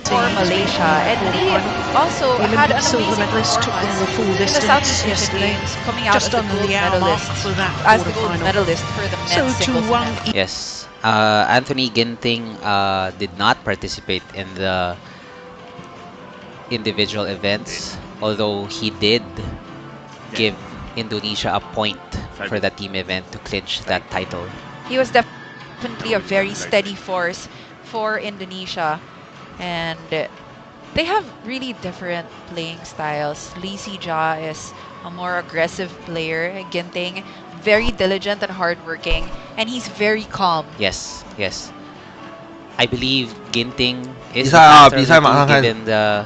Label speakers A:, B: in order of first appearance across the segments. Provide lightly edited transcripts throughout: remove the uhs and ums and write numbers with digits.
A: for Malaysia, and they also
B: The
A: had
B: Olympic
A: an
B: silver
A: amazing
B: medalist took
A: performance
B: the full
A: in the Southeast
B: distance
A: Asian
B: yesterday,
A: Games, coming out
B: just
A: as the
B: under
A: gold
B: the hour mark
A: medalist,
B: for that
A: as the gold
B: quarterfinal.
A: medalist for the
B: So
A: men's singles event.
C: Yes, Anthony Ginting did not participate in the individual events, although he did give Indonesia a point for the team event to clinch that title.
A: He was definitely a very steady force for Indonesia, and they have really different playing styles. Lee Ja is a more aggressive player. Ginting, very diligent and hardworking, and he's very calm.
C: Yes, yes. I believe Ginting is
D: 比赛啊，
C: the
D: 比
C: faster
D: 赛
C: of the
D: 马上
C: two
D: 开始。
C: given the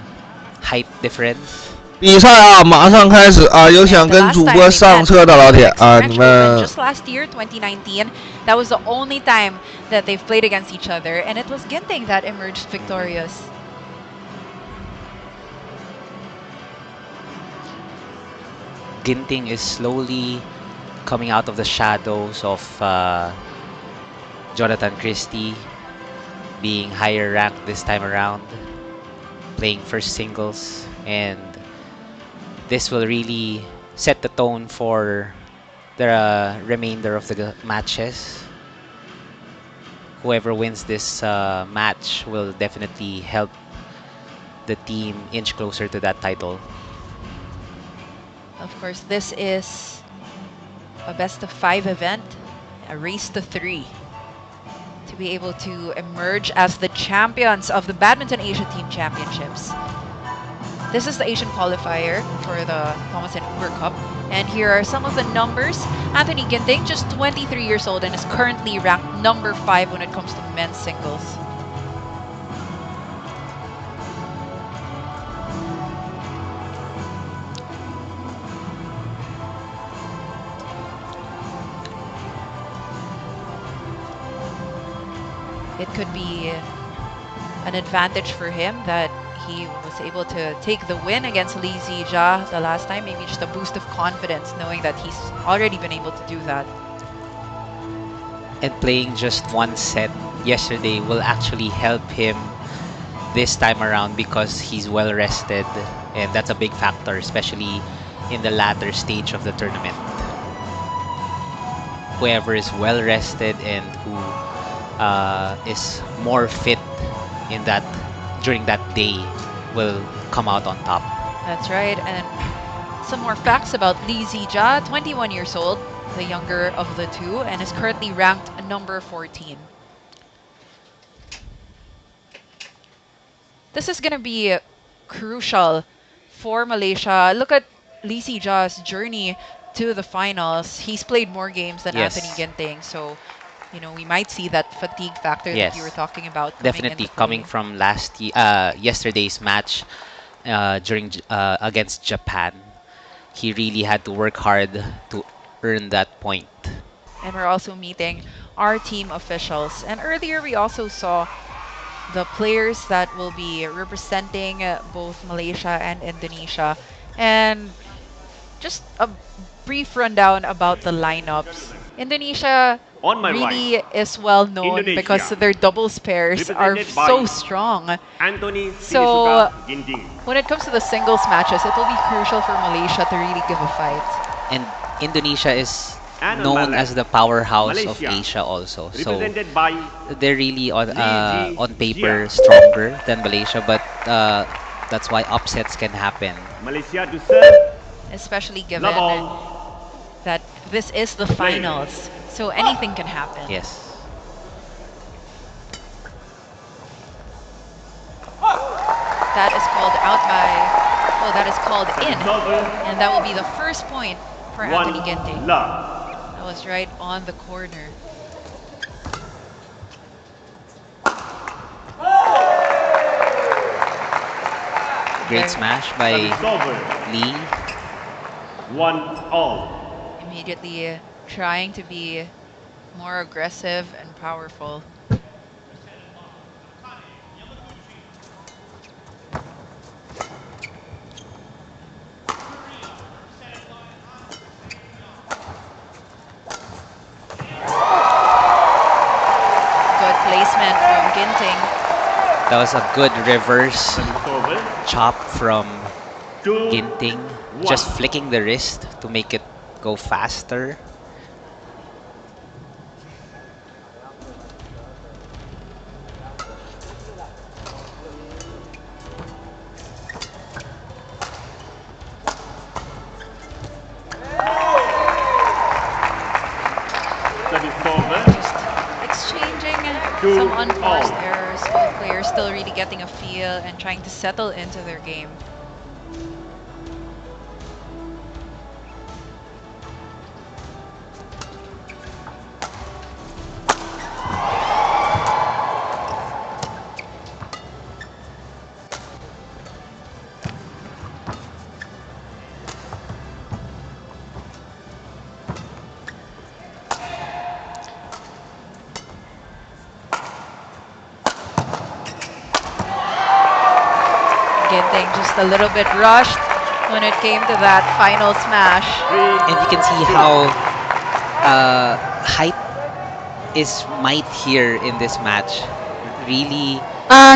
C: height difference.
D: 比赛啊，马上开始啊！有想
A: The
D: 跟
A: last
D: 主
A: time
D: 播
A: they
D: 上
A: met
D: 车的老铁
A: in the
D: 啊，
A: French
D: 你
A: Open
D: 们
A: just last year, 2019, that was the only time that they've played against each other, and it was Ginting that emerged victorious.
C: Ginting is slowly coming out of the shadows of Jonathan Christie, being higher ranked this time around, playing first singles, and this will really set the tone for the remainder of the matches. Whoever wins this match will definitely help the team inch closer to that title.
A: Of course, this is a best-of-5 event, a race to 3, to be able to emerge as the champions of the Badminton Asia Team Championships. This is the Asian qualifier for the Thomas and Uber Cup, and here are some of the numbers. Anthony Ginting, just 23 years old, and is currently ranked number 5 when it comes to men's singles. It could be an advantage for him that he was able to take the win against Lee Ja the last time. Maybe just a boost of confidence knowing that he's already been able to do that.
C: And playing just one set yesterday will actually help him this time around because he's well rested, and that's a big factor, especially in the latter stage of the tournament. Whoever is well rested and who is more fit in that during that day will come out on top.
A: That's right. And some more facts about Lee Ja, 21 years old, the younger of the two, and is currently ranked number 14. This is going to be crucial for Malaysia. Look at Lee Ja's journey to the finals. He's played more games than
C: Yes.
A: Anthony Ginting, so you know we might see that fatigue factor that you were talking about.
C: Definitely coming from yesterday's match against Japan, he really had to work hard to earn that point.
A: And we're also meeting our team officials. And earlier we also saw the players that will be representing both Malaysia and Indonesia. And just a brief rundown about the lineups. Indonesia really is well known because their doubles pairs are so strong. So when it comes to the singles matches, it will be crucial for Malaysia to really give a fight.
C: And Indonesia is known as the powerhouse of Asia also. So they're really on paper stronger than Malaysia, but that's why upsets can happen.
D: Malaysia to serve.
A: Especially given that this is the finals, so anything can happen.
C: Yes.
A: That is called out by, well, that is called in, and that will be the first point for Anthony Ginting. That was right on the corner.
C: Great smash by Lee.
D: 1-all.
A: Immediately trying to be more aggressive and powerful. Good placement from Ginting.
C: That was a good reverse
D: Service over.
C: chop from
D: 2,
C: Ginting.
D: 1.
C: Just flicking the wrist to make it go faster.
D: Service over.
A: Just exchanging
D: 2
A: some unforced
D: all.
A: errors. Both players still really getting a feel and trying to settle into their game. Ginting just a little bit rushed when it came to that final smash.
C: And you can see how height is might here in this match. Really,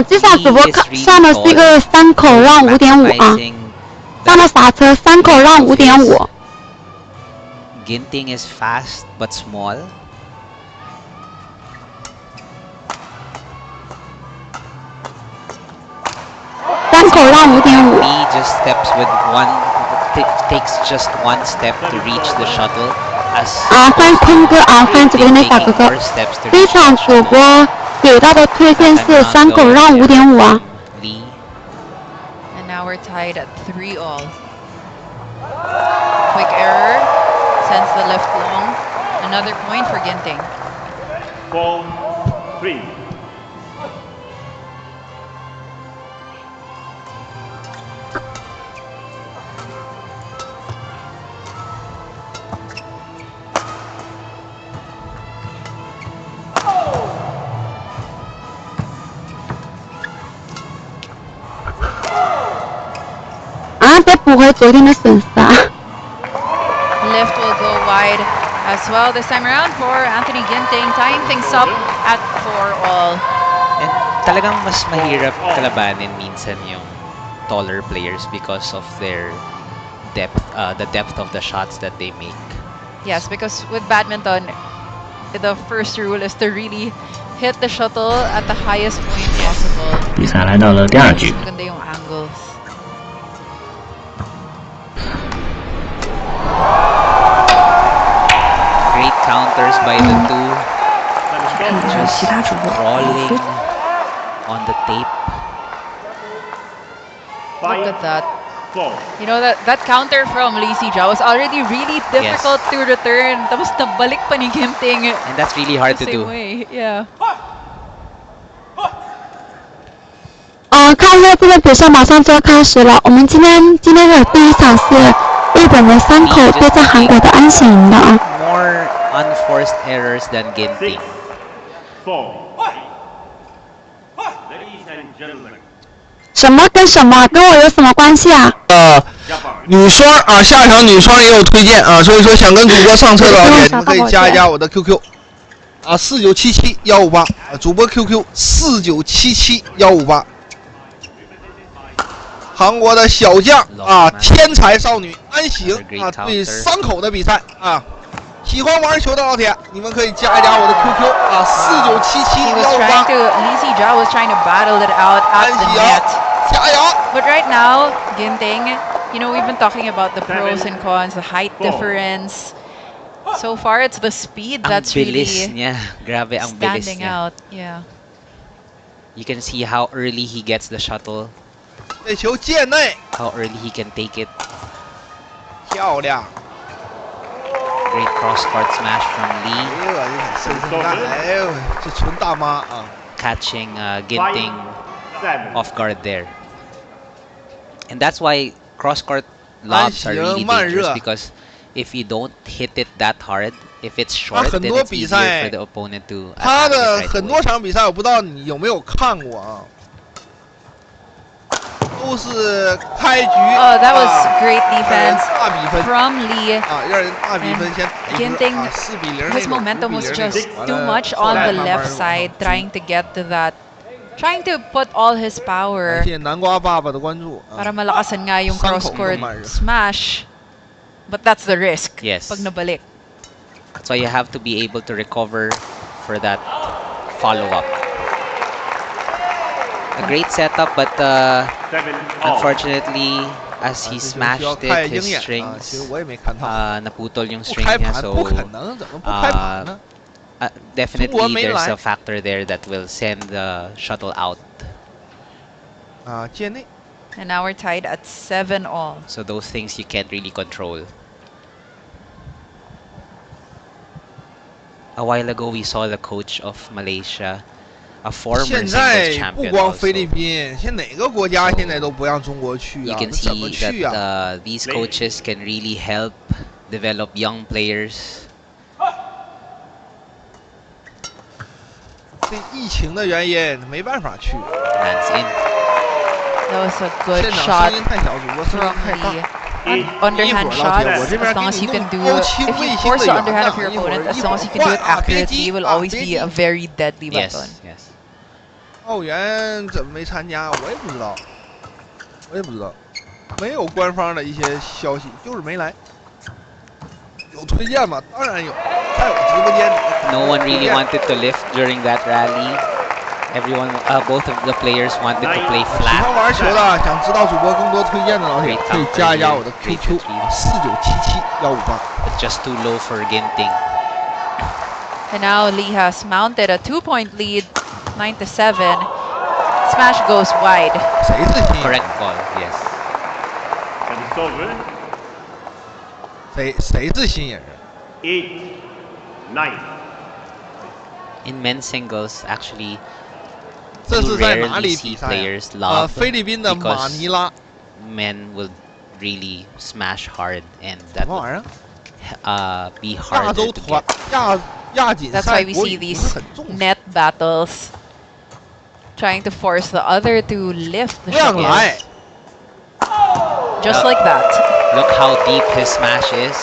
B: 接下来主播
C: he is really
B: 上的是一个
C: tall,
B: 3口让5.5啊，
C: maximizing
B: 上的
C: that
B: 刹车3口让5.5。
C: Ginting is fast but small. He just steps with one, takes just one step to reach the shuttle. As
B: 欢迎坤哥啊，欢迎直播间的小哥哥。
C: more steps to
B: 这
C: reach
B: 场
C: the
B: 主
C: shuttle.
B: 播给到的推荐是3口让5.5啊。
C: Lee.
A: And now we're tied at 3-all. Quick error sends the lift long. Another point for Ginting.
D: 4-3.
B: Ah, 得补回昨天的损失啊。
A: Lift will go wide as well this time around for Anthony Ginting, tying things up at 4-all.
C: And talagang mas mahirap kalabanin minsan yung taller players because of their depth, the depth of the shots that they make.
A: Yes, because with badminton, the first rule is to really hit the shuttle at the highest point possible.
E: 比赛来到了第二局。
A: Maganda yung angles.
C: Great counters by the two.
D: Service over.
C: Just rolling on the tape.
A: Look at that.
D: 5-4.
A: You know, that counter from PLEASEE was already really difficult to return. Tapos nabalik pa ni Ginting
C: And that's really hard to
A: the same
C: do.
A: way. Yeah.
B: 看到这个比赛马上就要开始了。我们今天的第一场是日本的3口对战韩国的安喜赢的啊。
C: More unforced errors than Ginting.
D: 6-4. Ladies and gentlemen.
B: 什么跟什么？跟我有什么关系啊？
D: 女双啊，下一场女双也有推荐啊，所以说想跟主播上车的老铁，你们可以加一加我的 QQ 啊，4977-158啊，主播 QQ 4977-158。韩国的小将啊，天才少女安行啊，对3口的比赛啊，喜欢玩球的老铁，你们可以加一加我的 QQ 啊，4977-158。
A: PLEASEE was trying to battle it out at the net.
D: 加油！
A: But right now, Ginting, you know, we've been talking about the pros and cons, the height difference. So far, it's the speed
C: Ang
A: that's
C: bilis
A: really
C: niya. Grabe ang bilis
A: standing
C: niya.
A: out. Yeah.
C: You can see how early he gets the shuttle,
D: 这球界内，
C: how early he can take it.
D: 漂亮！
C: Great cross-court smash from
D: 哎
C: Lee,
D: 呦我的深深大，哎呦，这纯大妈啊！
C: catching Ginting
D: 7.
C: off guard there. And that's why cross-court lobs are really dangerous, because if you don't hit it that hard, if it's short, then it's easier for the opponent to
D: 他
C: attack
D: 的
C: it right
D: 很多
C: away.
D: 场比赛，我不知道你有没有看过啊，都是开局
A: Oh, that was
D: 啊
A: great
D: 让人
A: defense
D: 大比分
A: from Lee.
D: 啊，让人大比分先打一
A: Ginting,
D: 分啊，4-0
A: His momentum was just too much on the left side, trying to get to that trying to put all his power
D: 感谢南瓜爸爸的关注
A: para malakasan nga yung
D: 伤口
A: cross-court
D: 都慢热
A: smash. But that's the risk.
C: Yes.
A: Pag nabalik.
C: So you have to be able to recover for that follow-up. A great setup, but unfortunately, as he
D: 这就是需
C: smashed
D: 要太
C: it,
D: 鹰
C: his
D: 眼 其
C: strings
D: 实我也没看到
C: naputol yung
D: 不
C: string
D: 开
C: niya.
D: 盘
C: So
D: 不可能，怎么不开盘呢？
C: definitely
D: 没
C: there's
D: 来
C: a factor there that will send the shuttle out.
D: 界内
A: And now we're tied at 7-all.
C: So those things you can't really control. A while ago, we saw the coach of Malaysia, a former
D: 现
C: singles
D: 在不
C: champion
D: 光菲律
C: also.
D: 宾，现在哪个国家现在都不让中国去
C: You
D: 啊？
C: can
D: 那怎么
C: see
D: 去啊？
C: that these coaches can really help develop young players.
D: 这疫情的原因没办法去。
C: Hands in.
A: That was a good
D: 现场
A: shot
D: 声音太小，主播声音
A: from
D: 太大。
A: the underhand
D: 一会儿
A: shot.
D: 老铁，我这边
A: As
D: 给
A: long as
D: 你
A: you
D: 弄
A: can do,
D: 高清
A: if
D: 卫
A: you
D: 星
A: force
D: 的
A: the
D: 远
A: underhand
D: 档
A: of your
D: 一会儿
A: opponent, as
D: 一
A: long
D: 会
A: as
D: 儿
A: you can do
D: 换
A: it
D: 啊，别
A: accurately,
D: 急
A: it will
D: 啊，
A: always
D: 别
A: be a
D: 急。
A: very deadly
C: Yes,
A: weapon.
C: yes.
D: 澳元怎么没参加？我也不知道，我也不知道，没有官方的一些消息，就是没来。有推荐吗？当然有，在我直播间里。
C: No one really wanted to lift during that rally. Everyone, both of the players wanted to play
D: 喜欢
C: flat.
D: 玩球的，想知道主播更多推荐的老铁，可以加一加我的 QQ 4977-158。
C: But just too low for Ginting.
A: And now Lee has mounted a 2-point lead, 9-7. Smash goes wide.
D: 谁是新人？
C: Correct call, yes.
F: And it's over.
D: 谁是新人？
F: 8-9.
C: In men's singles, actually,
D: 这
C: you
D: 是在哪
C: rarely
D: 里
C: see
D: 比赛
C: players
D: 啊？
C: lob
D: 菲律宾的马尼
C: because
D: 拉。
C: men will really smash hard, and
D: 什
C: that
D: 么玩意
C: would
D: 儿？
C: be
D: 亚
C: harder
D: 洲
C: to
D: 团
C: get.
D: 亚锦
A: That's
D: 赛
A: why we
D: 国
A: see
D: 语不
A: these
D: 是很重视，
A: net battles, trying to force the other to lift the
D: 不让
A: shuttle.
D: 来。
A: Just like that.
C: Look how deep his smash is.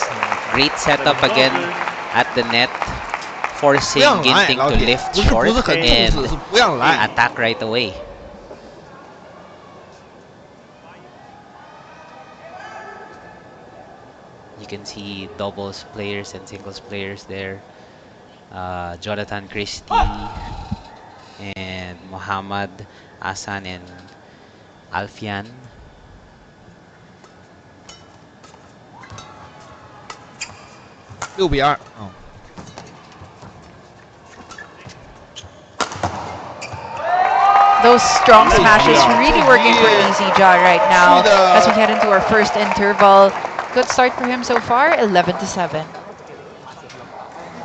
C: Great setup again at the net,
D: 不
C: forcing
D: 让来，
C: Ginting
D: 老
C: to
D: 铁，
C: lift
D: 不是
C: short
D: 很重
C: and
D: 视，是不让来。
C: attack right away. You can see doubles players and singles players there. Jonathan Christie and Muhammad Asan and Alfian.
D: 6-2。Those
A: strong smashes really working for Easy Jaw right now
D: Yeah.
A: as we head into our first interval. Good start for him so far, 11-7.
D: 今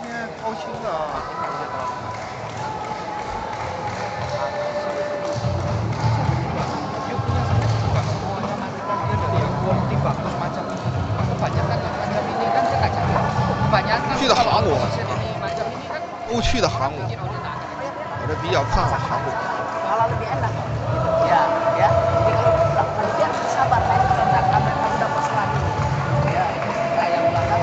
D: 天高清的啊。去的韩国，都去的韩国，我这比较看好韩国。
G: malah lebih enak ya ya jadi kalau latihan sabar nanti kamu dapat selanjut ya kayak yang belakang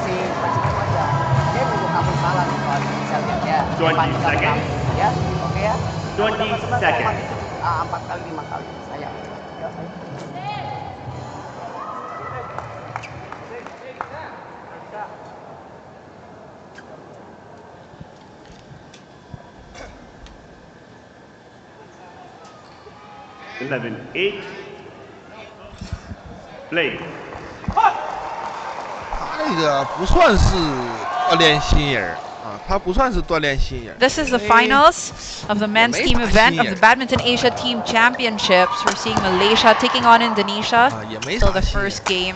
G: si masih aja dia nunggu kamu salah nih kalau bisa lihat ya
F: 20 seconds.
G: ya oke ya
F: 20 seconds.
G: 4 kali 5 kali sayang ya.
F: Eleven, 8. Play.
D: 他这个不算是锻炼新人啊，他不算是锻炼新人。
A: This is the
D: 因为
A: finals of the men's team event of the Badminton Asia Team Championships. We're seeing Malaysia taking on Indonesia.
D: 啊，也没
A: So
D: 啥
A: the
D: 新人
A: first game,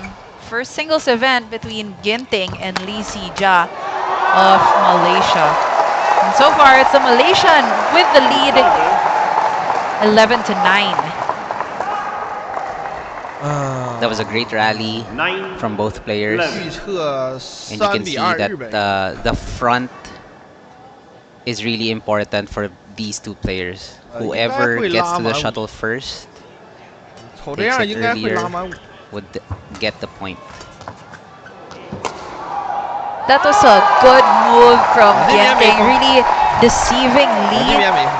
A: first singles event between Ginting and Lee Sijia of Malaysia. And so far, it's the Malaysian with the lead, 11-9.
D: 嗯，
C: That was a great rally
F: 9.
C: from both players.
D: 预测
C: And you can
D: 3-2
C: see
D: 日本。
C: that the front is really important for these two players. Whoever gets to the shuttle first
D: 瞅这样应该会拉满5。
C: would get the point.
A: That was a good move from
D: I think
A: Ginting,
D: that may-
A: really deceiving
D: 我这
A: Lee.
D: 边没事。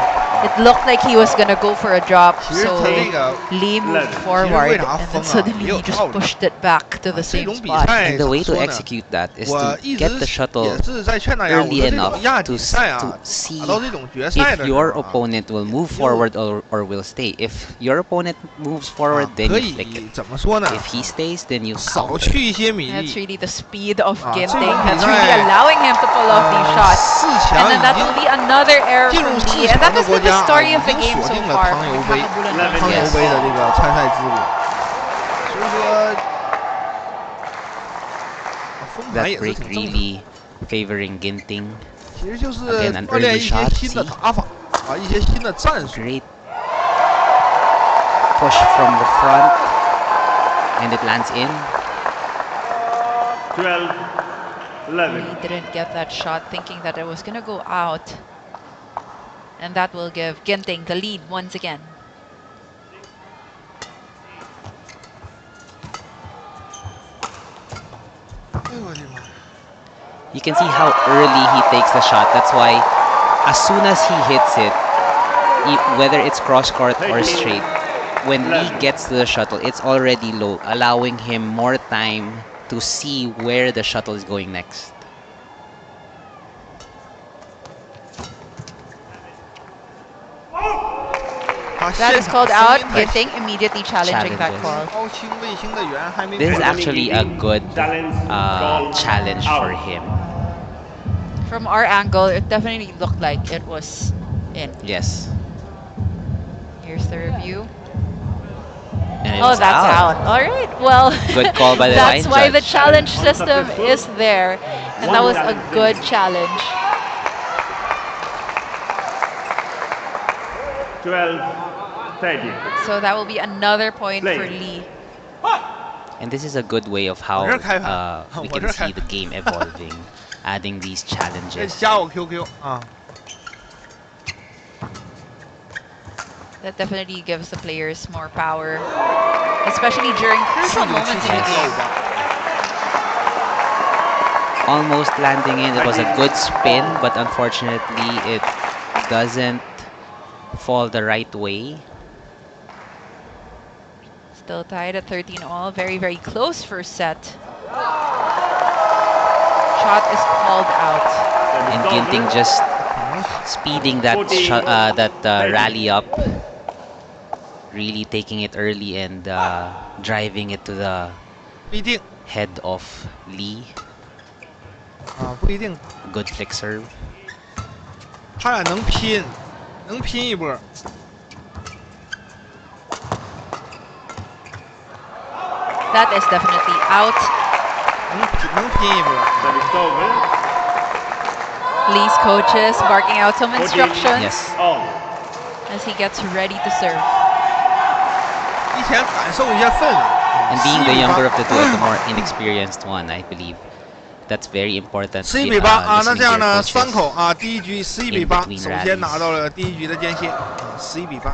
A: It looked like he was gonna go for a drop,
D: 其实
A: so
D: 他这个
A: Lee moved
D: 其实
A: forward,
D: 为啥
A: and
D: 封
A: then
D: 啊
A: suddenly
D: 也有
A: he just
D: 道理。
A: pushed it back to the
D: 这
A: same
D: 种比
A: spot.
D: 赛
C: And
D: 怎
C: the
D: 么
C: way to
D: 说呢？
C: execute that is
D: 我
C: to
D: 一
C: get
D: 直
C: the shuttle
D: 也是在劝大家，我
C: early
D: 说这
C: enough
D: 种亚
C: to
D: 锦赛啊，
C: see
D: 打到这种决赛
C: if
D: 的时
C: your
D: 候啊，
C: opponent will move forward or will stay. If your opponent moves
D: 啊
C: forward, then
D: 可
C: you flick
D: 以
C: it.
D: 怎么说呢？
C: If he stays, then you
D: 少
C: counter.
D: 去一些米
A: That's
D: 粒。
A: really the speed of
D: Ah,
A: Ginting.
D: 这种比
A: That's
D: 赛
A: really allowing him to pull off these shots.
D: 四
A: And
D: 强
A: then
D: 已
A: that
D: 经
A: will be another error
D: 进
A: from
D: 入
A: Lee.
D: 四
A: And
D: 强
A: that
D: 的
A: has
D: 国
A: been the
D: 家啊，
A: story
D: 已
A: of the
D: 经
A: game
D: 锁
A: so
D: 定了
A: far
D: 汤
A: for
D: 尤杯、
A: Makabulan
D: 汤尤
A: Wanderers.
D: 杯的这个参赛资格。所以说，封盘
C: That
D: 也是
C: break
D: 挺正常。
C: really favoring Ginting.
D: 其实就是
C: Again, an
D: 锻炼
C: early
D: 一些
C: shot,
D: 新的
C: see?
D: 打法啊，一些新的战术。
C: Great push from the front, and it lands in.
F: 12, 11.
A: Lee didn't get that shot, thinking that it was gonna go out. And that will give Ginting the lead once again.
C: You can see how early he takes the shot. That's why as soon as he hits it, whether it's cross court or straight, when Lee gets to the shuttle, it's already low, allowing him more time to see where the shuttle is going next.
A: That is called out. Ginting immediately challenging that
C: Challenges.
A: call.
D: 高清卫星的员还没
C: This is
D: 回来
C: actually a good
F: Challenge
C: challenge
F: call
C: for
F: out.
C: him.
A: From our angle, it definitely looked like it was in.
C: Yes.
A: Here's the review.
C: And it
A: Oh,
C: was
A: that's out. All right. Well,
C: Good call by the
A: that's
C: line
A: why the
C: judge.
A: challenge system is there. And that was a good challenge.
F: 12, 30.
A: So that will be another point
F: Play.
A: for Lee.
C: And this is a good way of how we can see the game evolving, adding these
D: 再
C: challenges.
D: 加我 QQ 啊。
A: That definitely gives the players more power, especially during crucial moments in the game.
C: Almost landing in. It was a good spin, but unfortunately it doesn't fall the right way.
A: Still tied at 13 all. Very, very close first set. Shot is called out.
C: And Ginting just speeding that rally up, really taking it early and driving it to the
D: 不一定
C: head of Lee.
D: 啊，不一定，
C: Good flick serve.
D: 他俩能拼，能拼一波。
A: That is definitely out.
D: 能拼一波。
F: Service over.
A: Lee's coaches barking out some instructions
C: Yes.
F: On.
A: as he gets ready to serve.
D: 提前感受一下氛围。
C: And being the younger of the two and the more inexperienced one, I believe that's very important.
D: 11比8啊，那
C: listening
D: 这样
C: to your
D: 呢，
C: coaches.
D: 三口啊，第一局11比8，
C: between
D: 首先拿到了第一局的间歇，11比8。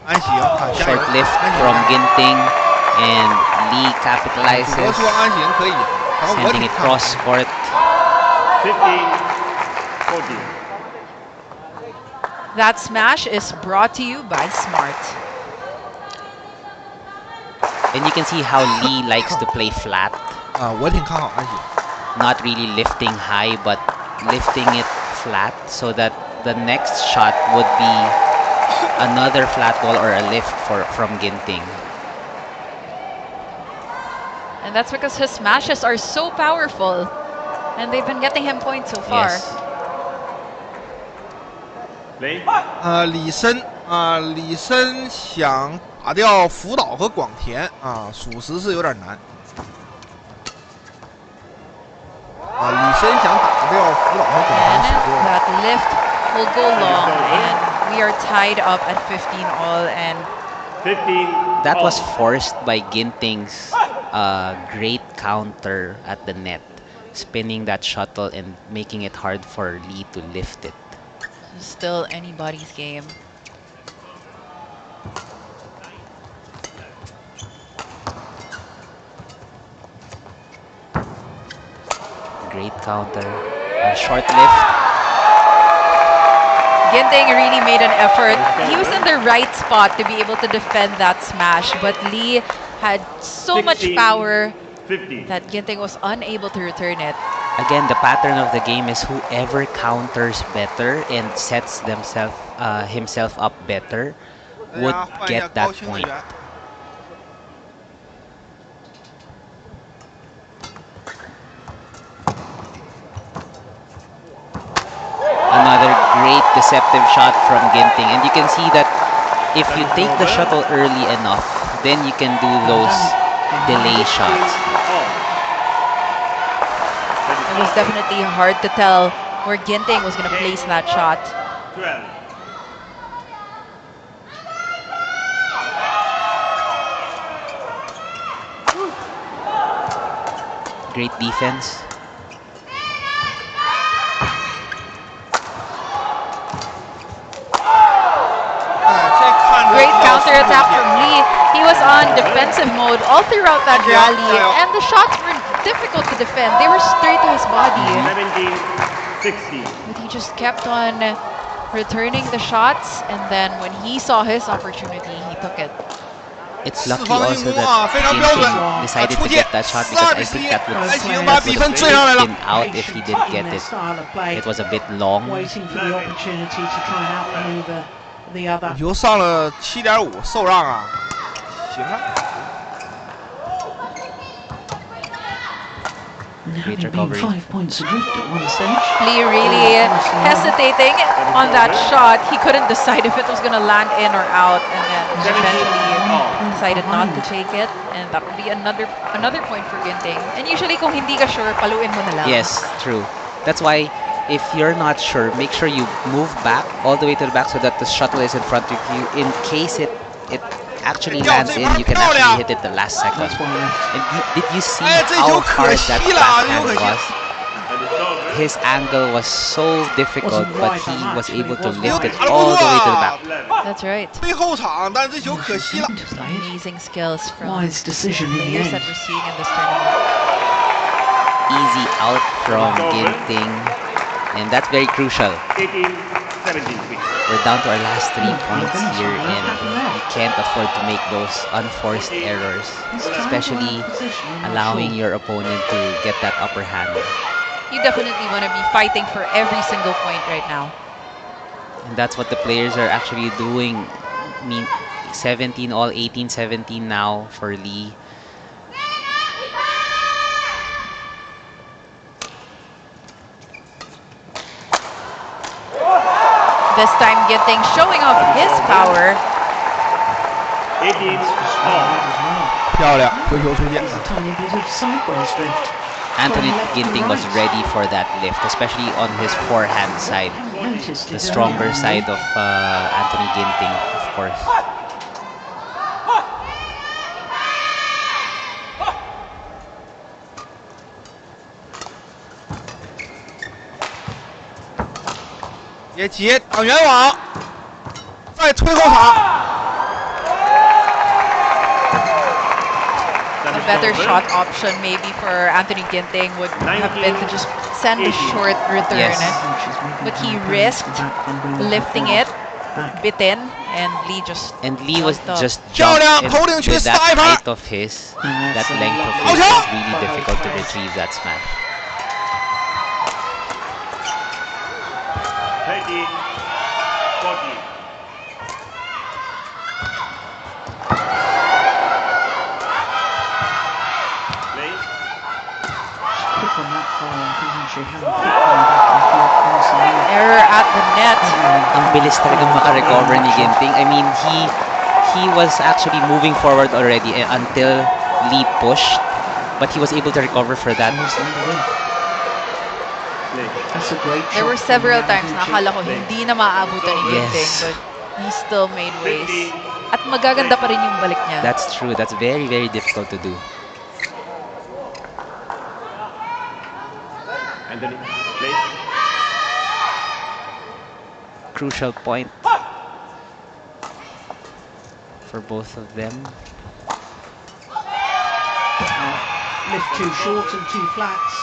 D: 安行啊，加油！
C: Short lift
D: 安
C: from
D: 行，
C: Ginting, and Lee
D: 主播
C: capitalizes,
D: 说安行可以，然后我
C: sending
D: 挺
C: it
D: 看好。
C: cross court.
F: 15, 14.
A: That smash is brought to you by Smart.
C: And you can see how Lee likes to play flat,
D: 啊，我挺看好安行。
C: not really lifting high, but lifting it flat so that the next shot would be another flat ball or a lift from Ginting.
A: And that's because his smashes are so powerful. And they've been getting him points so far.
C: Yes.
F: Play.
D: 李森啊，李森想打掉福岛和广田啊，属实是有点难。啊，李森想打掉福岛和广
A: And
D: 田，属实
A: that lift will go long. And we are tied up at 15 all. And
F: 15.
C: That was
F: all.
C: forced by Ginting's great counter at the net, spinning that shuttle and making it hard for Lee to lift it.
A: still anybody's game.
C: Great counter. A short lift.
A: Ginting really made an effort. He was in the right spot to be able to defend that smash, but Lee had so much
F: 16,
A: power
F: 50.
A: that Ginting was unable to return it.
C: Again, the pattern of the game is whoever counters better and sets himself up better
D: 大
C: would
D: 家换一
C: get
D: 下
C: that
D: 高清的
C: point.
D: 源。
C: Another great deceptive shot from Ginting. And you can see that if you take the shuttle early enough, then you can do those delay shots.
A: It was definitely hard to tell where Ginting was going to place that shot.
F: 12.
C: Great defense.
A: Great counter attack from Lee. He was on defensive mode all throughout that rally, and the shots were difficult to defend. They were straight to his body.
F: 17, 60.
A: But he just kept on returning the shots, and then when he saw his opportunity, he took it.
C: It's
D: 四
C: lucky
D: 方的
C: also
D: 硬攻啊，
C: that
D: 非常标准
C: Ginting decided
D: 出
C: to
D: 界
C: get that shot because I
D: 42
C: think that would
D: 爱奇艺把比分追上来了。
C: been out if he didn't get it. It was a bit long.
H: Waiting for the opportunity to try and outmaneuver the other.
D: 你就上了7.5，受让啊，行啊。
C: Great
H: Having been
C: recovery.
H: 5 points adrift at one stage.
A: Lee really hesitating on that shot. He couldn't decide if it was going to land in or out, and then eventually decided not to take it, and that would be another point for Ginting. And usually kung hindi ka sure, paluin mo na lang.
C: Yes, true. That's why if you're not sure, make sure you move back all the way to the back so that the shuttle is in front of you. In case it actually lands in, you can actually hit it the last second.
H: That's why
C: And did you see
D: 哎，这
C: how
D: 球可
C: hard
D: 惜
C: that
D: 了，这球
C: backhand
D: 可惜。
C: was? His angle was so difficult, but he was able to lift it all the way to the back.
A: That's right.
D: 背后场，但是这球可惜了。
A: Amazing skills from
H: wise decision in the
A: players that
H: end.
A: we're seeing in this tournament.
C: Easy out from Ginting, and that's very crucial.
F: 18, 17.
C: We're down to our last 3 points here, and you can't afford to make those unforced errors, especially allowing your opponent to get that upper hand.
A: You definitely want to be fighting for every single point right now.
C: And that's what the players are actually doing. I mean, 17 all, 18-17 now for Lee.
A: This time Ginting showing off his power.
F: 18, all.
D: 漂亮，回球出界。
H: There's a tiny bit of sideways drift.
C: Anthony Ginting was ready for that lift, especially on his forehand side.
H: Noticed
C: The
H: it
C: stronger
H: earlier.
C: side of Anthony Ginting, of course.
D: -也急，挡圆网，再推后场。
A: A better shot option maybe for Anthony Ginting would have been to just send a short return.
C: Yes.
A: But he risked lifting it, bit in, and Lee just
C: And Lee was
A: jumped up.
C: just
D: 漂
C: jumped
D: 亮，
C: in
D: 头顶去
C: with
D: 撒
C: that
D: 一盘。
C: height of his, that length of his. It's really difficult to retrieve that smash.
F: 20, 40. Play.
H: Quick on that far, I think he should have a quick one back and forth constantly.
A: Error at the net.
C: Ang bilis talagang makarecover ni Ginting. I mean, he was actually moving forward already until Lee pushed, but he was able to recover for that.
H: That's a great
A: There were
H: shot
A: several
H: from
A: times na akala ko hindi na maaabutan ni Ginting,
C: Yes.
A: but he still made ways. At magaganda pa rin yung balik niya.
C: That's true. That's very, very difficult to do.
F: Anthony, play.
C: Crucial point for both of them.
H: Lift too short and too flats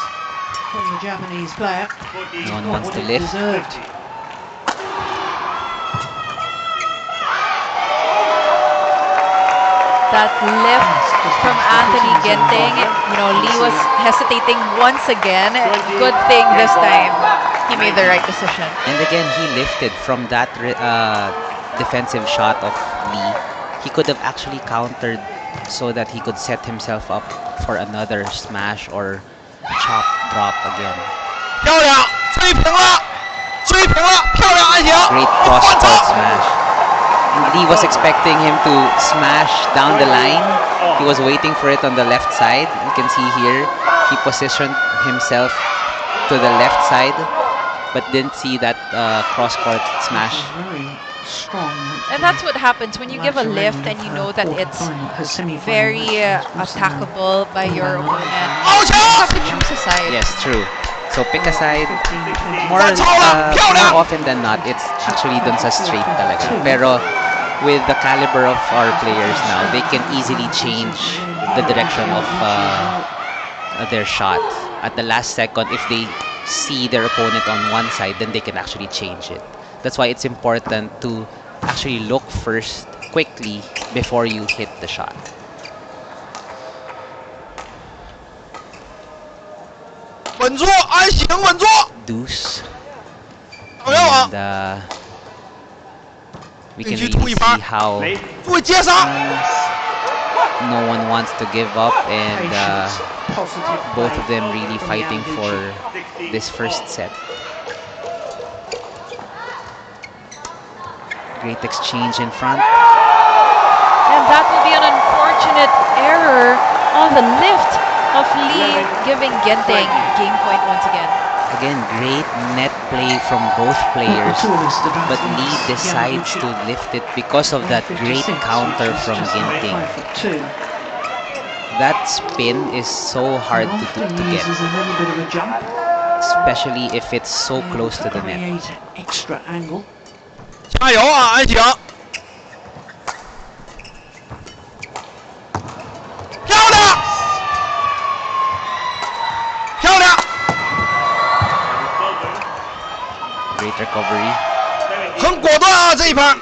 H: from the Japanese player.
C: No one
H: Not
C: wants
H: what
C: to
H: it
C: lift.
H: deserved.
A: that lift from Anthony Ginting. You know, Lee was hesitating once again. Good thing this time he made the right decision.
C: And again, he lifted from that defensive shot of Lee. He could have actually countered so that he could set himself up for another smash or chop drop again.
D: 漂亮，追平了，追平了，漂亮，安翔。
C: Great cross court smash. Lee was expecting him to smash down the line. He was waiting for it on the left side. You can see here, he positioned himself to the left side, but didn't see that cross court smash.
H: Very strong.
A: And that's what happens when you give a lift and you know that it's very attackable by your opponent. You have to choose a side.
C: Yes, true. So pick a side. More often than not, it's actually dun sa straight talaga. Pero with the caliber of our players now, they can easily change the direction of their shot. At the last second, if they see their opponent on one side, then they can actually change it. That's why it's important to actually look first quickly before you hit the shot. Deuce. And we can really see how no one wants to give up, and both of them really fighting for this first set. Great exchange in front.
A: And that will be an unfortunate error on the lift of Lee, giving Ginting game point once again.
C: Again, great net play from both players, but Lee decides to lift it because of that great counter from Ginting. That spin is so hard to get, especially if it's so close to the net.
H: Extra angle.
D: 加油啊，安翔！漂亮，漂亮！
C: Great recovery.
D: 很果断啊，这一盘。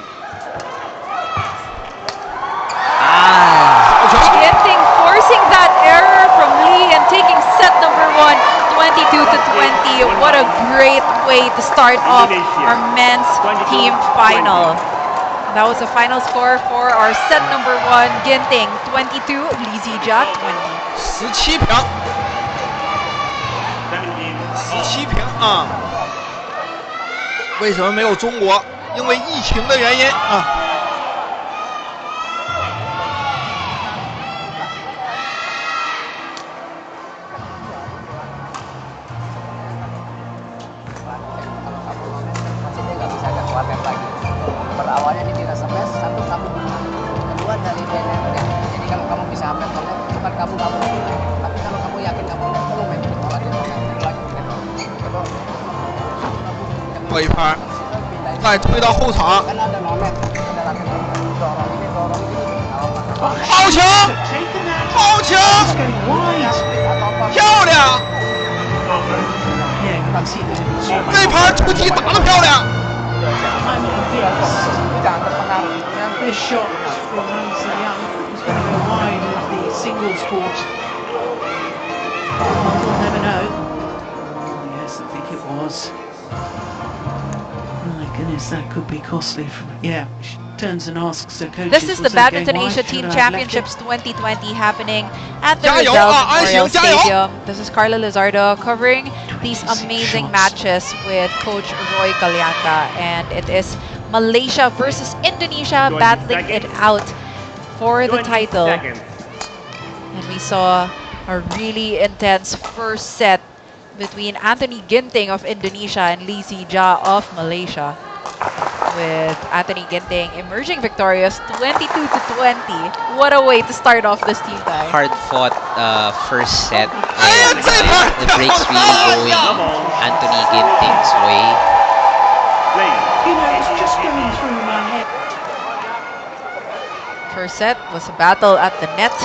A: Ginting forcing that error from Lee and taking set number 1, 22-20. What a great way to start off our men's team final. That was the final score for our set number 1. Ginting 22, PLEASEE 20.
D: 17平，17平啊！为什么没有中国？因为疫情的原因啊。
G: Awalnya dia tidak smash, satu kamu kedua dari DNR-nya. Jadi kalau kamu bisa update konten, bukan kamu tapi kalau kamu yakin kamu kamu main di bola di konten lagi gitu.
D: 过一盘，再推到后场，
G: Kan ada nomen, ada latihan dorong ini nggak apa-apa.
D: 好球，好球，漂亮！这盘出击打得漂亮。
H: This shot from Lindsay Young is going to go wide of the singles court. We'll never know. Oh, yes, I think it was. My goodness, that could be costly. Yeah, she turns and asks her coaches.
A: This is the Badminton Asia Team Championships 2020 happening at the Rizal Memorial Stadium. This is Carla Lizardo covering these amazing matches with Coach Roy Calianta, and it is Malaysia versus Indonesia battling it out for the title. And we saw a really intense first set between Anthony Ginting of Indonesia and Lee Jia of Malaysia, with Anthony Ginting emerging victorious 22-20. What a way to start off this team tie.
C: Hard fought first set, and the breaks really going Anthony Ginting's way.
H: You know, it's just going through my head.
A: First set was a battle at the net.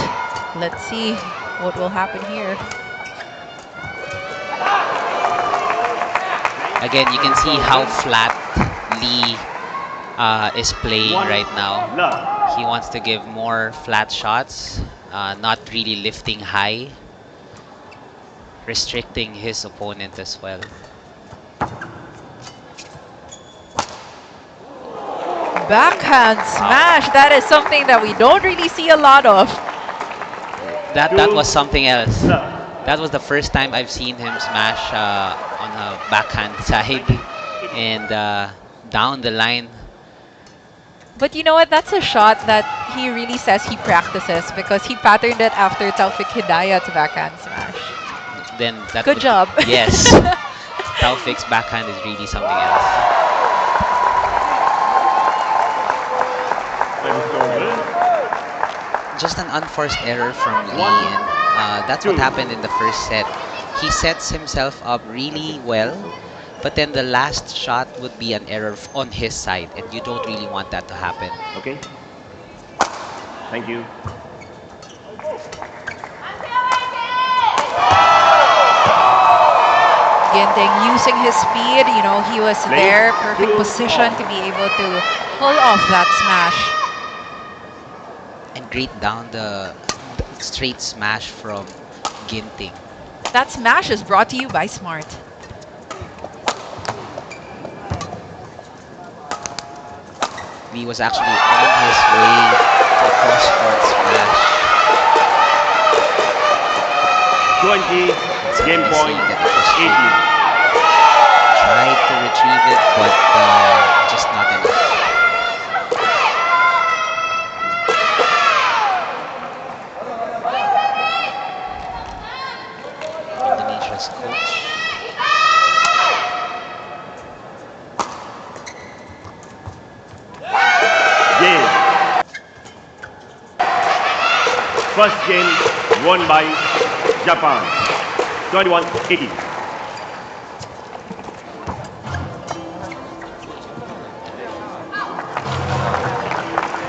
A: Let's see what will happen here.
C: Again, you can see how flat Lee is playing right now.
F: Love.
C: He wants to give more flat shots, not really lifting high, restricting his opponent as well.
A: Backhand smash. That is something that we don't really see a lot of.
C: That was something else.
F: Love.
C: That was the first time I've seen him smash on a backhand side and down the line.
A: But you know what? That's a shot that he really says he practices because he patterned it after Taufik Hidayat's backhand smash.
C: Then that
A: Good
C: would-
A: job.
C: Yes. Taufik's backhand is really something else.
F: Service over.
C: Just an unforced error from Lee, and that's what happened in the first set. He sets himself up really well, but then the last shot would be an error on his side, and you don't really want that to happen.
F: Okay. Thank you.
A: Ginting using his speed, you know, he was there, perfect position to be able to pull off that smash.
C: And great down the straight smash from Ginting.
A: That smash is brought to you by Smart.
C: Lee was actually on his way to a cross-court smash.
F: 20. Game
C: You see
F: point.
C: that it was straight.
F: 18.
C: Tried to retrieve it, but just not enough. Indonesia's coach.
F: Game. First game won by Japan. 21-18.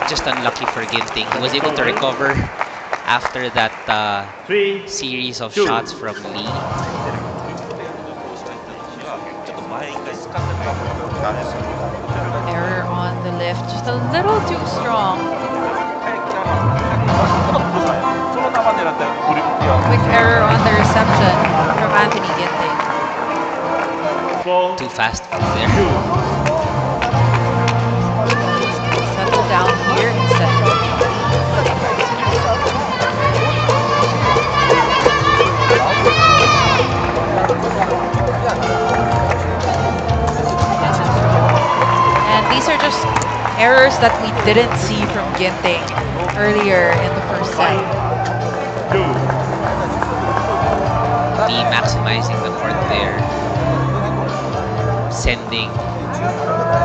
C: Just unlucky for Ginting. He was able to recover after that
F: 3.
C: series of
F: Two.
C: shots from Lee.
A: Error on the lift, just a little too strong. Quick error on the reception from Anthony Ginting.
F: 4.
C: Too fast from there.
F: 2.
A: Settle down here instead. And these are just errors that we didn't see from Ginting earlier in the first set.
F: 2.
C: Lee maximizing the court there. Sending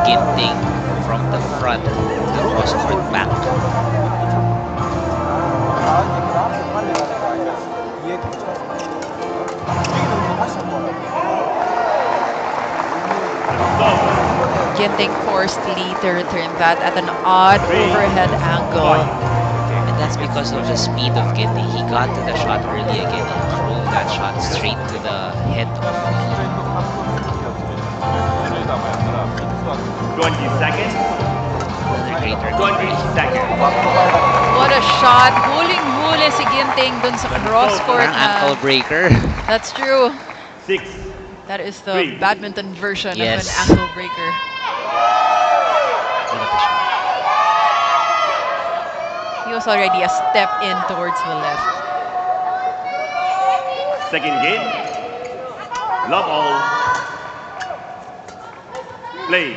C: Ginting from the front to the cross-court back.
A: Ginting forced Lee to return that at an odd overhead angle.
C: And that's because of the speed of Ginting. He got to the shot early again and drove that shot straight to the head of Lee.
F: 20 seconds.
C: Another great
F: 20
C: recovery.
F: seconds.
A: What a shot. Huling-huli si Ginting dun sa cross-court
C: Parang ankle
A: na.
C: breaker.
A: That's true.
F: 6.
A: That is the
F: Three.
A: badminton version
C: Yes.
A: of an ankle breaker.
C: What a shot.
A: He was already a step in towards the left.
F: Second game. Love all. Play.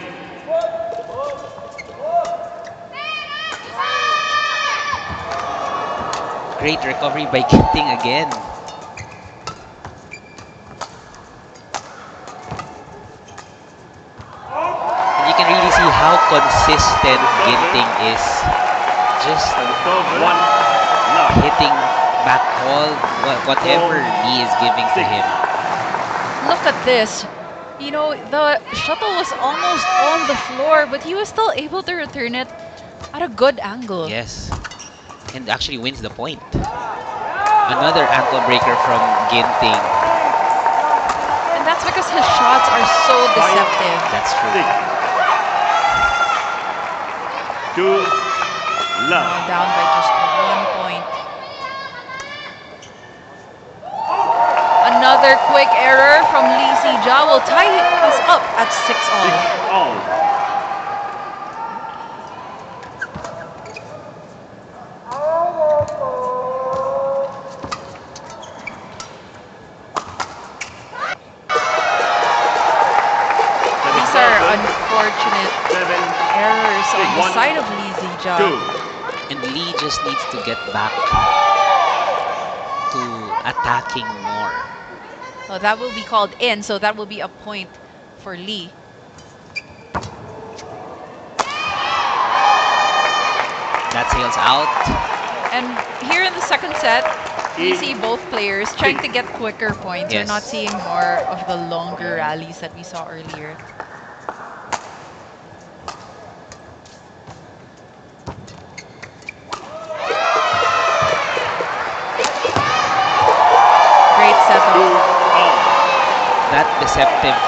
C: Great recovery by Ginting again. And you can really see how consistent Ginting is. Just
F: Serve 1. Love.
C: hitting back whatever Lee is giving to him.
A: Look at this. You know, the shuttle was almost on the floor, but he was still able to return it at a good angle.
C: Yes. And actually wins the point. Another ankle breaker from Ginting.
A: And that's because his shots are so deceptive.
C: That's true.
F: 6. 2
A: Now
F: love.
A: down by just 1 point. Another quick error from Lee Si-ja will tie this up at 6-all.
F: 6-all.
A: These are unfortunate errors on the side of Lee Si-ja.
F: 2.
C: And Lee just needs to get back to attacking more.
A: Well, that will be called in, so that will be a point for Lee.
C: That sails out.
A: And here in the second set, we see both players trying to get quicker points. We're
C: Yes.
A: not seeing more of the longer rallies that we saw earlier. Great setup.
F: 2-all.
C: That deceptive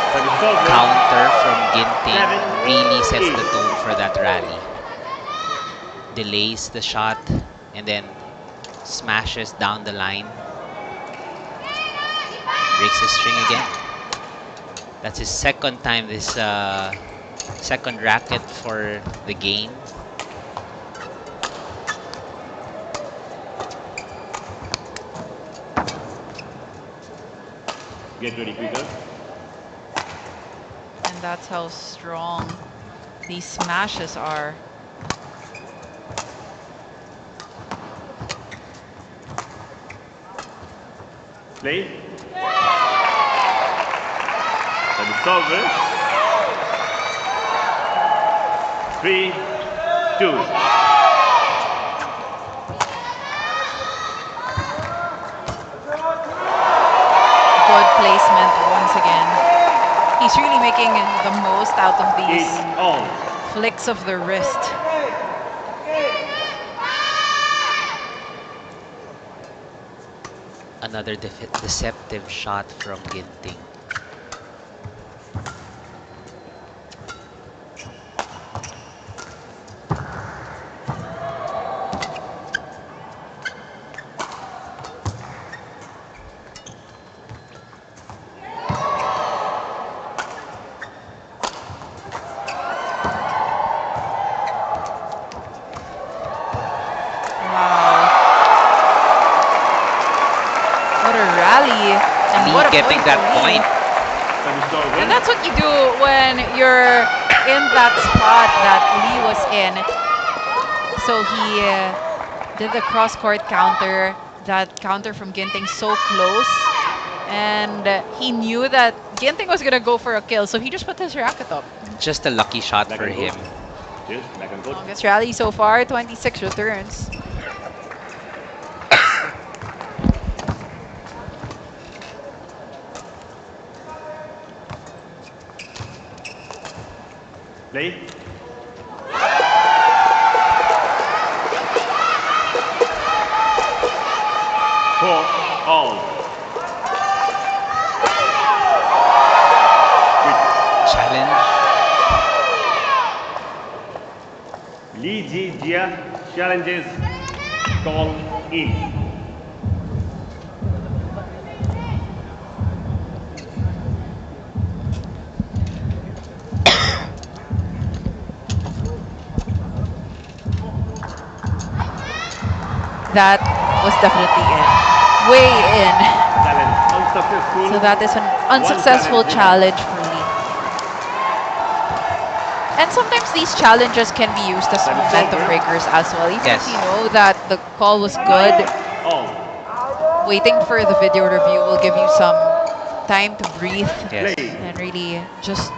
C: counter from Ginting really sets the tone for that rally. Delays the shot and then smashes down the line. Breaks his string again. That's his second time this second racket for the game.
F: Get ready, quicker.
A: And that's how strong these smashes are.
F: Play. That is service. 3-2.
A: Good placement once again. He's really making the most out of these
F: 8-all.
A: flicks of the wrist.
C: Another deceptive shot from Ginting.
A: Wow. What a rally. And
C: Lee
A: what a
C: getting
A: point
C: that
A: for Lee.
C: point.
F: That is service.
A: And that's what you do when you're in that spot that Lee was in. So he did the cross-court counter, that counter from Ginting so close. And he knew that Ginting was going to go for a kill, so he just put his racket up.
C: Just a lucky shot
F: Back
C: for
F: and
C: him.
F: forth. Yes, back and forth.
A: Longest rally so far, 26 returns.
F: Play. Four all.
C: Challenge.
F: Lee Ji-ja challenges call in.
A: That was definitely in. Way in.
F: Challenge unsuccessful.
A: So that is an unsuccessful challenge for Lee. And sometimes these challenges can be used as momentum breakers as well. Even
C: Yes.
A: if you know that the call was good,
F: All.
A: waiting for the video review will give you some time to breathe
C: Yes.
F: Play.
A: and really just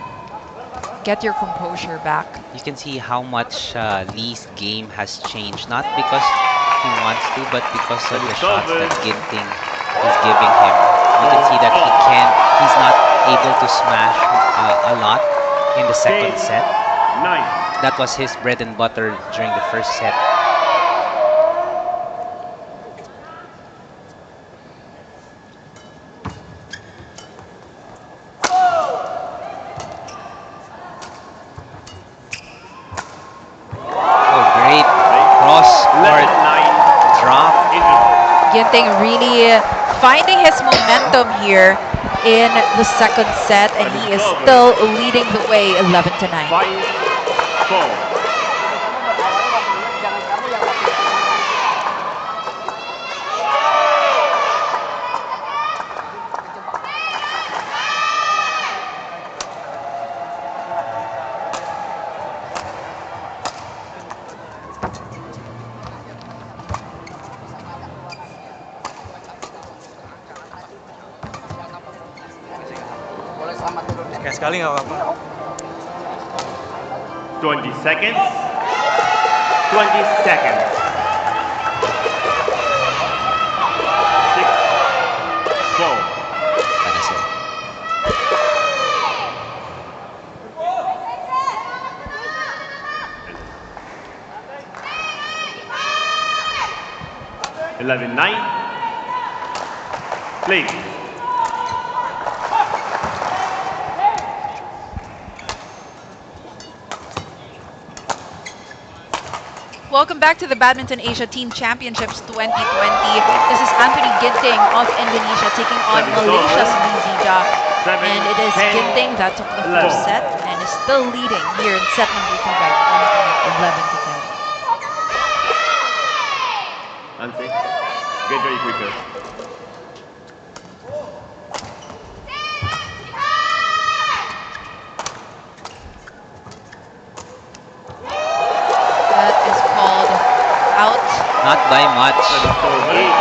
A: get your composure back.
C: You can see how much Lee's game has changed. Not because he wants to, but because of the shots that Ginting is giving him. You can see that he's not able to smash a lot in the second set.
F: 9.
C: That was his bread and butter during the first set. Oh, Or
F: 11-9.
C: drop.
A: Ginting really finding his momentum here in the second set, and he is still leading the way 11-9.
F: 5-4.
G: Jangan kamu yang waktu itu. Boleh selamat turun.
I: Sekali nggak apa-apa.
F: 20 seconds. 20 seconds. 6, 4.
C: Panas yun.
F: Eleven 9. Play.
A: Welcome back to the Badminton Asia Team Championships 2020. This is Anthony Ginting of Indonesia taking on Malaysia's Lizija. And it is Ginting that took the first set and is still leading here in set number 2 by 1 point, 11-10.
F: Nancy, get ready quicker.
A: That is called out.
C: Not by much.
F: Eight.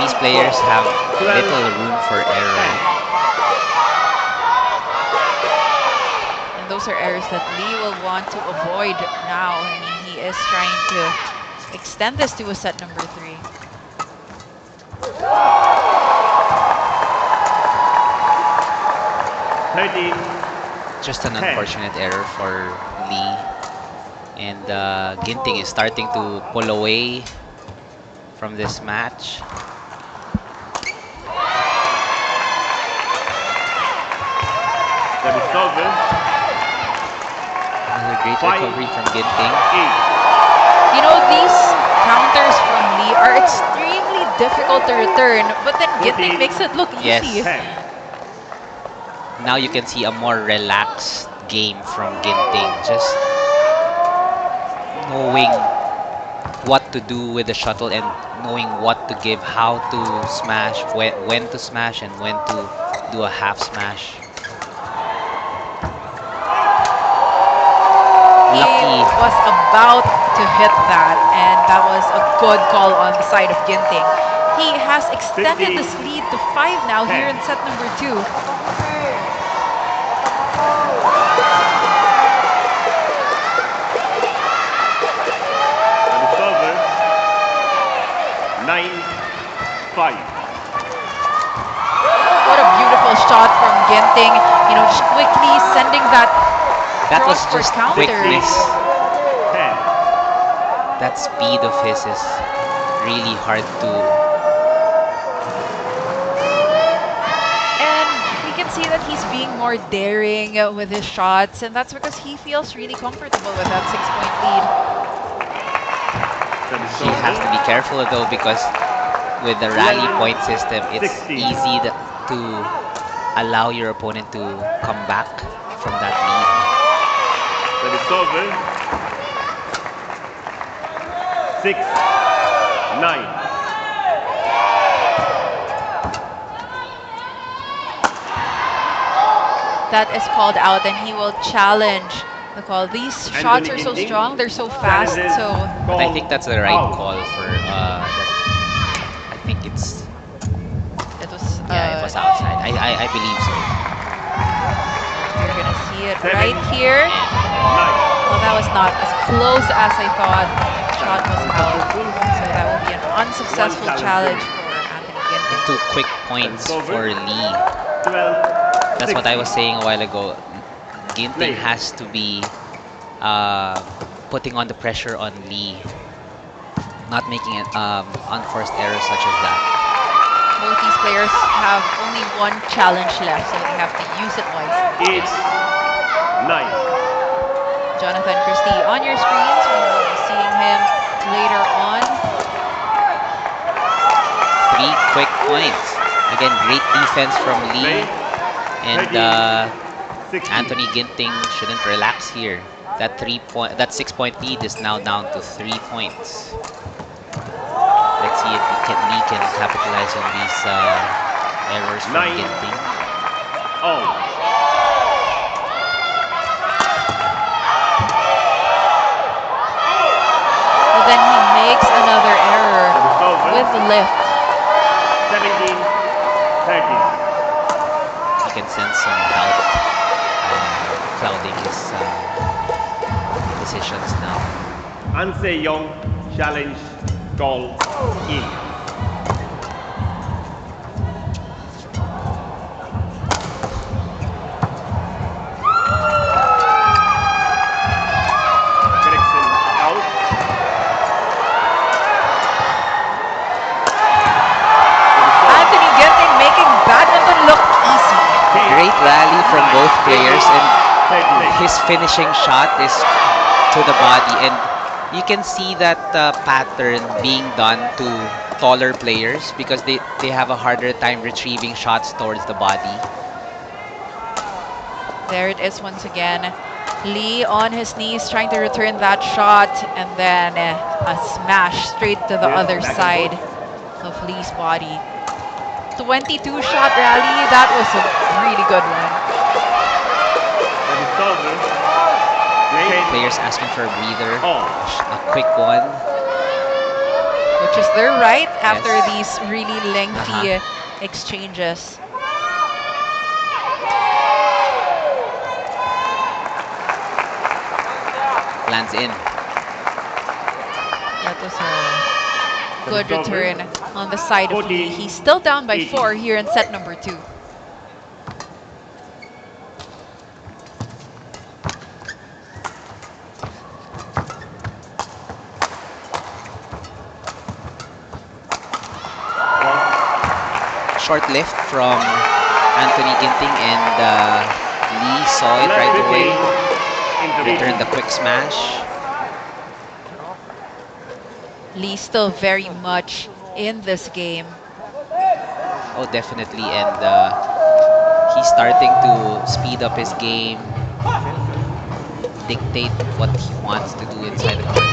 C: These players have little room for error.
A: And those are errors that Lee will want to avoid now. I mean, he is trying to extend this to a set number 3.
C: Just an unfortunate error for Lee. And Ginting is starting to pull away from this match.
F: Service over.
C: Another great recovery from Ginting.
F: 8.
A: You know, these counters from Lee are extremely difficult to return, but then Ginting makes it look
C: Yes.
A: easy.
F: 10.
C: Now you can see a more relaxed game from Ginting. Just knowing what to do with the shuttle and knowing what to give, how to smash, when to smash, and when to do a half smash.
A: He
C: Lucky.
A: was about to hit that, and that was a good call on the side of Ginting. He has extended this lead to 5 now here in set number 2.
F: Service over. 9-5.
A: What a beautiful shot from Ginting. You know, just quickly sending that
C: That was
A: cross for
C: just
A: counter.
C: quickness.
F: 10.
C: That speed of his is really hard to.
A: And we can see that he's being more daring with his shots, and that's because he feels really comfortable with that 6-point lead.
F: Service
C: He has to be careful though, because with the rally point system, it's
F: 16.
C: easy to allow your opponent to come back from that lead.
F: Service over. 6-9.
A: That is called out, and he will challenge the call. These shots are so
F: Ginting
A: strong, they're so fast,
F: challenges
A: so
C: But I think that's the right
F: out.
C: call for that. I think it's
A: it was
C: it was outside. I believe so.
A: you're gonna see it
F: 7,
A: right here.
F: 9.
A: Well, that was not as close as I thought. The shot was out, so that will be an unsuccessful
F: One
A: challenge
F: challenge.
A: for Anthony Ginting.
C: 2 quick points
F: It's over.
C: for Lee.
F: 12.
C: That's what I was
F: 16.
C: saying a while ago. Ginting
F: Play.
C: has to be putting on the pressure on Lee, not making it unforced errors such as that.
A: Both these players have only one challenge left, so they have to use it wisely.
F: 8-9.
A: Jonathan Christie on your screens. We will be seeing him later on
C: quick points. Again, great defense from Lee. And
F: 16.
C: Anthony Ginting shouldn't relax here. That 6-point lead is now down to 3 points. Let's see if Lee can capitalize on these errors from
F: 9.
C: Ginting.
F: All.
A: But then he makes another error with the lift.
F: 17-30.
C: You can sense some doubt clouding his decisions now.
F: An Se-young challenge goal in. Gregson out.
A: Anthony Ginting making badminton look easy.
C: Great rally from both players, and
F: 30.
C: his finishing shot is to the body, and you can see that pattern being done to taller players because they have a harder time retrieving shots towards the body.
A: There it is once again. Lee on his knees trying to return that shot, and then a smash straight to the other side of Lee's body. 22-shot rally, that was a really good one.
C: Players asking for a breather,
F: Oh.
C: a quick one.
A: Which is their right after these really lengthy exchanges.
C: Lands in.
A: That was a good return on the side of Lee. He's still down by 4 here in set number 2.
C: Short lift from Anthony Ginting, and Lee saw it right away. Returned the quick smash.
A: Lee still very much in this game.
C: Oh, definitely, and he's starting to speed up his game, dictate what he wants to do inside the court.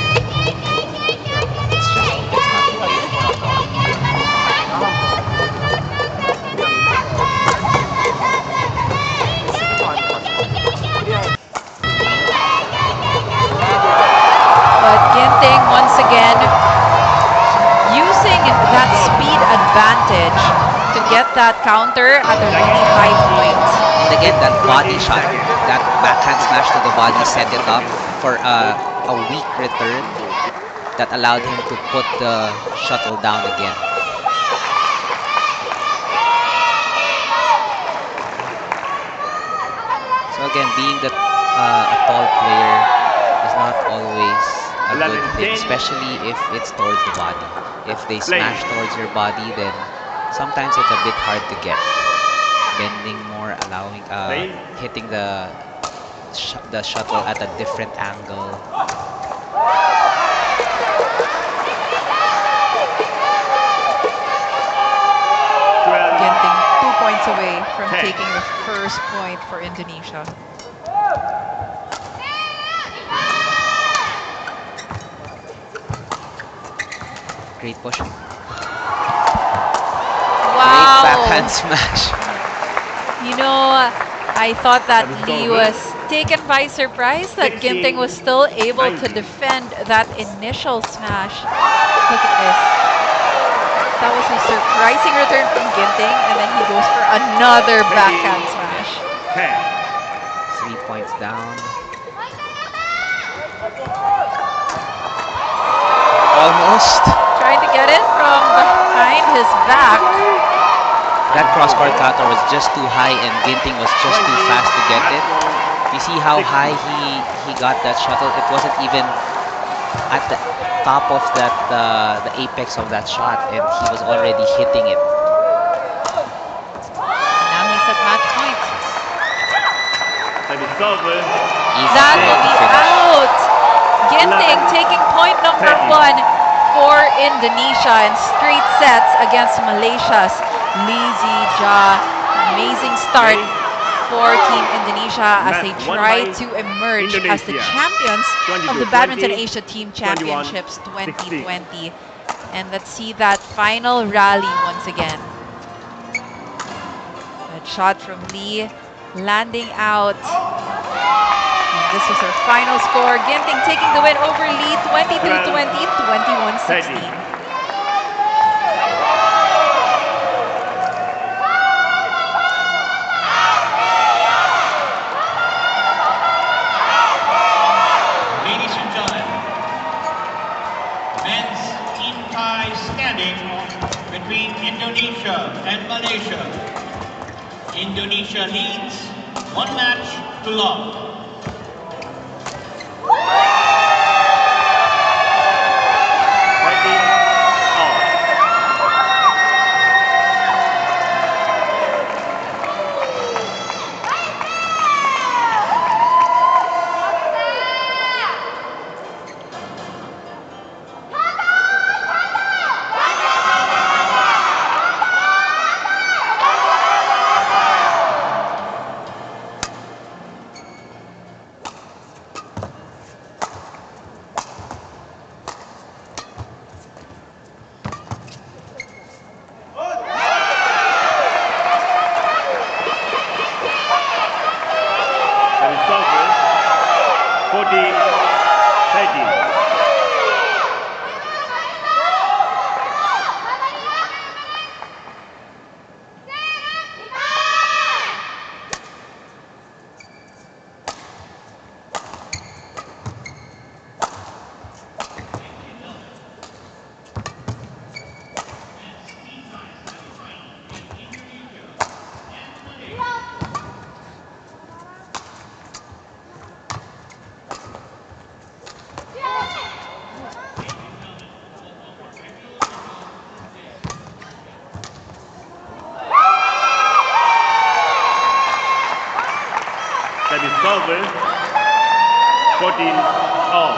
C: Let's just hope it's not too late.
A: But Ginting once again using that speed advantage to get that counter at a really high point.
C: And again, that body shot, that backhand smash to the body set it up for a weak return that allowed him to put the shuttle down again. So again, being that a tall player is not always a good thing, especially if it's towards the body. If they smash towards your body, then sometimes it's a bit hard to get. Bending more, allowing, hitting the shuttle at a different angle.
A: Ginting 2 points away from taking the first point for Indonesia.
C: Great push.
A: Wow!
C: Great backhand smash.
A: You know, I thought that Lee was taken by surprise that Ginting was still able to defend that initial smash. Look at this. That was a surprising return from Ginting, and then he goes for another backhand smash.
C: 3 points down. Almost.
A: Trying to get it from behind his back.
C: That cross-court counter was just too high, and Ginting was just too fast to get it. You see how high he got that shuttle? It wasn't even at the top of that the apex of that shot, and he was already hitting it.
A: Now he's at match point.
F: That is over.
C: Easy
A: That
C: play
A: will
C: to
A: be
C: finish.
A: out. Ginting taking point number 1. for Indonesia in straight sets against Malaysia's Lizi Ja. Amazing start for Team Indonesia as they
F: Match won
A: try
F: by
A: to emerge as the
F: Indonesia.
A: champions of the
F: 22-20,
A: Badminton Asia Team
F: 21-16.
A: Championships 2020. And let's see that final rally once again. That shot from Lee landing out. And this was our final score. Ginting taking the win over Lee 22-20, 21-16.
I: Ladies and gentlemen, men's team tie standing between Indonesia and Malaysia. Indonesia leads 1 match to love.
F: That is server 14 all.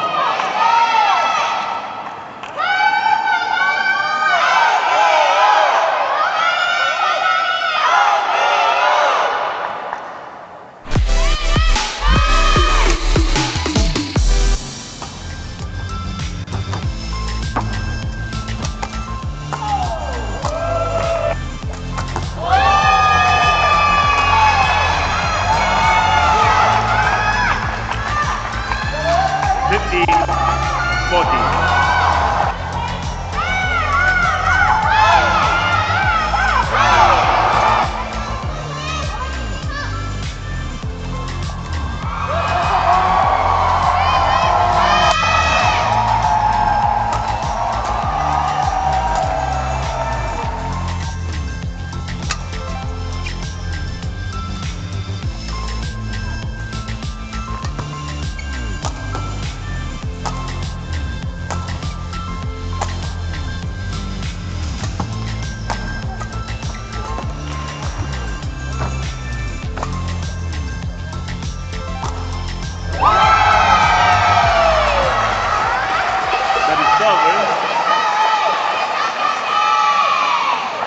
F: That is server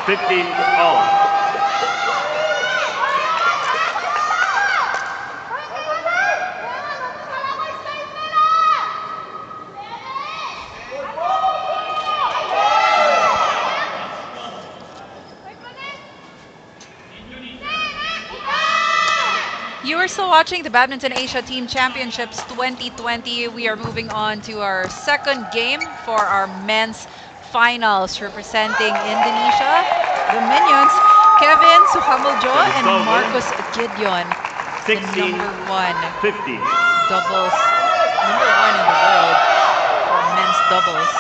F: 15 all.
A: You are still watching the Badminton Asia Team Championships 2020. We are moving on to our second game for our men's finals representing Indonesia. The Minions, Kevin Sukamuljo and Marcus Gideon, the
F: 16
A: number one
F: 50.
A: doubles, number one in the world for men's doubles.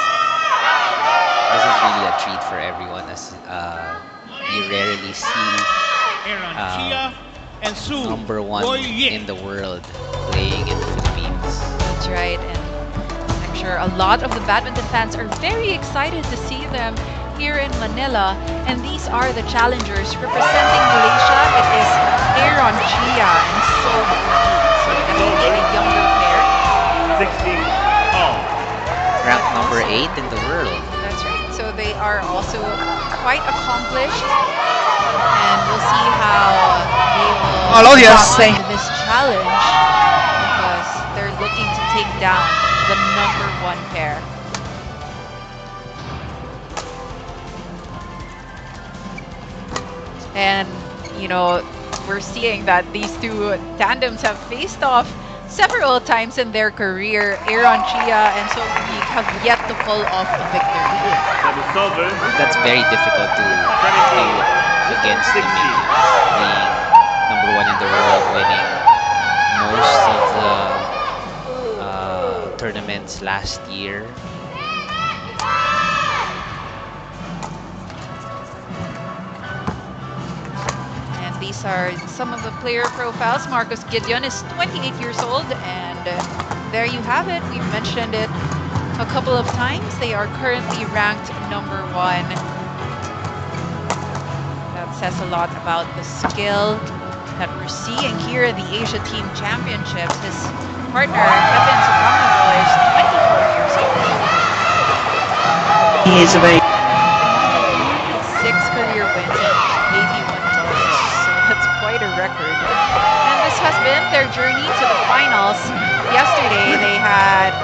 C: This is really a treat for everyone as you rarely see number one in the world playing in the Philippines.
A: That's right, and I'm sure a lot of the badminton fans are very excited to see them here in Manila. And these are the challengers representing Malaysia. It is Aaron Chia and So definitely a younger player.
F: 16 all.
C: ranked
A: but
C: number
A: also
C: 8 in the world.
A: that's right. So they are also quite accomplished, and we'll see how they will respond to this challenge because they're looking to take down the #1 pair. And, you know, we're seeing that these two tandems have faced off several times in their career. Aaron Chia and Sophie have yet to pull off a victory.
C: That's very difficult to do against the Minions, being #1 in the world, winning most of the tournaments last year.
A: These are some of the player profiles. Marcus Gideon is 28 years old, and there you have it. We've mentioned it a couple of times. They are currently ranked #1. That says a lot about the skill that we're seeing here in the Asia Team Championships. His partner, Kevin Sukamabo, is 24 years old.
H: He is a very
A: 6 career wins and 81 losses. So that's quite a record. And this has been their journey to the finals. Yesterday, they had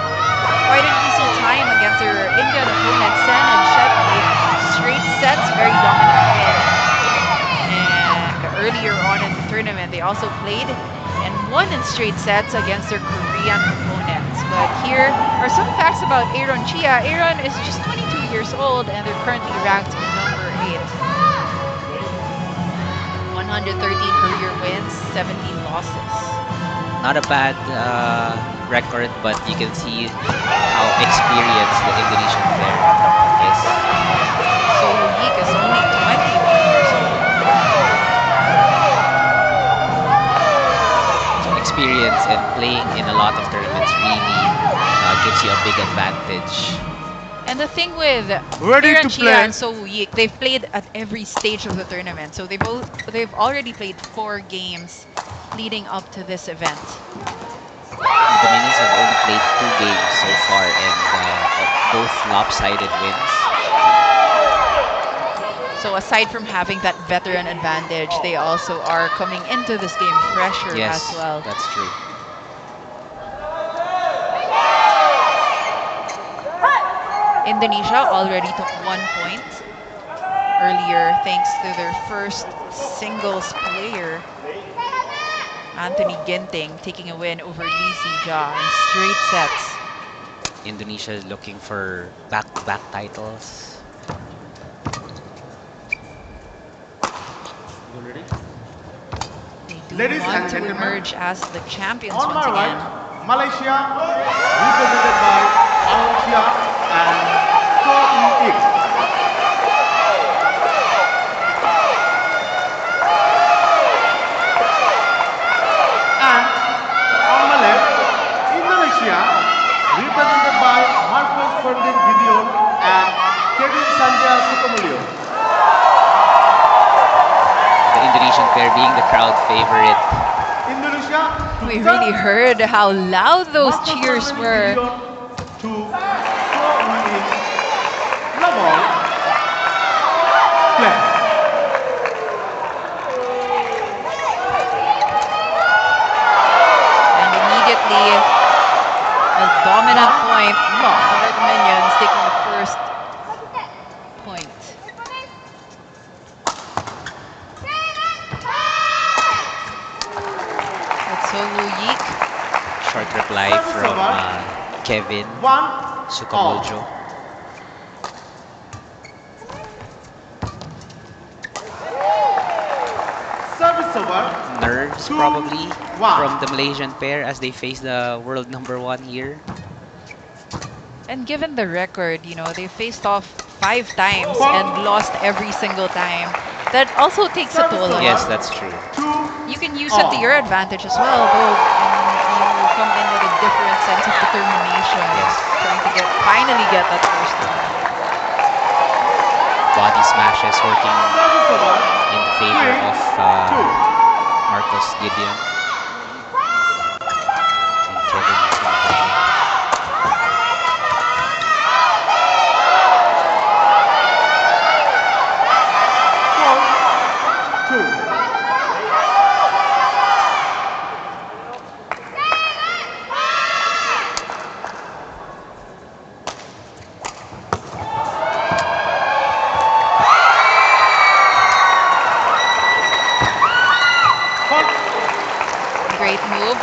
A: quite an easy time against their Indian opponents, Sen and Shetty. Straight sets, very dominant win. And earlier on in the tournament, they also played and won in straight sets against their Korean opponents. But here are some facts about Aaron Chia. Aaron is just 22 years old, and they're currently ranked number 8. 113 career wins, 17 losses.
C: Not a bad record, but you can see how experienced the Indonesian player is.
A: So Yik is only 21 years old.
C: So experience and playing in a lot of tournaments really gives you a big advantage.
A: And the thing with Aaron Chia and So Yik, they've played at every stage of the tournament. So they've already played 4 games leading up to this event.
C: The Minions have only played 2 games so far, and both lopsided wins.
A: So aside from having that veteran advantage, they also are coming into this game fresher as well.
C: That's true.
A: Indonesia already took 1 point earlier thanks to their first singles player, Anthony Ginting, taking a win over Lee Si-ja in straight sets.
C: Indonesia is looking for back-to-back titles.
A: They do want to emerge as the champions
F: on
A: once
F: my
A: again.
F: right, Malaysia, represented by Chia and So Ik. And on my left, Indonesia, represented by Marcus Ferdinand Gideon and Kevin Sanjaya Sukamulyo.
C: The Indonesian pair being the crowd favorite.
F: Indonesia.
A: We really heard how loud those cheers were. And immediately a dominant point for the Minions, taking the first point. Solo Yik.
C: Short reply from Kevin Sukamuljo. Nerves probably from the Malaysian pair as they face the world #1 here.
A: And given the record, you know, they faced off 5 times and lost every single time. That also takes a toll on
C: Yes,
A: them.
C: that's true.
A: You can use it to your advantage as well, though you come in with a different sense of determination.
C: Yes.
A: Trying to finally get that first one.
C: Body smashes working in favor of Marcus Gideon. And Kevin Sukamuljo.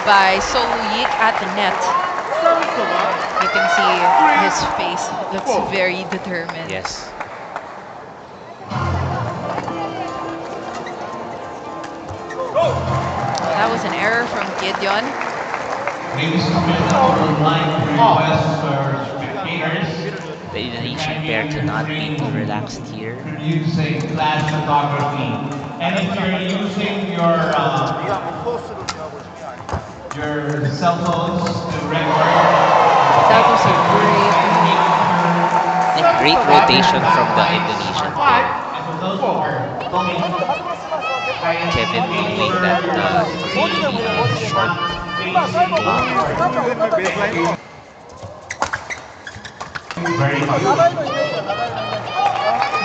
A: by So Yik at the net.
F: Service over.
A: You can see his face looks very determined.
C: Yes.
A: That was an error from Gideon.
I: Ladies and gentlemen, would like to request for spectators
C: The Indonesian pair cannot be too relaxed here.
I: using flash photography. And if you're using your cell phones to record,
A: That was a great
C: And great rotation from the Indonesian pair.
I: and for those who are filming,
C: Kevin doing that it was really a short game.
I: very good.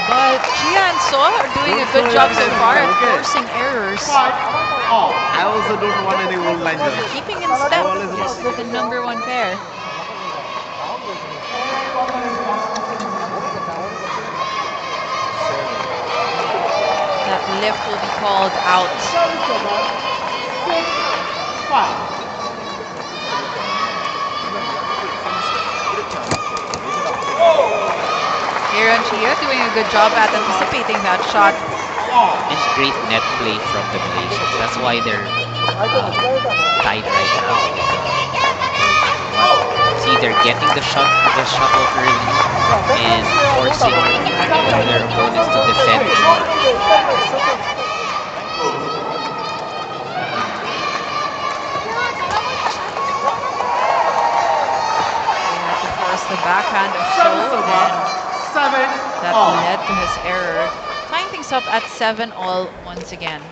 A: But Chia and So are doing a good job so far at forcing errors.
F: I also don't want any old line jump.
A: Keeping in step with the #1 pair. That lift will be called out. Here and Chia doing a good job at anticipating that shot.
C: And great net play from the Malaysians. That's why they're tied right now. See, they're getting the shuttle early and forcing their opponents to defend.
A: Force the backhand of So, and that led to his error. Tying things up at 7-all once again.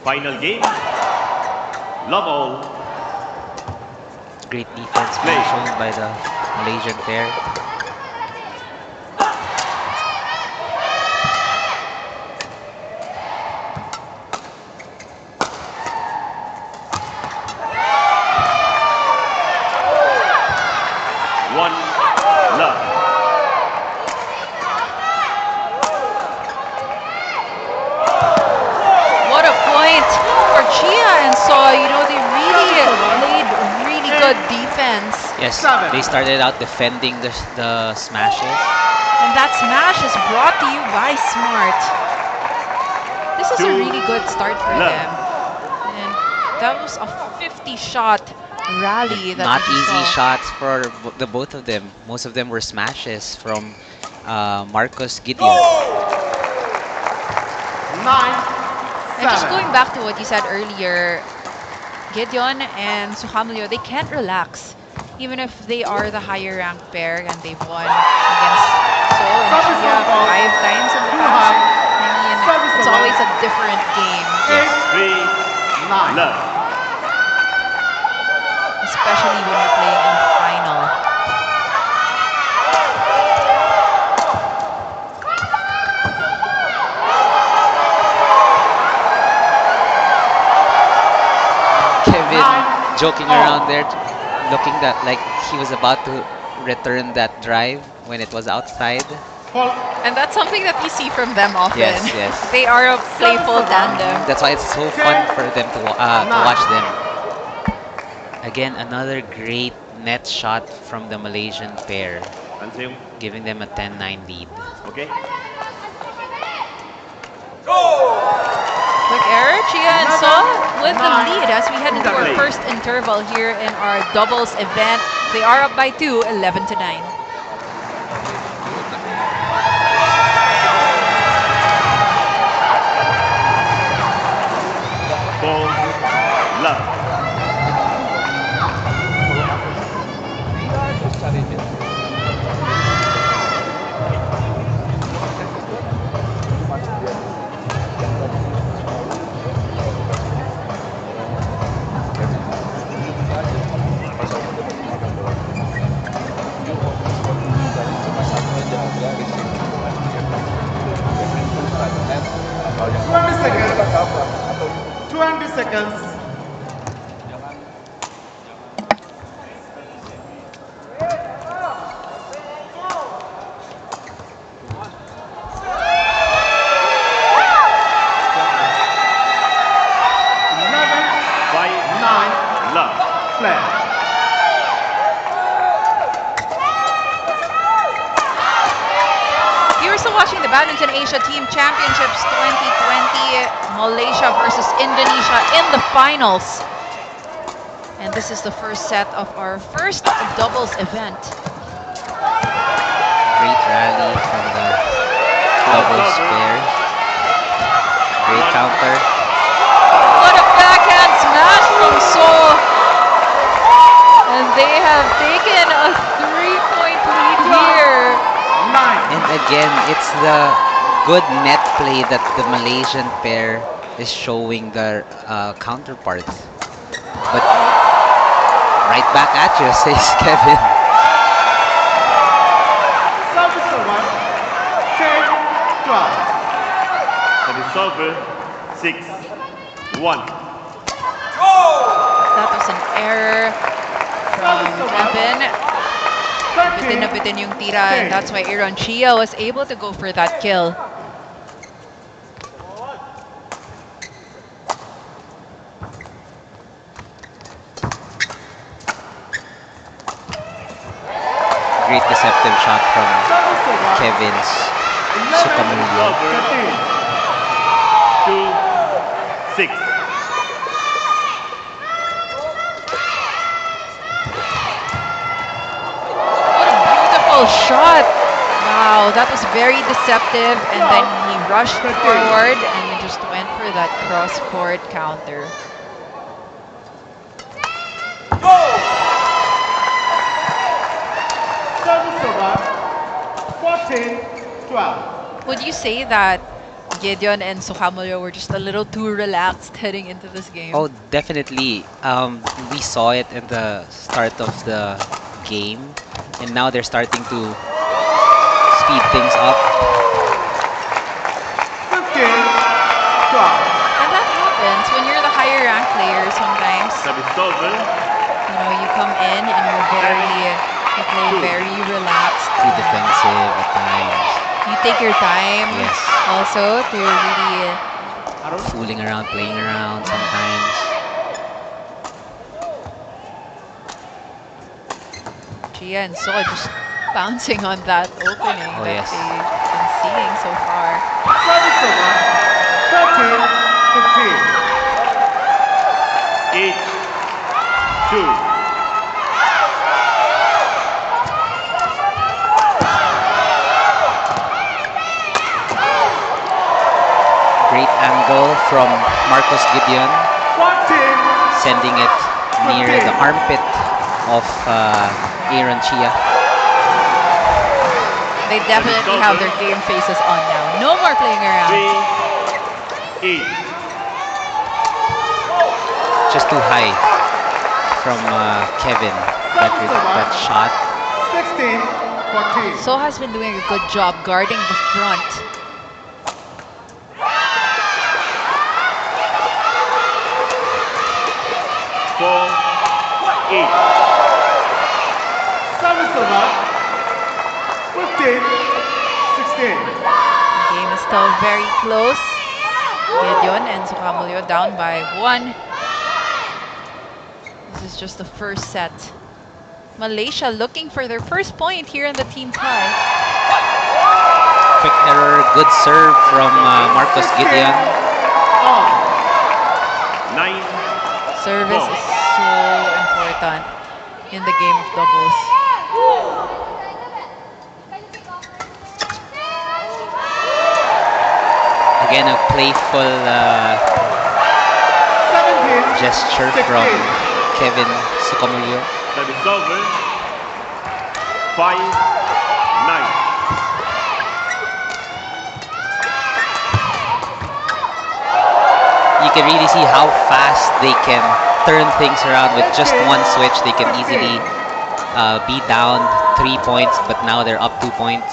F: Final game. Love all.
C: Great defense being shown by the Malaysian pair.
F: One love.
A: What a point for Chia and So. You know, they really played really good defense.
C: Yes, they started out defending the smashes.
A: And that smash is brought to you by Smart. This is a really good start for them. And that was a 50-shot rally. That
C: Not
A: we
C: easy
A: saw.
C: shots for the both of them. Most of them were smashes from Marcos Gideon.
A: And just going back to what you said earlier, Gideon and Suhamlio, they can't relax. Even if they are the higher ranked pair and they've won against So and Chia 5 times in the past. I mean, it's always a different game.
F: Love.
A: Especially when you're playing in the final.
C: Kevin joking around there, looking that like he was about to return that drive when it was outside.
A: And that's something that we see from them often.
C: Yes, yes.
A: They are a playful tandem.
C: That's why it's so fun for them to watch them. Again, another great net shot from the Malaysian pair, giving them a 10-9 lead.
F: Okay.
A: Quick error, Chia and So with the lead as we head into our first interval here in our doubles event. They are up by 2, 11-9.
F: Love. seconds.
A: Badminton Asia Team Championships 2020, Malaysia versus Indonesia in the finals. And this is the first set of our first doubles event.
C: Great rally from the doubles pair. Great counter.
A: What a backhand smash from Seoul. And they have taken a 3-point lead here.
C: And again, it's the good net play that the Malaysian pair is showing their counterparts. But right back at you, says Kevin.
F: SUBSCIRBE 10-12. That is serve 6-1.
A: That was an error from Kevin. Bitin na bitin yung tira, and that's why Aaron Chia was able to go for that kill.
C: Great deceptive shot from Kevin's Sukamulyo.
F: 2-6.
A: Shot. Wow, that was very deceptive, and then he rushed forward and just went for that cross-court counter.
F: SUBSCIRBE 14-12.
A: Would you say that Gideon and Sukamulyo were just a little too relaxed heading into this game?
C: Oh, definitely. We saw it in the start of the game, and now they're starting to speed things up.
F: 15-12.
A: And that happens when you're the higher ranked player sometimes.
F: That is serve
A: You know, you come in and you play very relaxed.
C: Too defensive at times.
A: You take your time
C: Yes.
A: also to really
C: Fooling around, playing around sometimes.
A: Gia and So just bouncing on that opening
C: Oh,
A: that
C: yes.
A: they've been seeing so far.
F: SUBSCIRBE 13-15. 8-2.
C: Great angle from Marcos Gideon,
F: 14.
C: sending it near the armpit of Aaron Chia.
A: They definitely have their game faces on now. No more playing around.
F: 3-8.
C: Just too high from Kevin, that shot.
F: 16-14.
A: So has been doing a good job guarding the front.
F: Four, 8. SUBSCIRBE 15-16.
A: Game is still very close. Gideon and Sukamulyo down by 1. This is just the first set. Malaysia looking for their first point here in the team tie.
C: Quick error, good serve from Marcos Gideon.
F: 9.
A: Service is so important in the game of doubles.
C: Again, a playful
F: 17.
C: gesture from Kevin Sukamulyo.
F: That is over. 5-9.
C: You can really see how fast they can turn things around with just one switch. They can easily be down 3 points, but now they're up 2 points.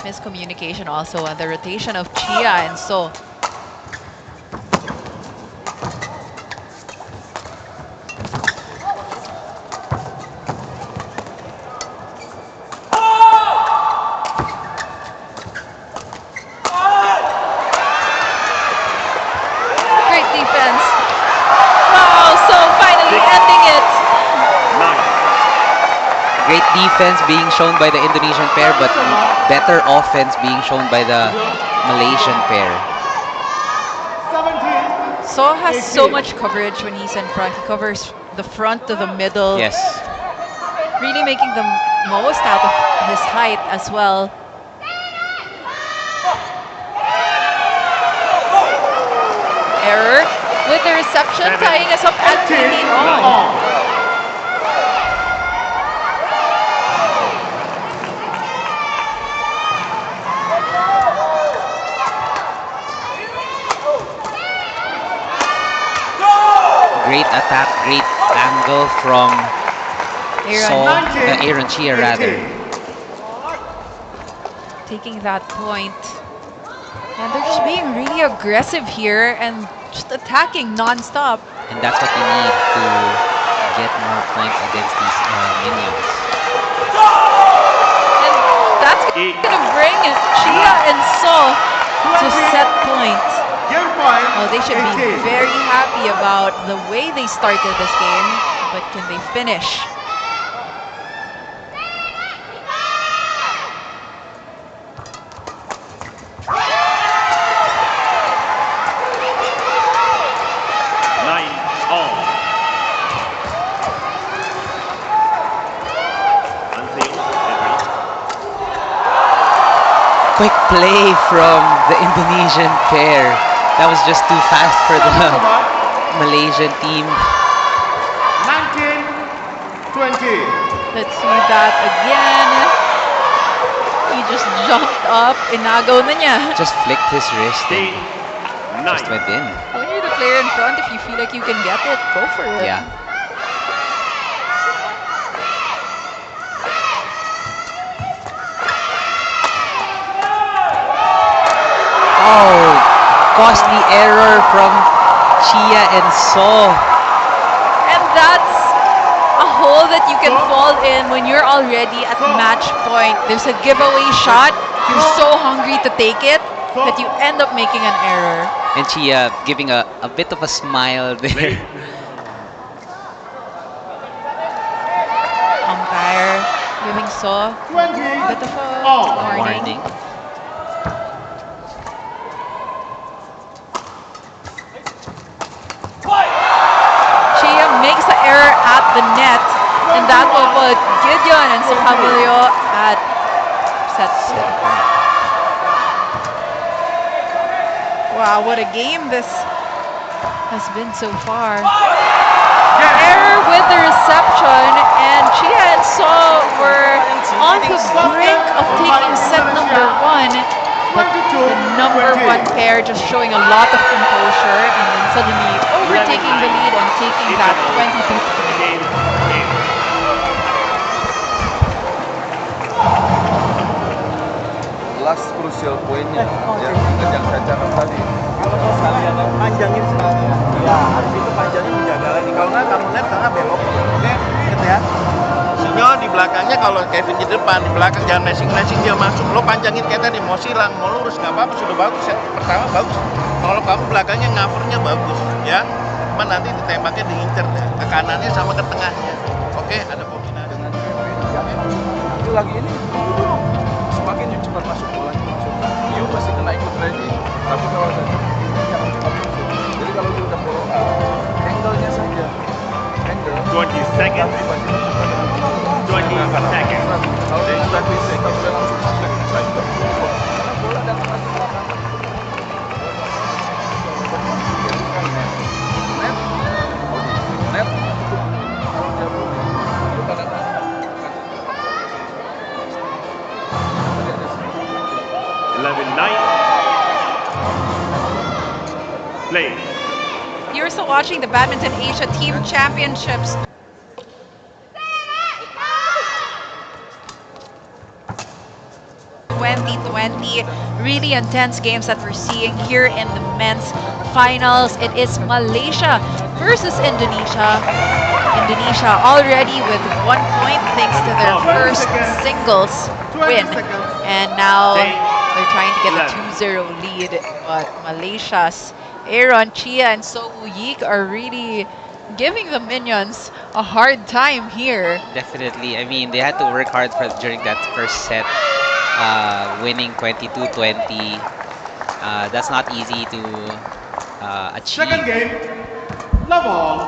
A: Miscommunication also on the rotation of Chia and So. Great defense. Wow, So finally ending it.
F: 9.
C: Great defense being shown by the Indonesian pair, but better offense being shown by the Malaysian pair.
A: So has so much coverage when he's in front. He covers the front to the middle.
C: Yes.
A: Really making the most out of his height as well. Error with the reception, tying us up at 18 all.
C: Great attack, great angle from Aaron Chia rather.
A: Taking that point. And they're just being really aggressive here and just attacking non-stop.
C: And that's what you need to get more points against these minions.
A: And that's going to bring Chia and So to set point. Oh, they should be very happy about the way they started this game, but can they finish?
C: Quick play from the Indonesian pair. That was just too fast for the Malaysian team.
F: 19-20.
A: Let's see that again. He just jumped up, inagaw na niya.
C: Just flicked his wrist and just went in.
A: When you're the player in front, if you feel like you can get it, go for it.
C: Yeah. Oh, costly error from Chia and So.
A: And that's a hole that you can fall in when you're already at match point. There's a giveaway shot. You're so hungry to take it that you end up making an error.
C: And Chia giving a bit of a smile there.
A: Umpire giving So a bit of a warning. Chia makes the error at the net, and that will put Gideon and Sukamilio at set point. Wow, what a game this has been so far. Error with the reception, and Chia and So were on the brink of taking set number 1. But the number 1 pair just showing a lot of composure and then suddenly overtaking the lead and taking that 22-3.
J: Last crucial poinnya yang saya catat tadi. Kalau sekalian panjangin sekalian. Ya, harus itu panjangin menjaga lagi. Kalau nggak kamu net karena belok. Oke, ingat ya. Sinyo di belakangnya kalau Kevin di depan, di belakang jangan messing dia masuk. Lo panjangin kayak tadi, mau silang, mau lurus nggak apa-apa, sudah bagus ya. Pertama bagus. Kalau kamu belakangnya covernya bagus, ya. Cuma nanti ditembaknya diincer deh, ke kanannya sama ke tengahnya. Oke, ada kombinasi. Itu lagi ini dulu semakin cepat masuk bolanya masuk. Dia masih kena ikut ready. Tapi kalau saya jangan cepat masuk. Jadi kalau dia udah follow angle-nya saja. Angle
F: 20 seconds. 20 seconds.
J: Kalau dia sudah bisa, kalau dia langsung masuk saya juga. Karena bola datang lagi ke belakang. Net. Kalau dia belum itu pada
F: 11-9. Play.
A: You're still watching the Badminton Asia Team Championships. Really intense games that we're seeing here in the men's finals. It is Malaysia versus Indonesia. Indonesia already with 1 point thanks to their first singles win. And now they're trying to get a 2-0 lead. But Malaysia's Aaron, Chia, and So Yik are really giving the minions a hard time here.
C: Definitely. I mean, they had to work hard during that first set. winning 22-20. That's not easy to achieve.
F: Second game, love all.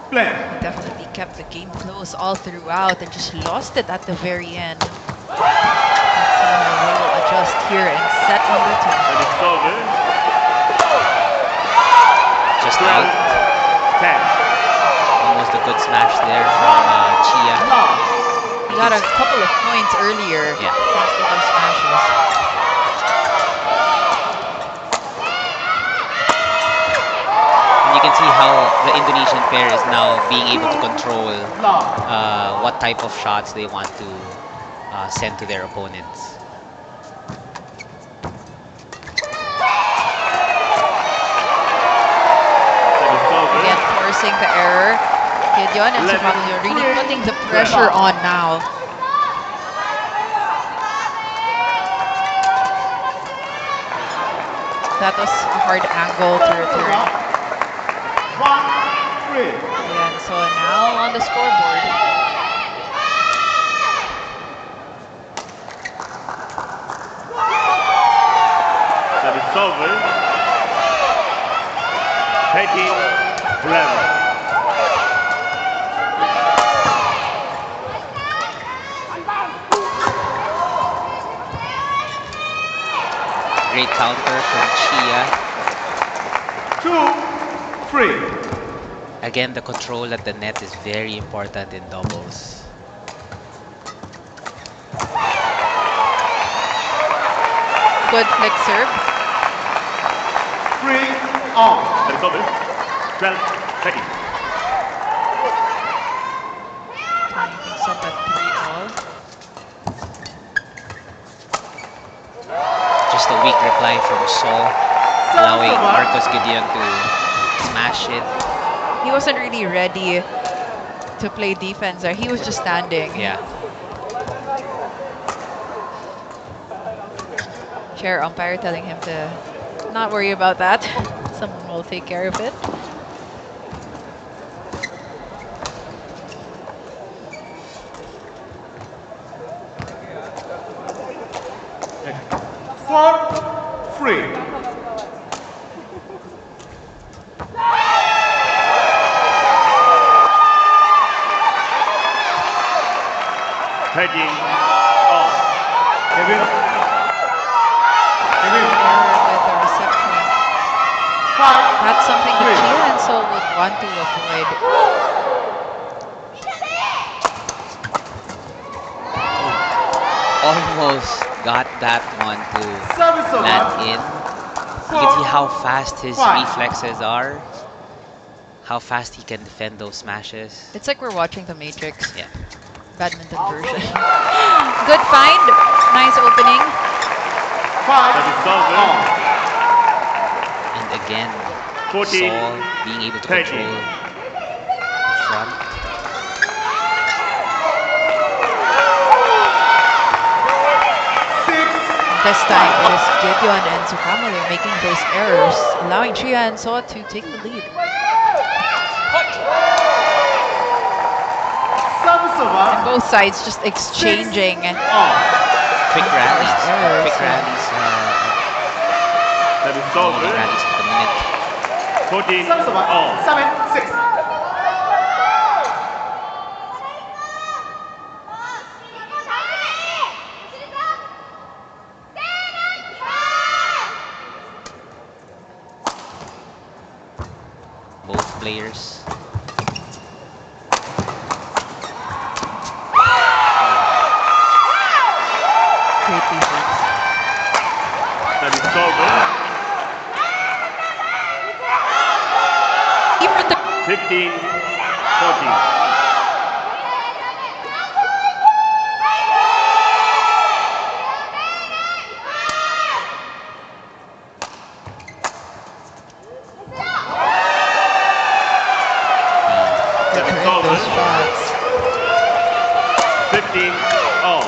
F: Play.
A: He definitely kept the game close all throughout and just lost it at the very end. Let's see how they will adjust here in set number 2.
F: And it's over.
C: Just out.
F: 10.
C: Almost a good smash there from Chia.
A: He got a couple of points earlier
C: Yeah.
A: thanks to those smashes.
C: And you can see how the Indonesian pair is now being able to control what type of shots they want to send to their opponents.
A: Again, forcing the error. Gideon and Sukamulyo really putting the pressure on now. That was a hard angle to return.
F: 1-3.
A: Ayan, so now on the scoreboard.
F: That is over. Taking 11.
C: Great counter from Chia.
F: 2-3.
C: Again, the control at the net is very important in doubles.
A: Good flick serve.
F: 3 on. That is over. 12-30.
A: Tying things up at 3-all.
C: Just a weak reply from Sol, allowing Marcos Gideon to smash it.
A: He wasn't really ready to play defense there. He was just standing.
C: Yeah.
A: Chair umpire telling him to not worry about that. Someone will take care of it.
F: Free. Taking off. Kevin.
A: Error with the reception. That's something that Chia and Sol would want to avoid.
C: Almost got that one to land in. You can see how fast his reflexes are, how fast he can defend those smashes.
A: It's like we're watching The Matrix.
C: Yeah.
A: Badminton version. Good find. Nice opening.
C: And again,
F: 14,
C: Sol being able to
F: 13.
C: control the front.
A: This time it is Gideon and Sukamulyo making those errors, allowing Chia and So to take the lead. And both sides just exchanging
C: Quick rallies.
A: errors.
C: Quick rallies.
F: That is over.
C: Rallies at the minute.
F: 14 all. 7-6.
C: Both players.
A: Great defense.
F: That is over.
A: Even the
F: 15, 14.
A: those shots.
F: 15 all.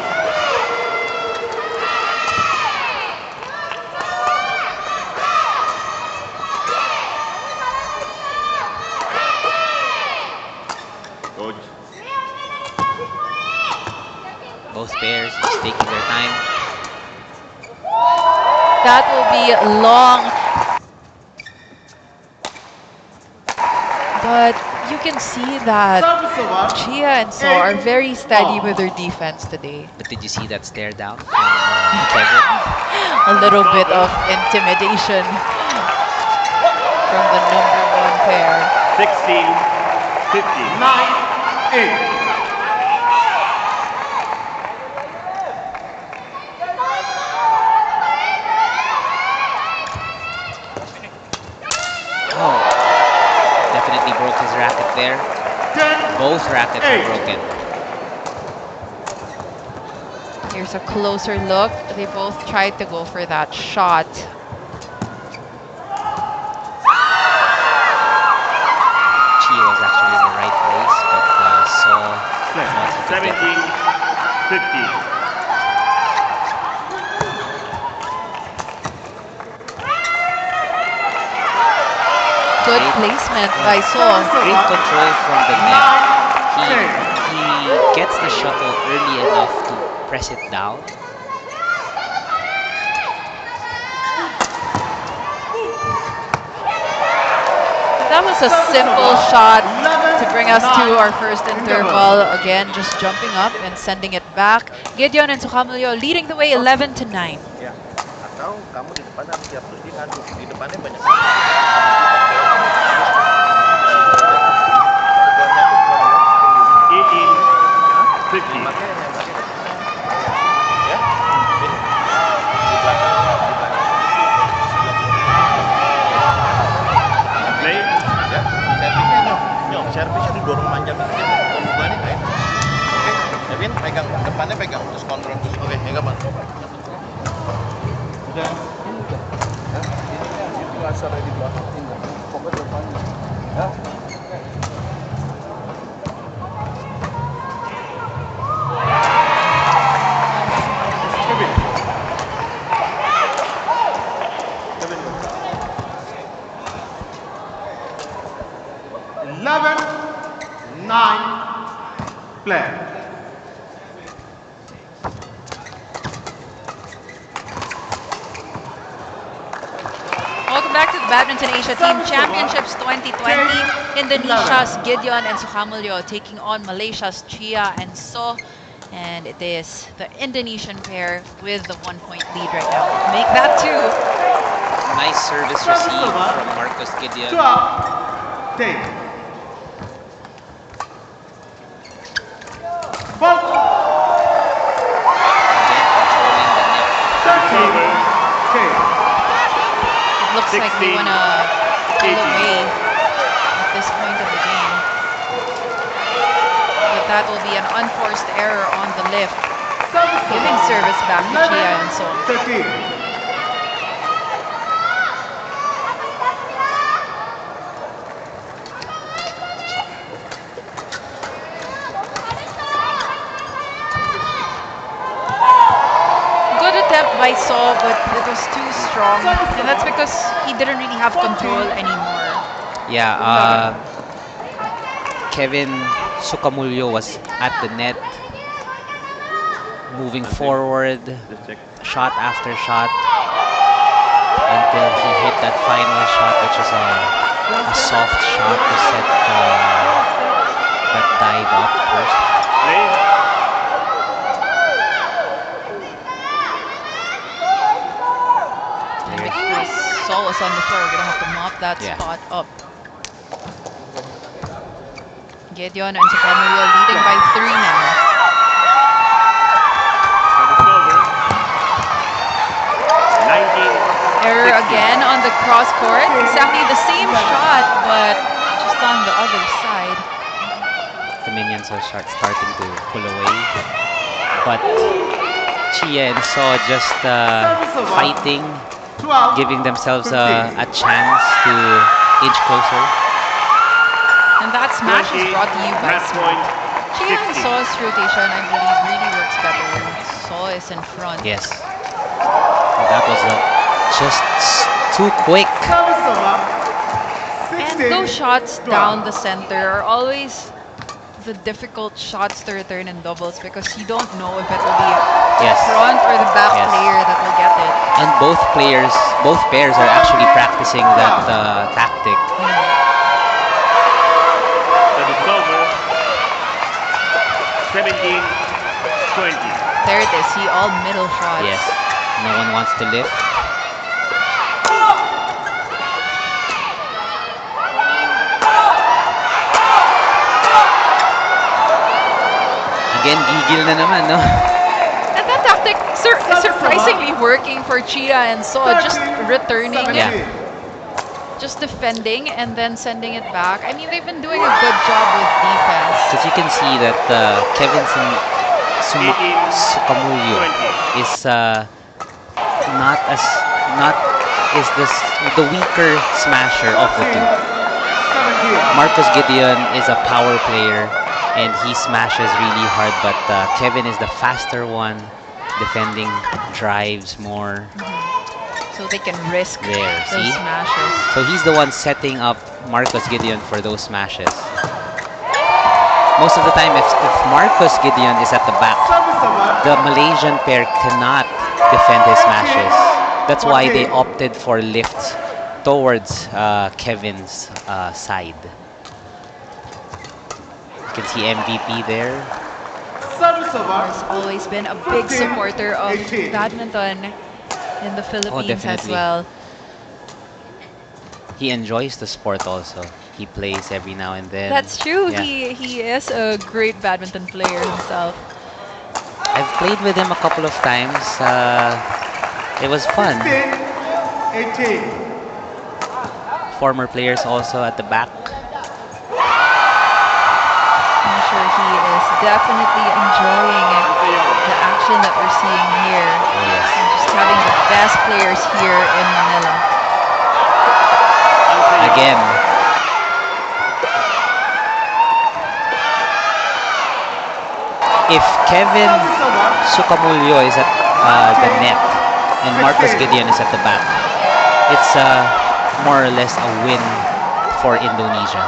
A: That will be long. But you can see that Chia and So are very steady with their defense today.
C: But did you see that stare down from Kevin?
A: A little bit of intimidation from the #1 pair.
F: 16-15. 9-8.
C: Oh, definitely broke his racket there. Both rackets are broken.
A: Here's a closer look. They both tried to go for that shot.
C: Chia was actually in the right place, but So thought he could get it.
F: 17-15.
A: Good placement by So.
C: Great control from the net. He gets the shuttle early enough to press it down.
A: That was a simple shot to bring us to our first interval. Again, just jumping up and sending it back. Gideon and Sukamulyo leading the way 11-9.
J: Ya, atau kamu di depan harus siap terus diadu. Di depannya banyak.
F: 18-15.
J: Servisnya didorong panjang itu dia pembukaannya kayak oke, Kevin pegang depannya pegang terus kontrol terus oke, pegang bang udah itu asarnya di belakang tinggal pokoknya depannya ya.
F: Play.
A: Welcome back to the Badminton Asia Team Championships 2020. Indonesia's Gideon and Sukamulyo taking on Malaysia's Chia and So. And it is the Indonesian pair with the 1-point lead right now. Make that 2.
C: Nice service receive from Marcos Gideon.
F: Take.
A: It looks like they want to pull away at this point of the game. But that will be an unforced error on the lift, giving service back to Chia and So.
F: 13.
A: By So, but it was too strong, and that's because he didn't really have control anymore.
C: Yeah, Kevin Sukamulyo was at the net, moving forward, shot after shot, until he hit that final shot, which is a soft shot to set that dive up first.
A: So was on the floor. We're gonna have to mop that spot up. Gideon and Sukamulyo leading by 3 now. Error again on the cross court. Exactly the same shot, but just on the other side.
C: The minions are starting to pull away, but Chia and So just fighting, giving themselves a chance to inch closer.
A: And that smash is brought to you by Chia and So's rotation, I believe, really works better when So is in front.
C: Yes. That was just too quick.
A: And those shots down the center are always the difficult shots to return in doubles because you don't know if it will be the front or the back player that will get it.
C: And both pairs are actually practicing that tactic.
J: Service over. 17-20.
A: There it is. See, all middle shots.
C: Yes. No one wants to lift. Again, gigil na naman, no?
A: And that tactic surprisingly working for Chia and So, just returning,
C: Yeah.
A: just defending, and then sending it back. I mean, they've been doing a good job with defense.
C: Because you can see that Kevin Sukamulyo is the weaker smasher of the two. Marcus Gideon is a power player and he smashes really hard, but Kevin is the faster one, defending drives more.
A: So they can risk
C: There,
A: those
C: see?
A: smashes.
C: So he's the one setting up Marcus Gideon for those smashes. Most of the time, if Marcus Gideon is at the back, the Malaysian pair cannot defend his smashes. That's why they opted for lifts towards Kevin's side. You can see MVP there.
A: Has always been a big supporter of badminton in the Philippines as
C: definitely.
A: well.
C: He enjoys the sport also. He plays every now and then.
A: That's true.
C: Yeah.
A: He is a great badminton player himself.
C: I've played with him a couple of times. It was fun.
F: 18.
C: Former players also at the back.
A: I'm sure he is definitely enjoying the action that we're seeing here.
C: Oh, yes.
A: And just having the best players here in Manila.
C: Again. If Kevin Sukamulyo is at the net and Marcus Gideon is at the back, it's more or less a win for Indonesia.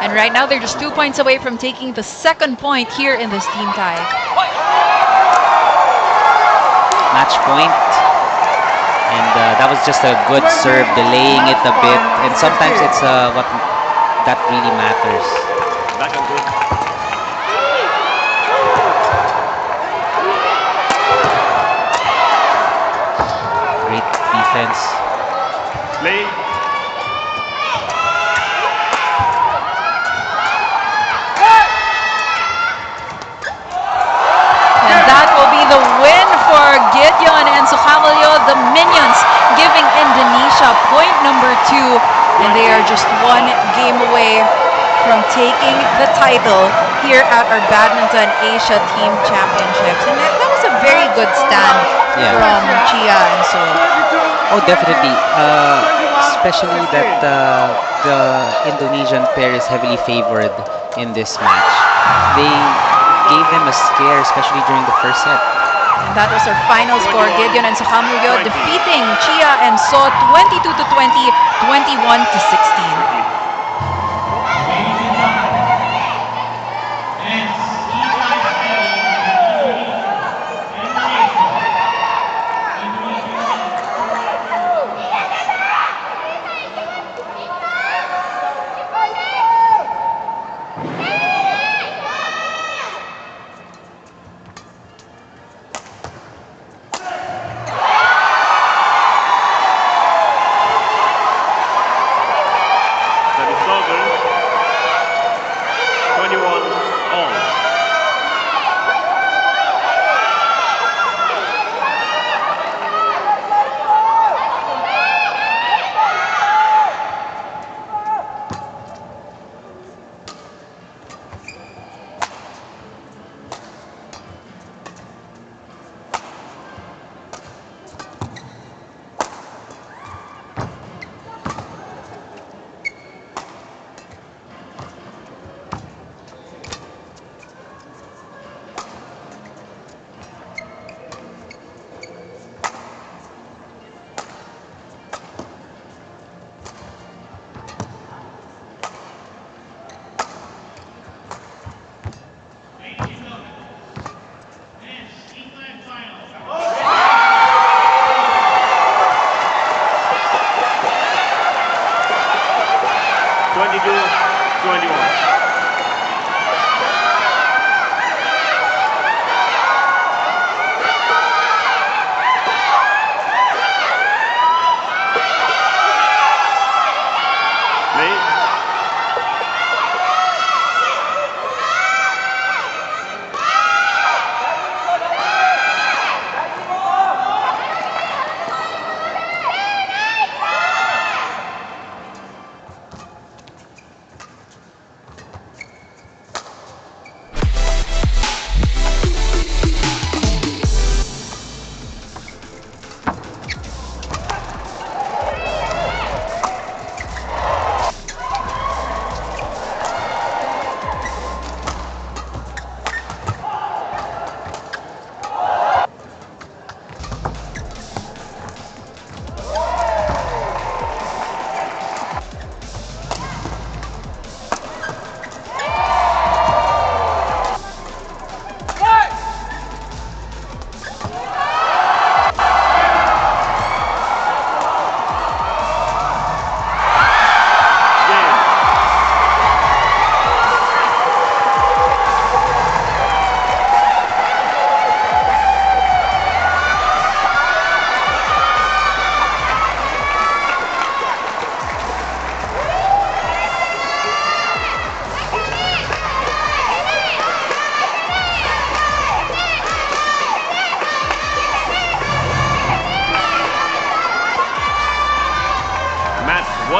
A: And right now they're just 2 points away from taking the second point here in this team tie.
C: Match point. And that was just a good serve, delaying it a bit. And sometimes it's what that really matters.
J: Back and good.
C: Great defense.
J: Play.
A: And that will be the win for Gideon and Sukamulyo, the Minions, giving Indonesia point number 2. And they are just one game away from taking the title here at our Badminton Asia Team Championships. And that was a very good stand from Chia and So.
C: Oh, definitely. Especially that the Indonesian pair is heavily favored in this match. They gave them a scare, especially during the first set.
A: And that was our final score. Gideon and Sukamulyo defeating Chia and So 22-20, 21-16.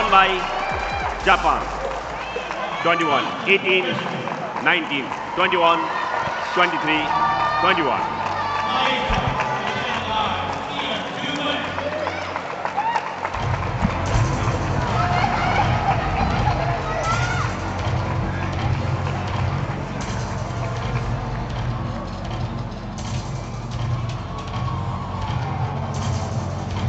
K: Won by Japan. 21, 18, 19, 21, 23, 21.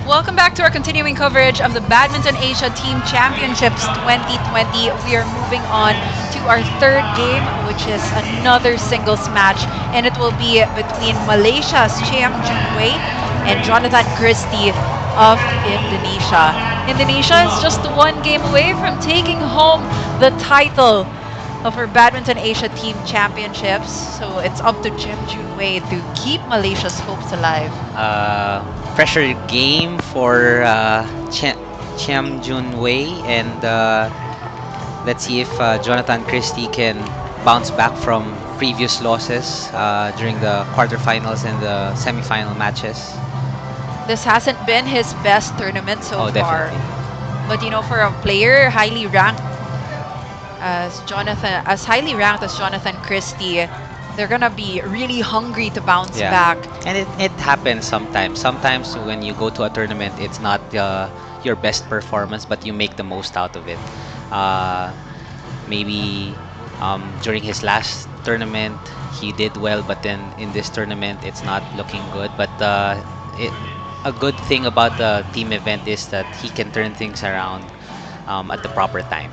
A: Welcome back to our continuing coverage of the Badminton Asia Team Championships 2020. We are moving on to our third game, which is another singles match, and it will be between Malaysia's Chiam Junwei and Jonathan Christie of Indonesia. Indonesia is just one game away from taking home the title of our Badminton Asia Team Championships, so it's up to Chiam Junwei to keep Malaysia's hopes alive.
C: Pressure game for Chiam Junwei, and let's see if Jonathan Christie can bounce back from previous losses during the quarterfinals and the semifinal matches.
A: This hasn't been his best tournament so far.
C: Definitely.
A: But you know, for a player highly ranked as Jonathan Christie, they're gonna be really hungry to bounce back.
C: And it happens sometimes. Sometimes when you go to a tournament, it's not your best performance, but you make the most out of it. Maybe during his last tournament, he did well, but then in this tournament, it's not looking good. But a good thing about the team event is that he can turn things around at the proper time.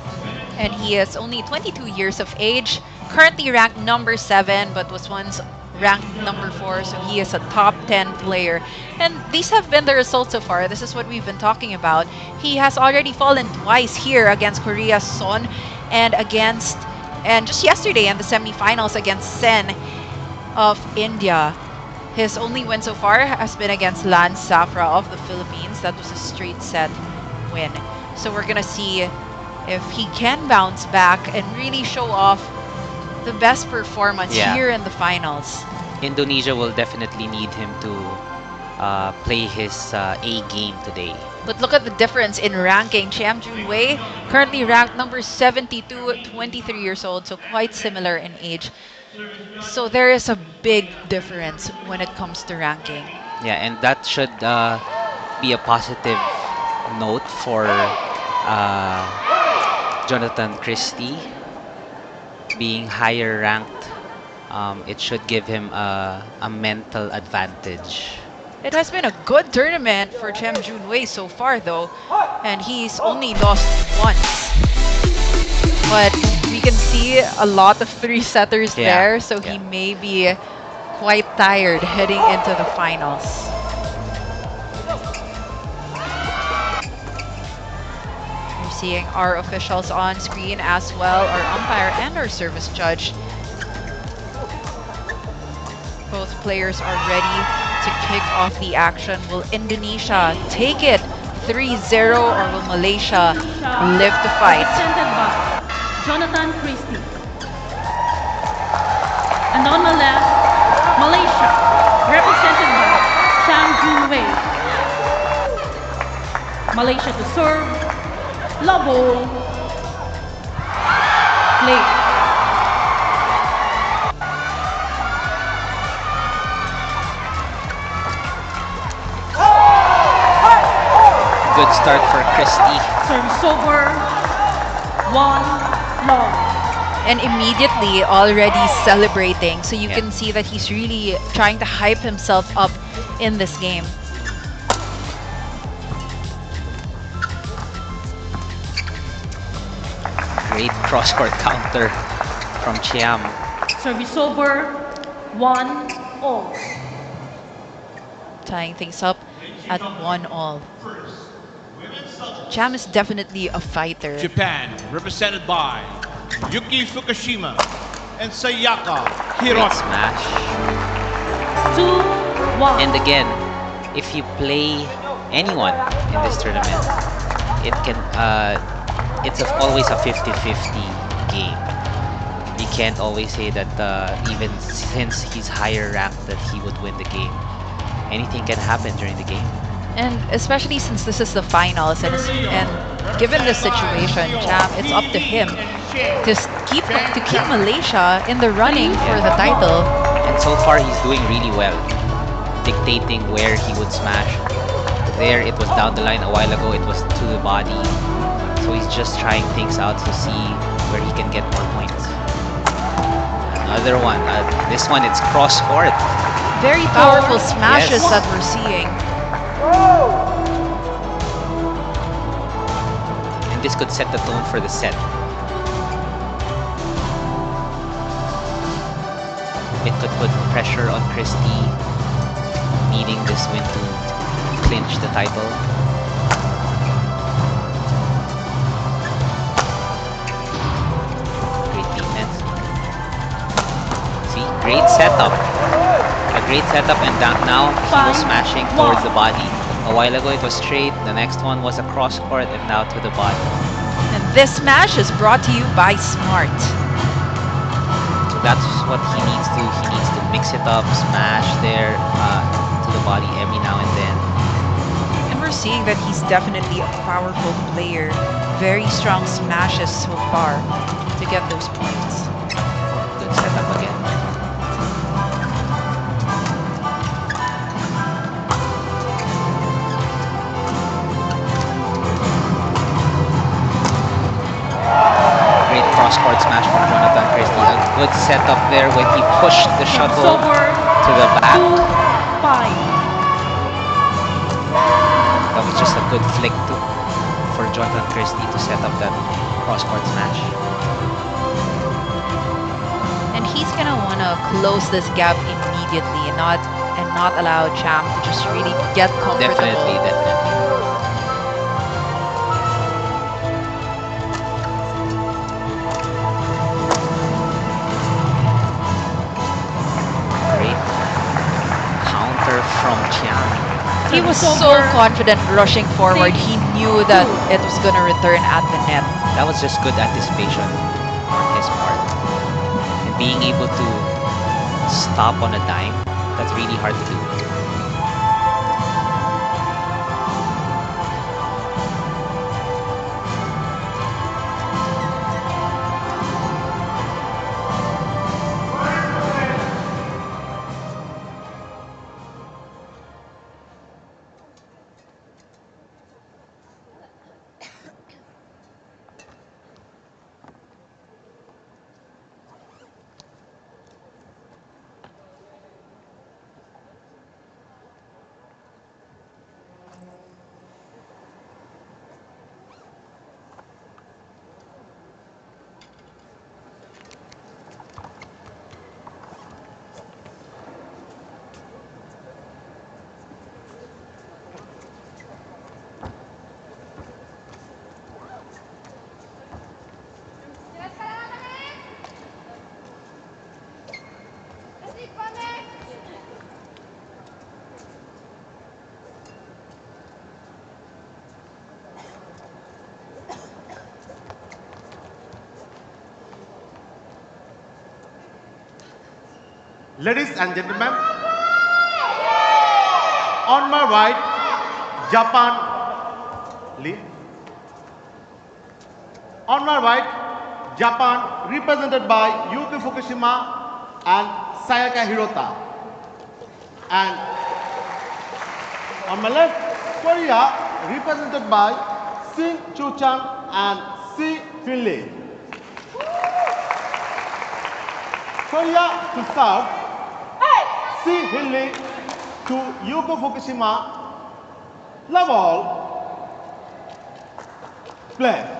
A: And he is only 22 years of age, currently ranked number 7, but was once ranked number 4, so he is a top 10 player. And these have been the results so far. This is what we've been talking about. He has already fallen twice here against Korea's Son and just yesterday in the semifinals against Sen of India. His only win so far has been against Lance Safra of the Philippines. That was a straight set win. So we're gonna see if he can bounce back and really show off the best performance here in the finals.
C: Indonesia will definitely need him to play his A game today.
A: But look at the difference in ranking. Chiam Junwei currently ranked number 72, 23 years old, so quite similar in age. So there is a big difference when it comes to ranking.
C: Yeah, and that should be a positive note for Jonathan Christie. Being higher ranked, it should give him a mental advantage.
A: It has been a good tournament for Chiam Junwei so far though, and he's only lost once. But we can see a lot of 3-setters there, so he may be quite tired heading into the finals. We're seeing our officials on screen as well, our umpire and our service judge. Both players are ready to kick off the action. Will Indonesia take it 3-0 or will Malaysia live to fight?
L: Jonathan Christie. And on the left, Malaysia, represented by Chiam Junwei. Malaysia to serve, Labo, play.
C: Good start for Christie.
L: Service over, 1.
A: And immediately already celebrating, so you can see that he's really trying to hype himself up in this game.
C: Great cross-court counter from Chiam.
L: Service over, 1-all.
A: Tying things up at 1-all. Chiam is definitely a fighter.
I: Japan, represented by Yuki Fukushima and Sayaka
C: Great
I: Hirota.
C: smash.
L: 2-1.
C: And again, if you play anyone in this tournament, it can it's always a 50-50 game. You can't always say that even since he's higher ranked that he would win the game. Anything can happen during the game.
A: And especially since this is the finals, and given the situation, Cham, it's up to him to keep Malaysia in the running for the title.
C: And so far, he's doing really well, dictating where he would smash. There, it was down the line a while ago. It was to the body. So he's just trying things out to see where he can get more points. Another one. This one, it's cross court.
A: Very powerful smashes that we're seeing.
C: And this could set the tone for the set. It could put pressure on Christie, needing this win to clinch the title. Great defense. See, great setup. A great setup, and now he was smashing towards the body. A while ago it was straight, the next one was a cross court, and now to the body.
A: And this smash is brought to you by Smart.
C: So that's what he needs to. He needs to mix it up, smash there to the body every now and then.
A: And we're seeing that he's definitely a powerful player. Very strong smashes so far to get those points.
C: Good setup again. Great cross-court smash from Jonathan Christie. A good setup there when he pushed the shuttle to the back. That was just a good flick for Jonathan Christie to set up that cross-court smash.
A: And he's gonna wanna close this gap immediately and not allow Cham to just really get comfortable.
C: Definitely. From Chiang.
A: He was so confident rushing forward. He knew that it was going to return at the net.
C: That was just good anticipation on his part. And being able to stop on a dime, that's really hard to do.
F: Ladies and gentlemen, on my right, Japan, Lee. On my right, Japan, represented by Yuki Fukushima and Sayaka Hirota. And on my left, Korea, represented by Shin Chu-chan and Si Finley. Korea to serve, Si Finley to Yuko Fukushima. Love all. Play.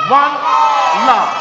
F: One love.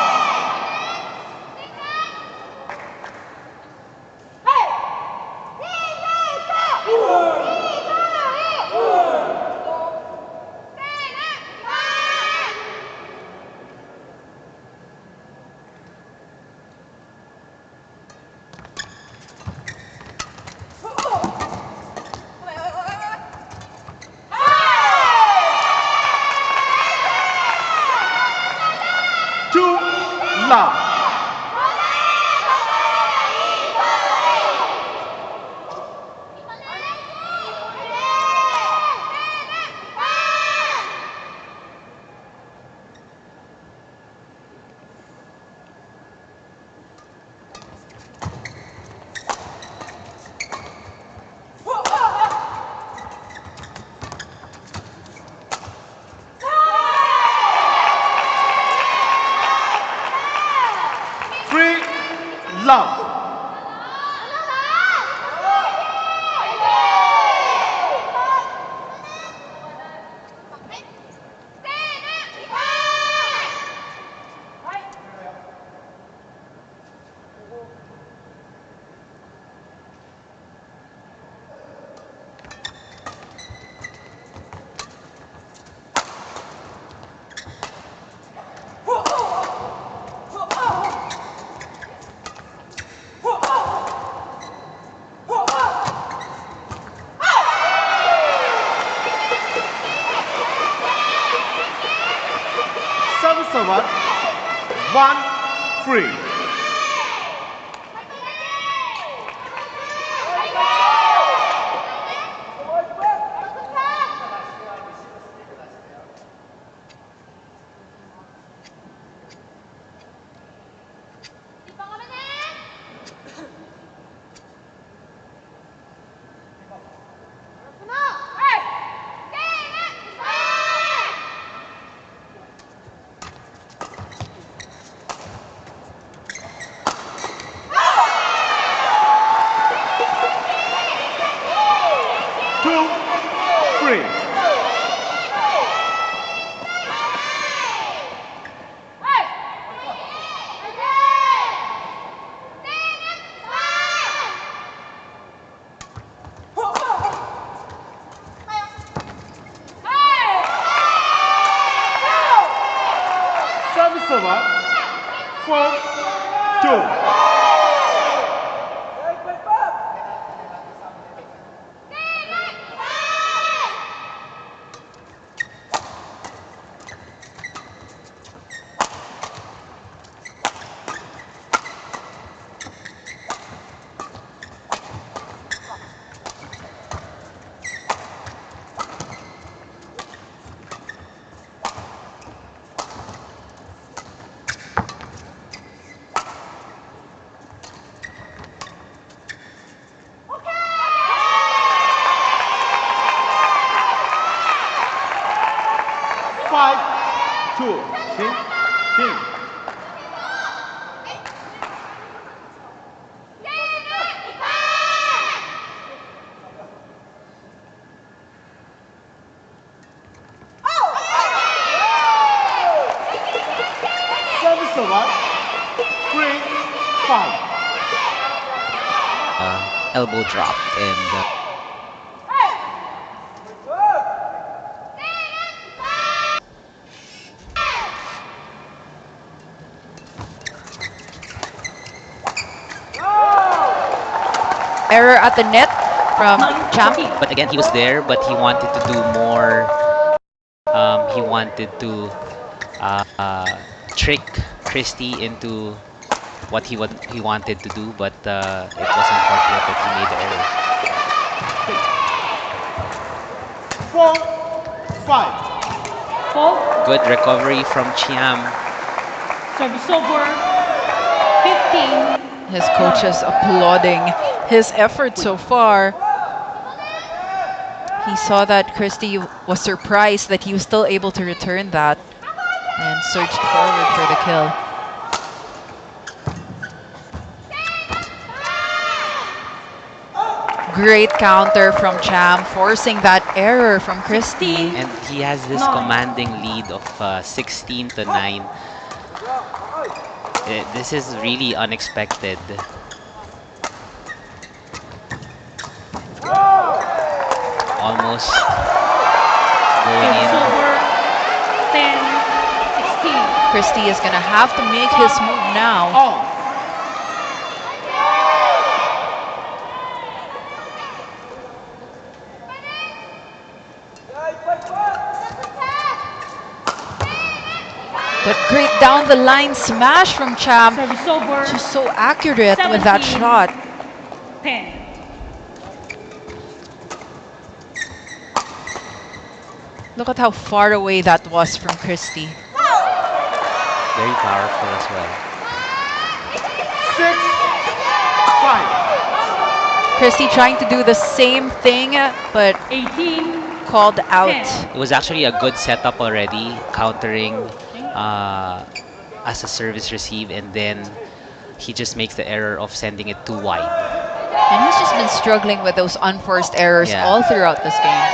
F: over. 1-3. Service over. 4-2. Service over. 3-5.
C: Elbow drop and
A: Error at the net from Champ.
C: but again he was there, but he wanted to do more. He wanted to trick Christie into what he wanted to do, but it was unfortunate that he made the error.
F: 4-5.
C: Good recovery from Chiam.
L: Service over. 15.
A: His coaches applauding his effort so far. He saw that Christie was surprised that he was still able to return that and surged forward for the kill. Great counter from Cham, forcing that error from Christie.
C: And he has this commanding lead of 16-9. This is really unexpected. Almost going in.
L: 10-16.
A: Christie is going to have to make his move now. But great down the line smash from Cham. Just so accurate with that shot.
L: 10.
A: Look at how far away that was from Christie.
C: Very powerful as well.
F: 6-5.
A: Christie trying to do the same thing, but
L: 18.
A: called out.
L: 10.
C: It was actually a good setup already, countering as a service receive, and then he just makes the error of sending it too wide.
A: And he's just been struggling with those unforced errors all throughout this game.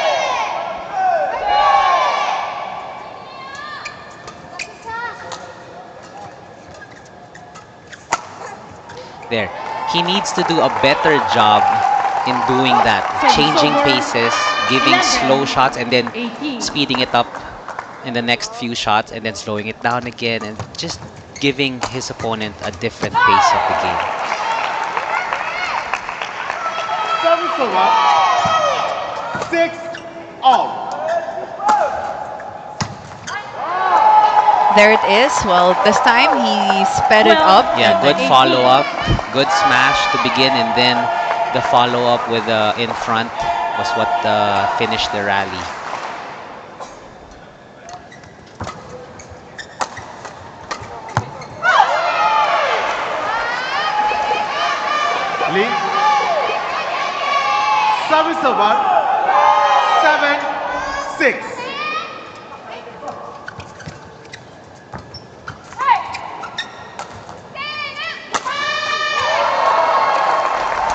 C: There. He needs to do a better job in doing that. Changing paces, giving slow shots, and then speeding it up in the next few shots, and then slowing it down again, and just giving his opponent a different pace of the game.
F: Service over. 6-all.
A: There it is. Well, this time he sped it up.
C: Yeah, good
L: 18.
C: follow-up. Good smash to begin, and then the follow-up with in front was what finished the rally.
F: Lead. Service over. 7-6.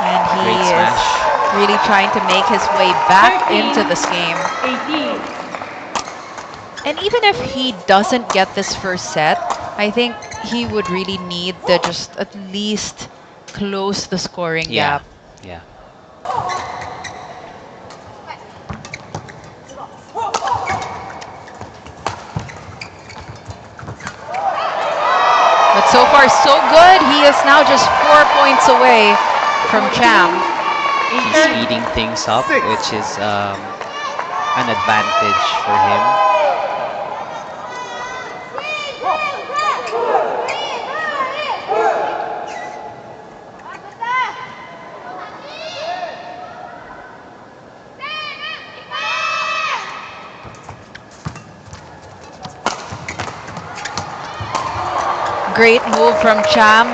A: And he
C: Great
A: is
C: smash.
A: really trying to make his way back into this game.
L: 18.
A: And even if he doesn't get this first set, I think he would really need to just at least close the scoring
C: Yeah,
A: gap.
C: yeah.
A: But so far, so good. He is now just 4 points away from Cham.
C: He's speeding things up, which is an advantage for him.
A: Great move from Cham.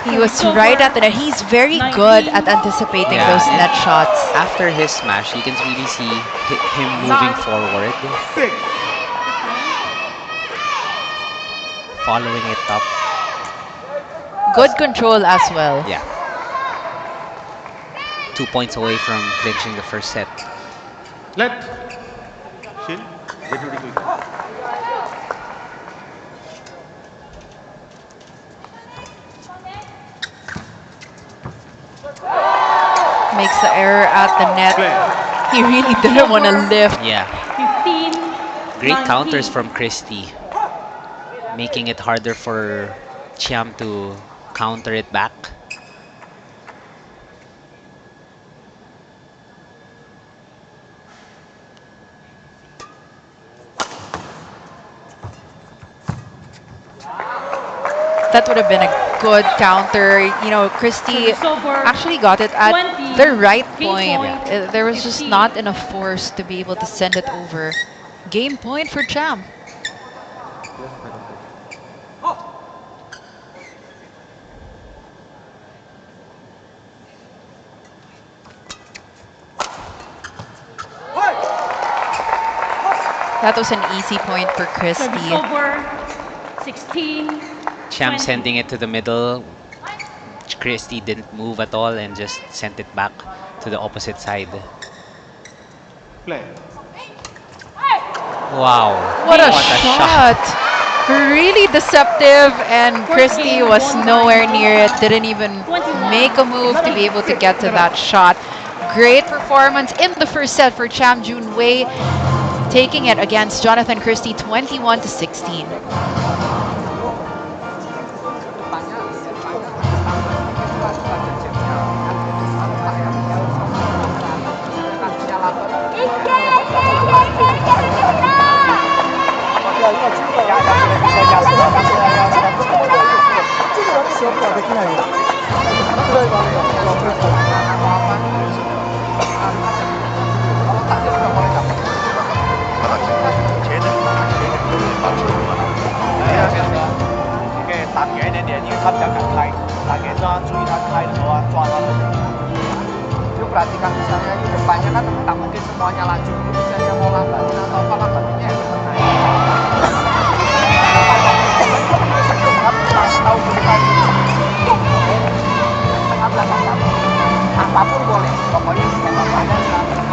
A: He was right at the net. He's very good at anticipating
C: Yeah,
A: those
C: and
A: net shots.
C: After his smash, you can really see him moving forward, following it up.
A: Good control as well.
C: Yeah. 2 points away from clinching the first set.
F: Let. Shin. Get ready quick.
A: Makes the error at the net. He really didn't want to lift.
C: Yeah.
L: 15.
C: Great counters from Christie, making it harder for Cham to counter it back.
A: That would have been a good counter. You know, Christie actually got it at the right point. There was just not enough force to be able to send it over. Game point for Cham. That was an easy point for Christie.
L: Service over. 16.
C: Cham
L: 20.
C: sending it to the middle. Christie didn't move at all and just sent it back to the opposite side.
F: Play.
C: Wow.
A: What a shot. Really deceptive, and Christie was nowhere near it. Didn't even make a move to be able to get to that shot. Great performance in the first set for Cham Jun Wei, taking it against Jonathan Christie 21-16.
G: Perhatikan misalnya di depannya kan tak mungkin semuanya laju, misalnya mau lambatin atau apa lambatinnya ya tetap naik. Masih tahu berikan tengah belakang kamu, apapun boleh, pokoknya tembak pada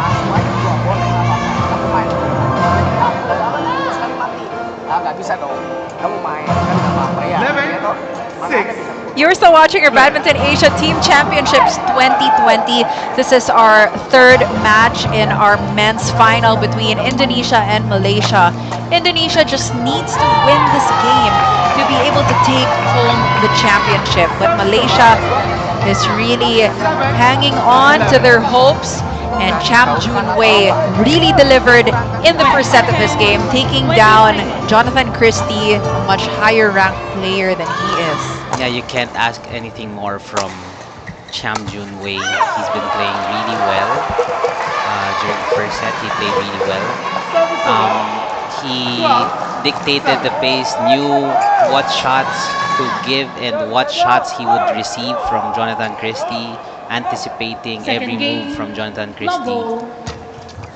G: semuanya juga boleh apa-apa. Kamu main, sekali mati, nggak bisa dong. Kamu main kan nggak apa-apa ya.
A: You're still watching our Badminton Asia Team Championships 2020. This is our third match in our men's final between Indonesia and Malaysia. Indonesia just needs to win this game to be able to take home the championship. But Malaysia is really hanging on to their hopes And Cham Junwei really delivered in the first set of this game, taking down Jonathan Christie, a much higher ranked player than he is.
C: Yeah, you can't ask anything more from Cham Junwei. He's been playing really well. During the first set, he played really well. He dictated the pace, knew what shots to give and what shots he would receive from Jonathan Christie, anticipating every move from Jonathan Christie.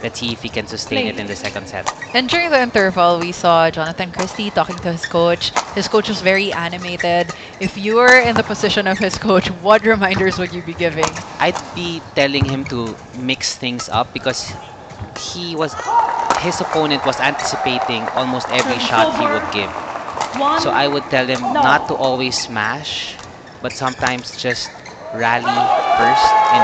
C: Let's see if he can sustain it in the second set.
A: And during the interval, we saw Jonathan Christie talking to his coach. His coach was very animated. If you were in the position of his coach, what reminders would you be giving?
C: I'd be telling him to mix things up because his opponent was anticipating almost every shot he would give. So I would tell him not to always smash, but sometimes just rally first and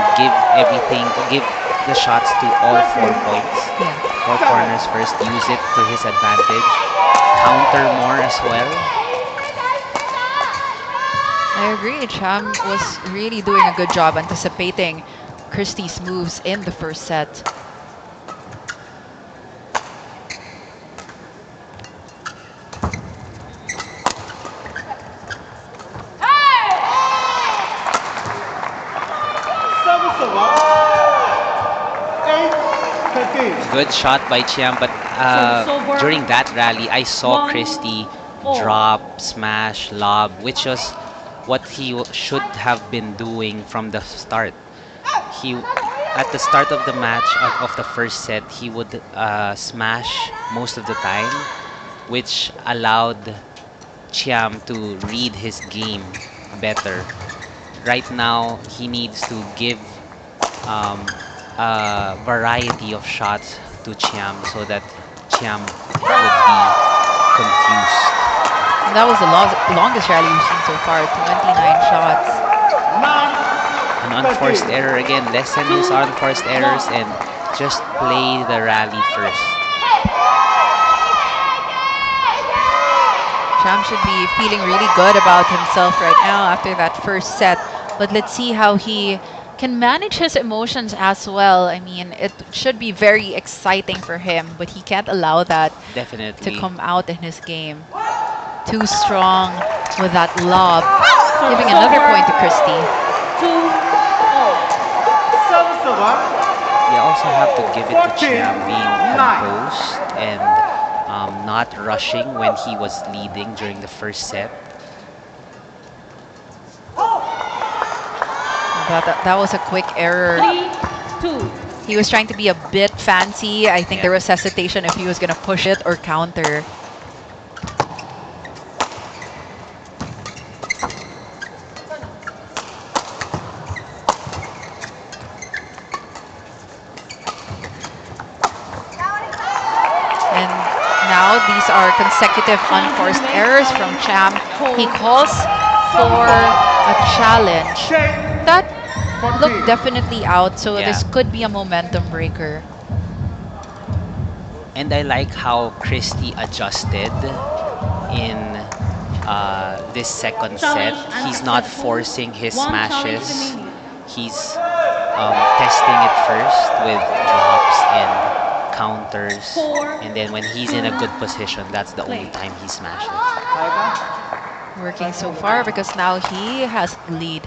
C: give the shots to all 4 points.
A: Yeah.
C: 4 corners first, use it to his advantage. Counter more as well.
A: I agree. Cham was really doing a good job anticipating Christie's moves in the first set.
C: Good shot by Chiam, but during that rally, I saw Christie drop, smash, lob, which was what he should have been doing from the start. At the start of the match, of the first set, he would smash most of the time, which allowed Chiam to read his game better. Right now, he needs to give a variety of shots to Chiam so that Chiam would be confused.
A: And that was the longest rally we've seen so far, 29 shots.
C: An unforced error again. Lessen his unforced errors and just play the rally first.
A: Cham should be feeling really good about himself right now after that first set. But let's see how he can manage his emotions as well. I mean, it should be very exciting for him, but he can't allow that
C: Definitely
A: to come out in his game. Too strong with that lob, giving another point to Christie.
C: You also have to give it to Chiam being composed and not rushing when he was leading during the first set.
A: That was a quick error.
L: 3-2.
A: He was trying to be a bit fancy. I think there was hesitation if he was going to push it or counter. And now these are consecutive unforced errors from Cham. He calls for a challenge. That looked definitely out, so
C: Yeah.
A: this could be a momentum breaker.
C: And I like how Christie adjusted in this second set. He's not forcing his smashes. He's testing it first with drops and counters. And then when he's in a good position, that's the only time he smashes.
A: Working so far because now he has the lead.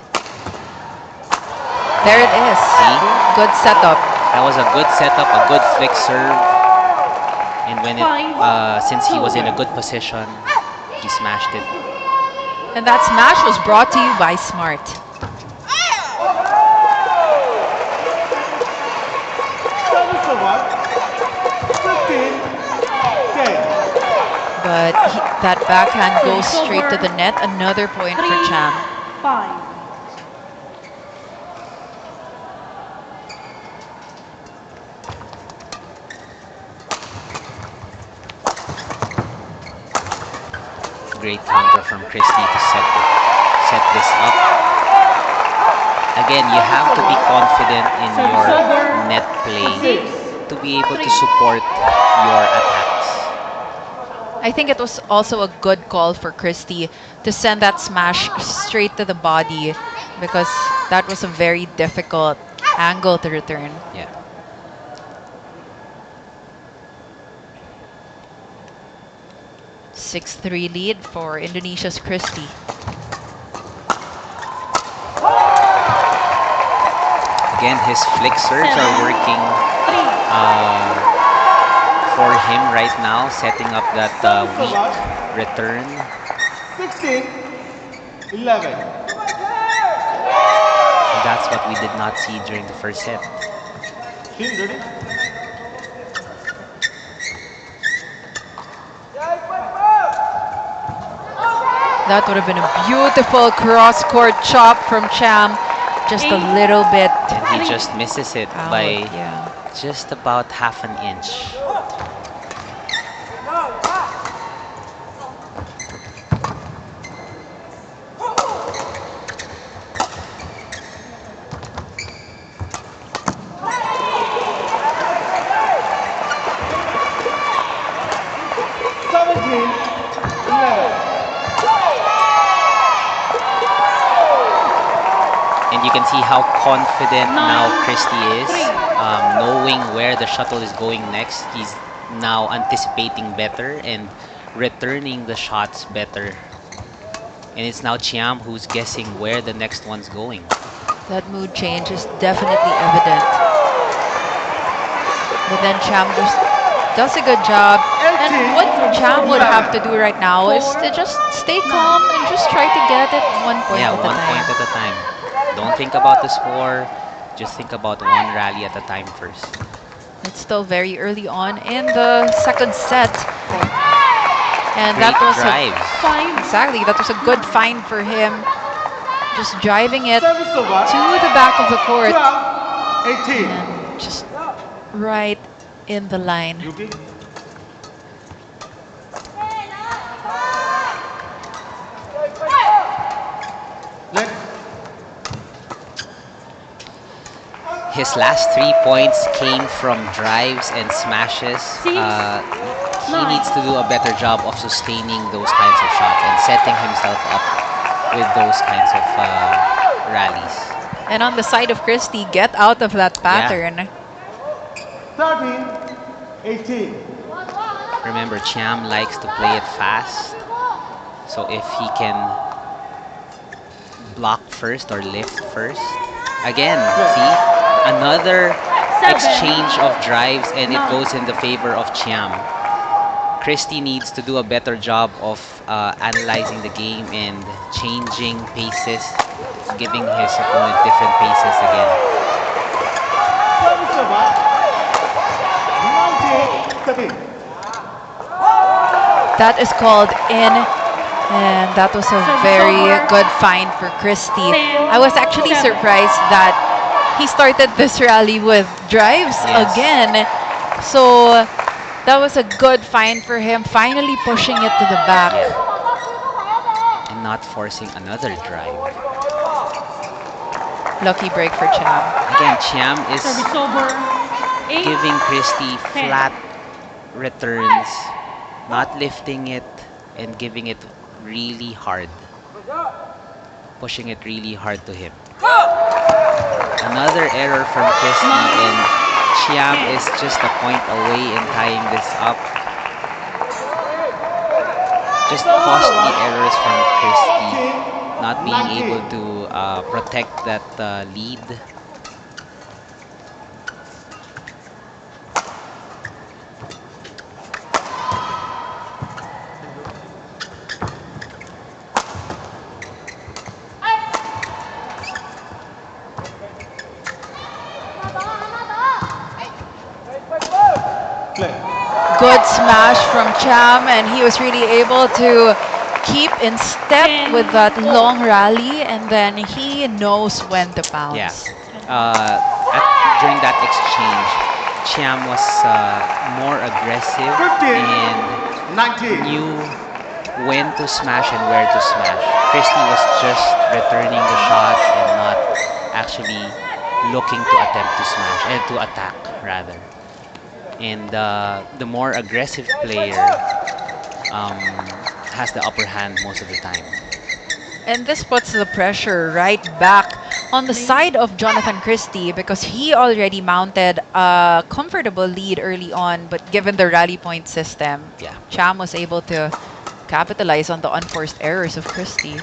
A: There it is.
C: See?
A: Good setup.
C: That was a good setup, a good flick serve. And when since he was in a good position, he smashed it.
A: And that smash was brought to you by Smart. But that backhand goes straight to the net. Another point for Cham.
L: 5.
C: Great counter from Christie to set this up. Again, you have to be confident in your net play to be able to support your attacks.
A: I think it was also a good call for Christie to send that smash straight to the body because that was a very difficult angle to return.
C: Yeah.
A: 6-3 lead for Indonesia's Christie.
C: Again, his flick serves are working for him right now, setting up that weak return.
F: 16-11.
C: And that's what we did not see during the first set.
F: Team ready?
A: That would have been a beautiful cross-court chop from Cham. Just a little bit.
C: And he just misses it
A: out,
C: by
A: yeah.
C: just about half an inch. And you can see how confident now Christie is, knowing where the shuttle is going next. He's now anticipating better and returning the shots better. And it's now Chiam who's guessing where the next one's going.
A: That mood change is definitely evident. But then Cham just does a good job. And what Cham would have to do right now is to just stay calm and just try to get it 1 point at a time.
C: Yeah, 1 point at a time. Don't think about the score. Just think about one rally at a time first.
A: It's still very early on in the second set. And
C: Great
A: that was
C: drives.
A: exactly, that was a good find for him. Just driving it to the back of the court.
F: 18.
A: And just right in the line.
C: His last 3 points came from drives and smashes. He needs to do a better job of sustaining those kinds of shots and setting himself up with those kinds of rallies.
A: And on the side of Christie, get out of that pattern.
F: 13-18.
C: Remember, Chiam likes to play it fast. So if he can block first or lift first. Again, see? Another exchange of drives and it goes in the favor of Chiam. Christie needs to do a better job of analyzing the game and changing paces, giving his opponent different paces again.
A: That is called in, and that was a very good find for Christie. I was actually surprised that he started this rally with drives again. So that was a good find for him, finally pushing it to the back.
C: And not forcing another drive.
A: Lucky break for Chiam.
C: Again, Chiam is giving Christie flat returns, not lifting it and giving it really hard. Pushing it really hard to him. Another error from Christie, and Chiam is just a point away in tying this up. Just costly errors from Christie, not being able to protect that lead.
A: Good smash from Cham, and he was really able to keep in step with that long rally, and then he knows when to pounce.
C: Yeah. During that exchange, Chiam was more aggressive and knew when to smash and where to smash. Christie was just returning the shots and not actually looking to attempt to smash, to attack rather. And the more aggressive player has the upper hand most of the time.
A: And this puts the pressure right back on the side of Jonathan Christie because he already mounted a comfortable lead early on, but given the rally point system, Cham was able to capitalize on the unforced errors of Christie.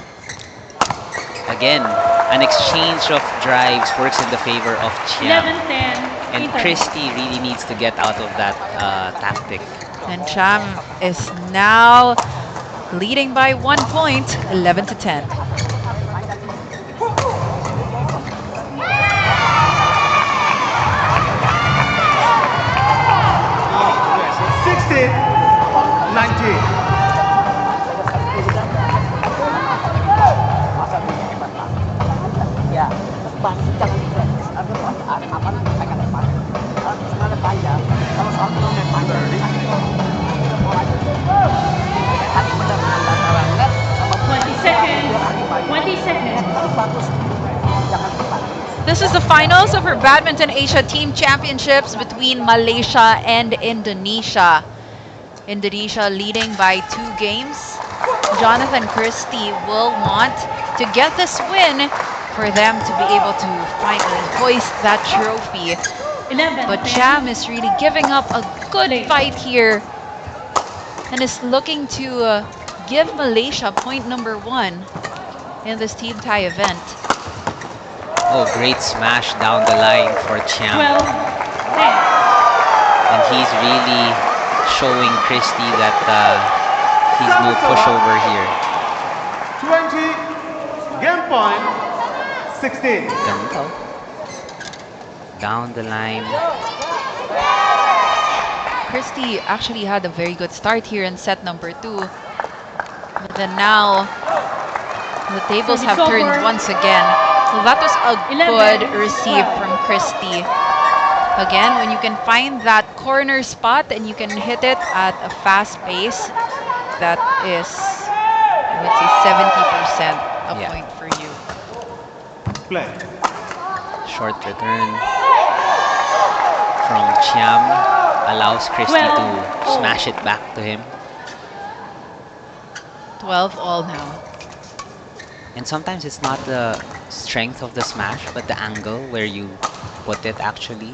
C: Again, an exchange of drives works in the favor of Chiam.
L: 11-10.
C: And Christie really needs to get out of that tactic.
A: And Cham is now leading by 1 point, 11-10.
G: Ya, depan jangan dikredit. Apa pegang depan. Sebenarnya panjang. Kalau soal main panjang, tadi benar antara net sama
L: 20 seconds. 20 seconds.
G: bagus. Jangan depan.
A: This is the finals of her Badminton Asia Team Championships between Malaysia and Indonesia. Indonesia leading by 2 games. Jonathan Christie will want to get this win for them to be able to finally hoist that trophy.
L: 11.
A: But Cham is really giving up a good fight here and is looking to give Malaysia point number 1 in this team tie event.
C: Oh, great smash down the line for Chiam.
L: 12.
C: And he's really showing Christie that he's no pushover here.
F: 20, game point, 16.
C: Ganito. Down the line.
A: Christie actually had a very good start here in set number 2. But then now, the tables have turned once again. So that was a good receive from Christie. Again, when you can find that corner spot and you can hit it at a fast pace, that is, I would say, 70% a point for you.
F: Play.
C: Short return from Chiam allows Christie to smash it back to him.
A: 12 all now.
C: And sometimes it's not the strength of the smash, but the angle where you put it actually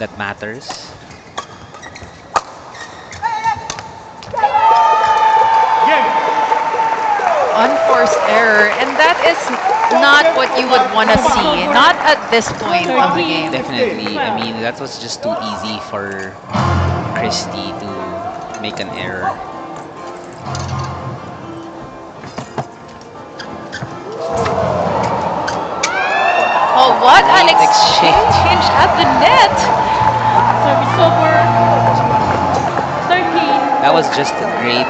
C: that matters.
A: Unforced error, and that is not what you would want to see, not at this point of the game.
C: Definitely, I mean, that was just too easy for Christie to make an error.
A: Oh, what an exchange at the net!
L: Service over. 13.
C: That was just a great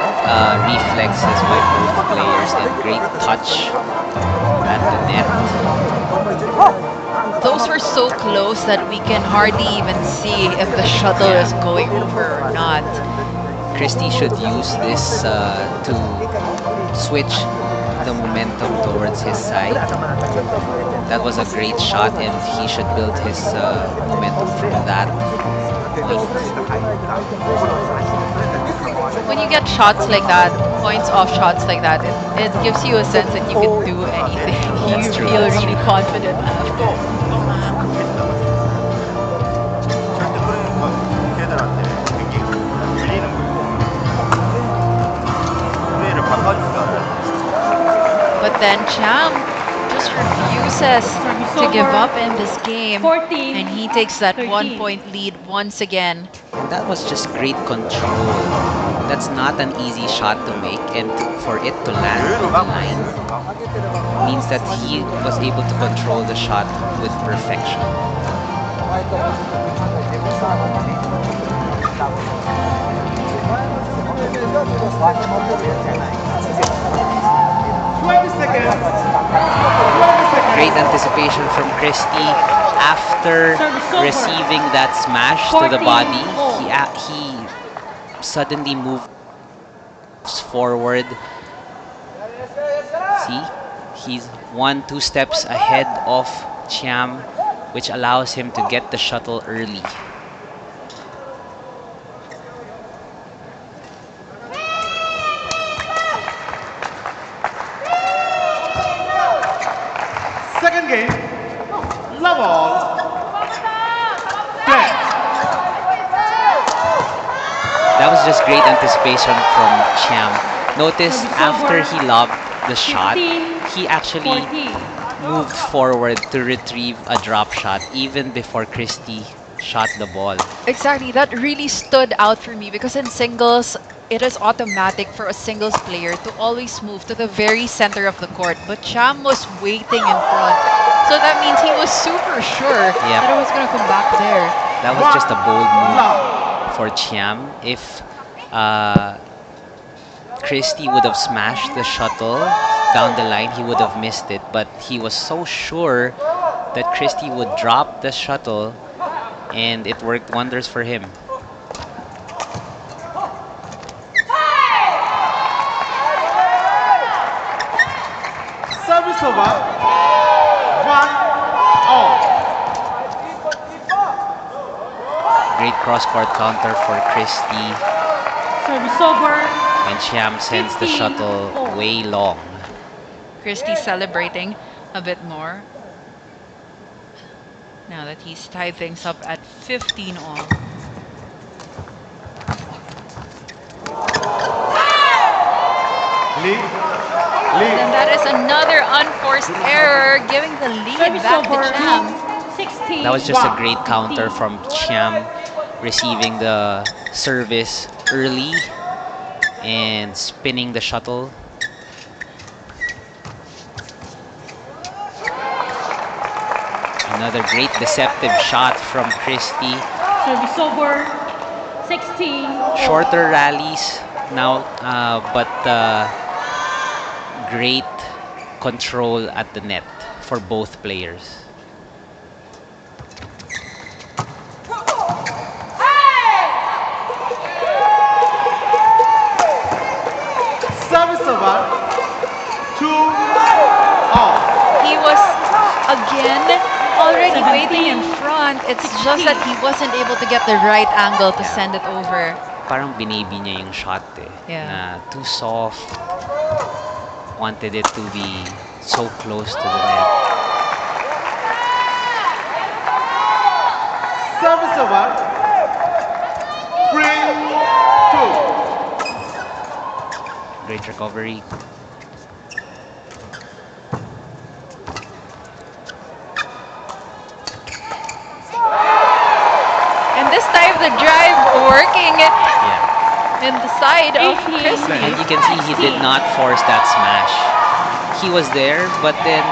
C: reflexes by both players and great touch at the net.
A: Those were so close that we can hardly even see if the shuttle is going over or not.
C: Christie should use this to switch the momentum towards his side. That was a great shot and he should build his momentum from that point.
A: When you get shots like that, points off shots like that, it gives you a sense that you can do anything. You feel really confident. But then Cham just refuses to give up in this game.
L: 14,
A: and he takes that
L: 13.
A: 1 point lead once again.
C: And that was just great control. That's not an easy shot to make, and for it to land on the line means that he was able to control the shot with perfection. Great anticipation from Christie. After receiving that smash to the body, he suddenly moves forward. See? He's 1-2 steps ahead of Chiam, which allows him to get the shuttle early.
F: Second game, love all. Play.
C: That was just great anticipation from Chiam. Notice
L: Service
C: after
L: over.
C: he lobbed the shot,
L: 15,
C: he actually
L: 14.
C: moved forward to retrieve a drop shot even before Christie shot the ball.
A: Exactly, that really stood out for me because in singles, it is automatic for a singles player to always move to the very center of the court. But Cham was waiting in front. So that means he was super sure that it was going to come back there.
C: That was just a bold move for Chiam. If Christie would have smashed the shuttle down the line, he would have missed it. But he was so sure that Christie would drop the shuttle, and it worked wonders for him.
F: Service over. 1-all.
C: Great cross-court counter for Christie.
L: Service over.
C: And Chiam sends the
L: 15
C: shuttle
L: all.
C: way long.
A: Christie celebrating a bit more. Now that he's tied things up at 15 all. And that is another unforced error, giving the lead
L: Service
A: back
L: over.
A: to Cham.
L: 16.
C: That was just a great counter from Chiam, receiving the service early and spinning the shuttle. Another great deceptive shot from Christie.
L: Service over. 16.
C: Shorter rallies now, but great control at the net for both players.
F: Service over. 2-all.
A: He was again already
L: 17,
A: waiting in front. It's just that he wasn't able to get the right angle to send it over.
C: Parang binibi niya yung shot na too soft. Wanted it to be so close to the net.
F: Service over. 3-2.
C: Great recovery.
A: And this time the drive working in the side of Christie.
C: And you can see he did not force that smash. He was there, but then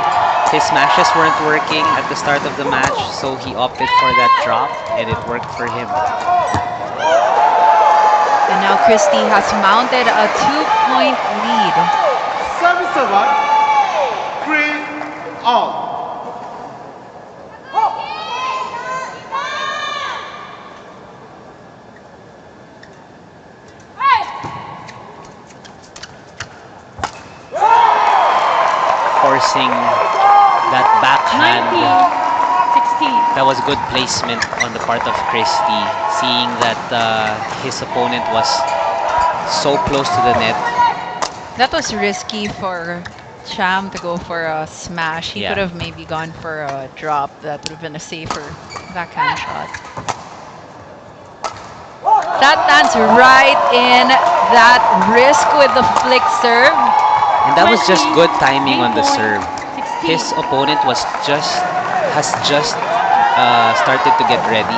C: his smashes weren't working at the start of the match, so he opted for that drop, and it worked for him.
A: And now Christie has mounted a 2-point lead.
F: Service over. 3-all.
C: Forcing that backhand.
L: 16.
C: That was good placement on the part of Christie, seeing that his opponent was so close to the net.
A: That was risky for Cham to go for a smash. He could have maybe gone for a drop. That would have been a safer backhand shot. That lands right in that risk with the flick serve.
C: And that was just good timing on the serve. His opponent has just started to get ready,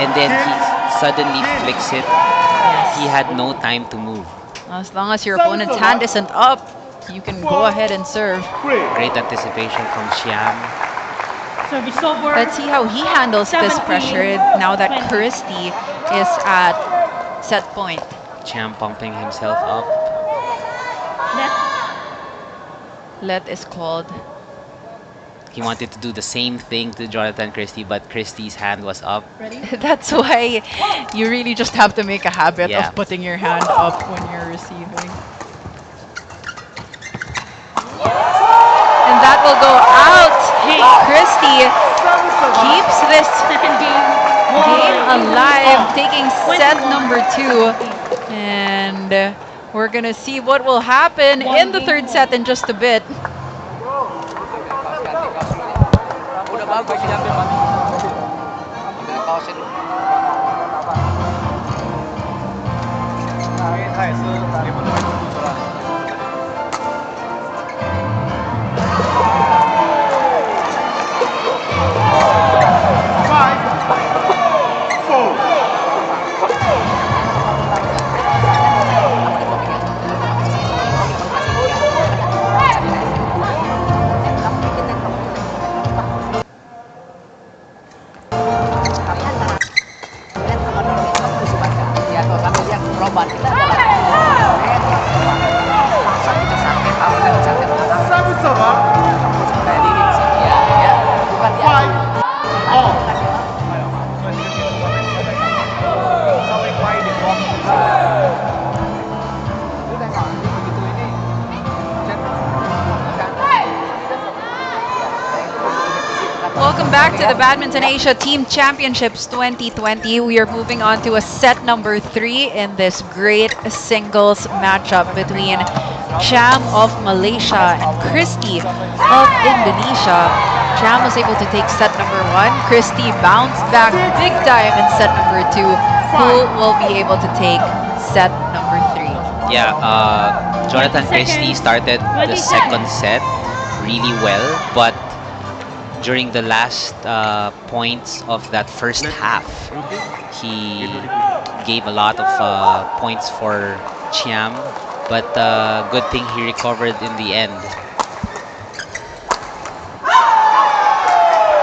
C: and then he suddenly flicks it. He had no time to move.
A: As long as your opponent's hand isn't up, you can go ahead and serve.
C: Great anticipation from Chiam.
L: Service over.
A: Let's see how he handles this pressure now that Christie is at set point.
C: Chiam pumping himself up.
A: Let is called.
C: He wanted to do the same thing to Jonathan Christie, but Christie's hand was up.
A: That's why you really just have to make a habit of putting your hand up when you're receiving. And that will go out. Christie keeps this game alive, taking set number 2. And we're going to see what will happen in the third set in just a bit.
G: jawaban kita adalah yang masa kita sakit, apa yang sakit anak
F: Service over.
G: kampus kayak diri sih, ya, bukan dia.
F: Five all.
A: Welcome back to the Badminton Asia Team Championships 2020. We are moving on to a set number 3 in this great singles matchup between Cham of Malaysia and Christy of Indonesia. Cham was able to take set number 1. Christy bounced back big time in set number 2. Who will be able to take set number 3?
C: Yeah, Jonathan Christie started the second set really well, but during the last points of that first half, he gave a lot of points for Chiam, but good thing he recovered in the end.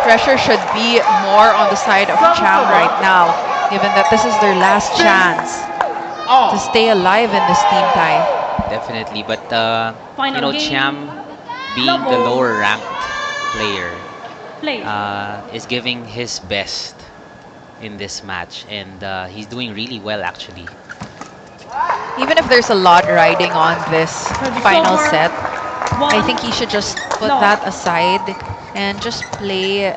A: Pressure should be more on the side of Cham right now, given that this is their last chance to stay alive in this team tie.
C: Definitely, but you know, Chiam being the lower ranked player is giving his best in this match, and he's doing really well actually.
A: Even if there's a lot riding on this final set, I think he should just put that aside and just play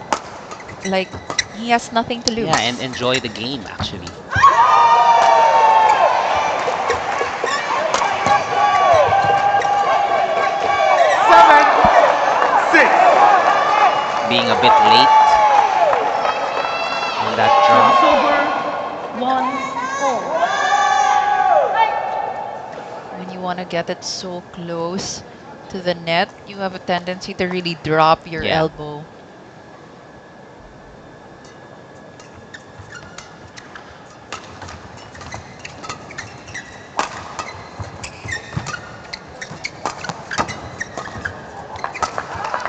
A: like he has nothing to lose.
C: Yeah, and enjoy the game actually. Being a bit late on that drop.
A: When you want to get it so close to the net, you have a tendency to really drop your elbow.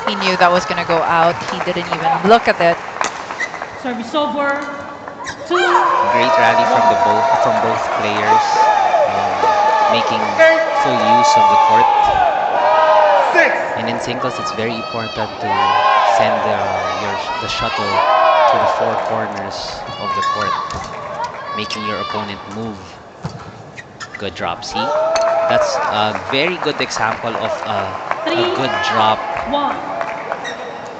A: He knew that was going to go out. He didn't even look at it.
L: Service over. 2.
C: Great rally from both players, making full use of the court. And in singles, it's very important to send the shuttle to the four corners of the court, making your opponent move. Good drop. See, that's a very good example of a good drop.
L: 1.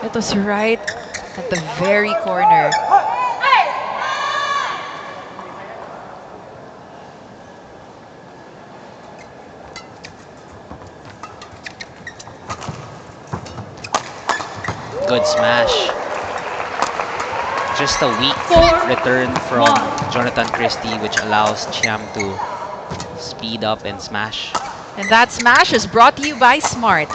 A: It was right at the very corner.
C: Good smash. Just a weak return from Jonathan Christie, which allows Chiam to speed up and smash.
A: And that smash is brought to you by Smart.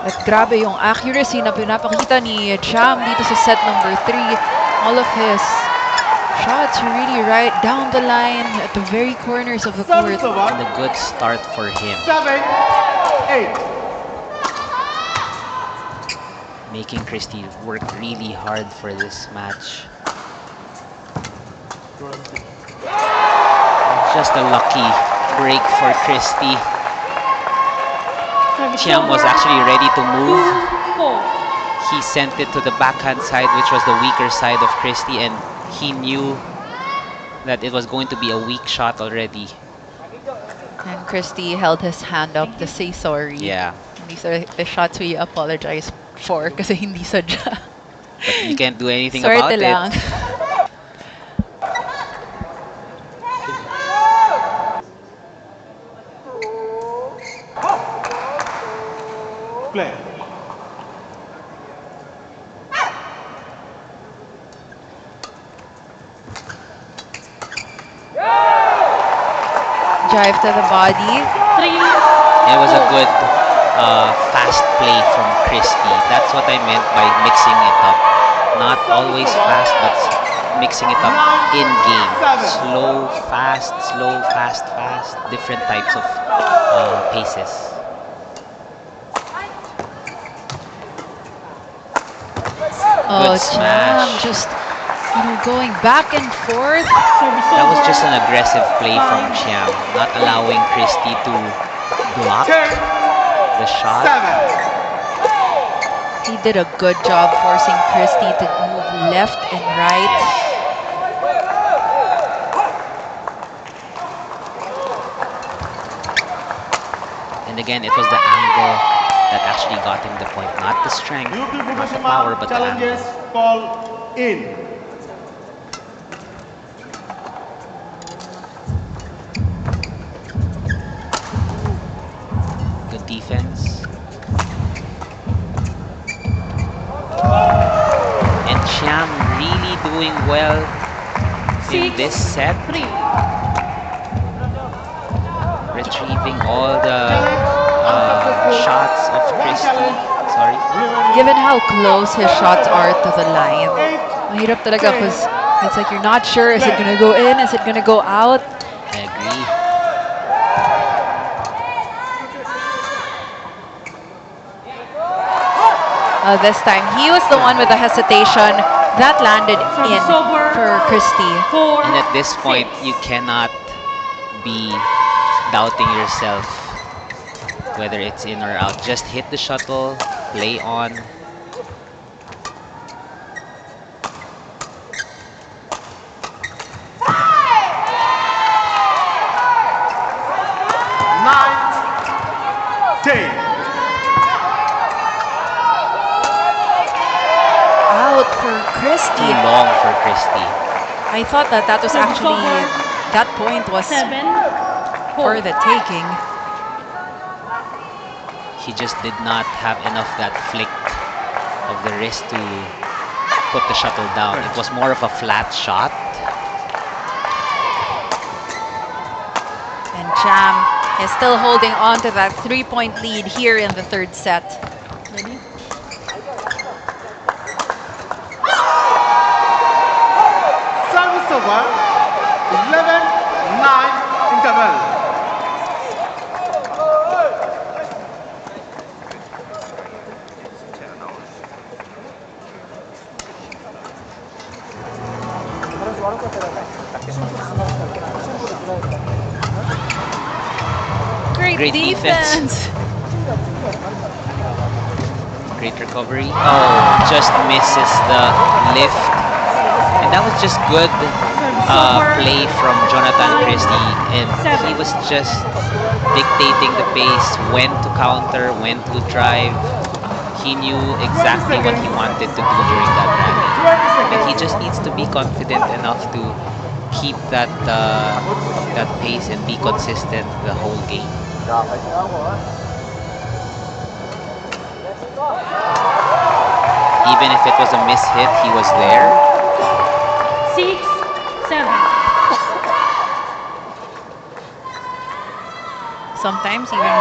A: At grabe yung accuracy na pinapakita ni Cham dito sa set number 3. All of his shots are really right down the line at the very corners of the court.
C: And a good start for him.
F: 7, 8.
C: Making Christie work really hard for this match. Just a lucky break for Christie. Chiam was actually ready to move. He sent it to the backhand side, which was the weaker side of Christie, and he knew that it was going to be a weak shot already.
A: And Christie held his hand up to say sorry.
C: Yeah.
A: These are the shots we apologize for kasi hindi sadya.
C: But you can't do anything about it.
A: Lang.
F: Play.
A: Drive to the body.
L: 3.
C: It was a good fast play from Christie. That's what I meant by mixing it up. Not always fast, but mixing it up in game. Slow, fast, fast. Different types of paces.
A: Oh,
C: Good smash.
A: Cham just Going back and forth.
C: That was just an aggressive play from Chiam, not allowing Christy to block the shot.
A: He did a good job forcing Christy to move left and right.
C: Yes. And again, it was the angle that actually got him the point, not the strength, not the power, but the angle.
F: Call in.
C: Good defense. And Chiam really doing well in this set. Retrieving all the shots of Christy. Sorry.
A: Given how close his shots are to the line, mahirap talaga because it's like you're not sure, is it gonna go in, is it gonna go out?
C: I agree.
A: This time, he was the one with the hesitation. That landed in for Christy.
C: And at this point, you cannot be doubting yourself whether it's in or out. Just hit the shuttle, play on.
A: Out for Christy.
C: Too long for Christy.
A: I thought that was actually, that point was for the taking.
C: He just did not have enough that flick of the wrist to put the shuttle down. It was more of a flat shot.
A: And Chiam is still holding on to that 3-point lead here in the third set.
L: Ready?
F: Service over. 11-9 interval.
A: Great defense.
C: Great recovery. Oh, just misses the lift. And that was just good play from Jonathan Christie. And he was just dictating the pace, when to counter, when to drive. He knew exactly what he wanted to do during that rally. And he just needs to be confident enough to keep that that pace and be consistent the whole game. Even if it was a miss hit, he was there.
L: 6-7.
A: Sometimes even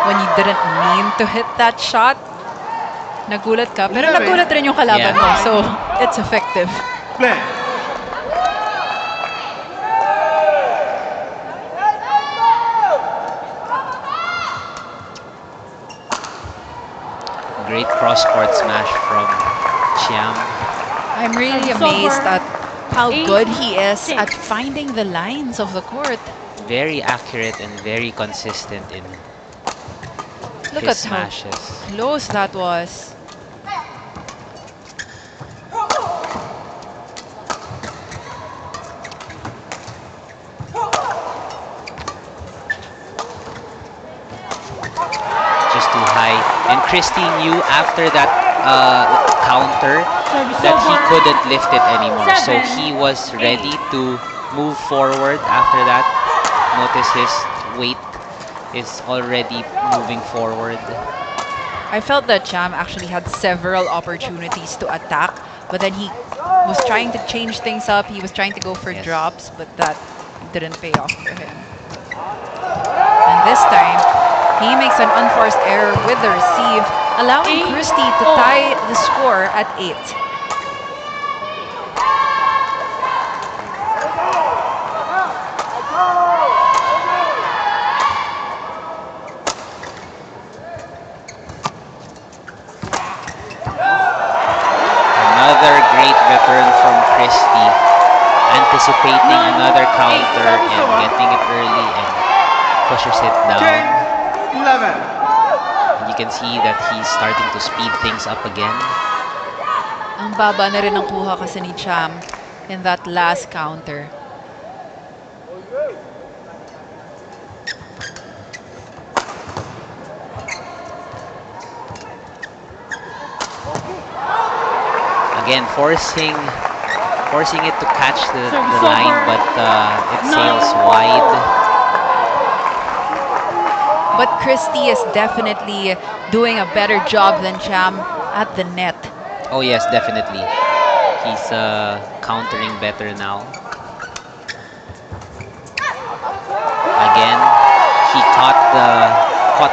A: when you didn't mean to hit that shot, nagulat ka. Pero nagulat rin yung kalaban mo. So, it's effective.
F: Play.
C: Great cross-court smash from Chiam.
A: I'm really amazed at how good he is at finding the lines of the court.
C: Very accurate and very consistent in
A: Look
C: his
A: at how
C: smashes.
A: close that was.
C: Just too high. And Christy knew after that counter that he couldn't lift it anymore. So he was ready to move forward after that. Notice his weight is already moving forward.
A: I felt that Chiam actually had several opportunities to attack, but then he was trying to change things up. He was trying to go for drops, but that didn't pay off for him. And this time, he makes an unforced error with the receive, allowing Christy to tie the score at 8.
C: Another great return from Christy. Anticipating another counter and getting it early and pushes it down.
F: 11.
C: And you can see that he's starting to speed things up again.
A: Ang baba na rin ang kuha kasi ni Cham in that last counter.
C: Again, forcing it to catch the line, but it sails wide.
A: But Christy is definitely doing a better job than Cham at the net.
C: Oh yes, definitely. He's countering better now. Again, he caught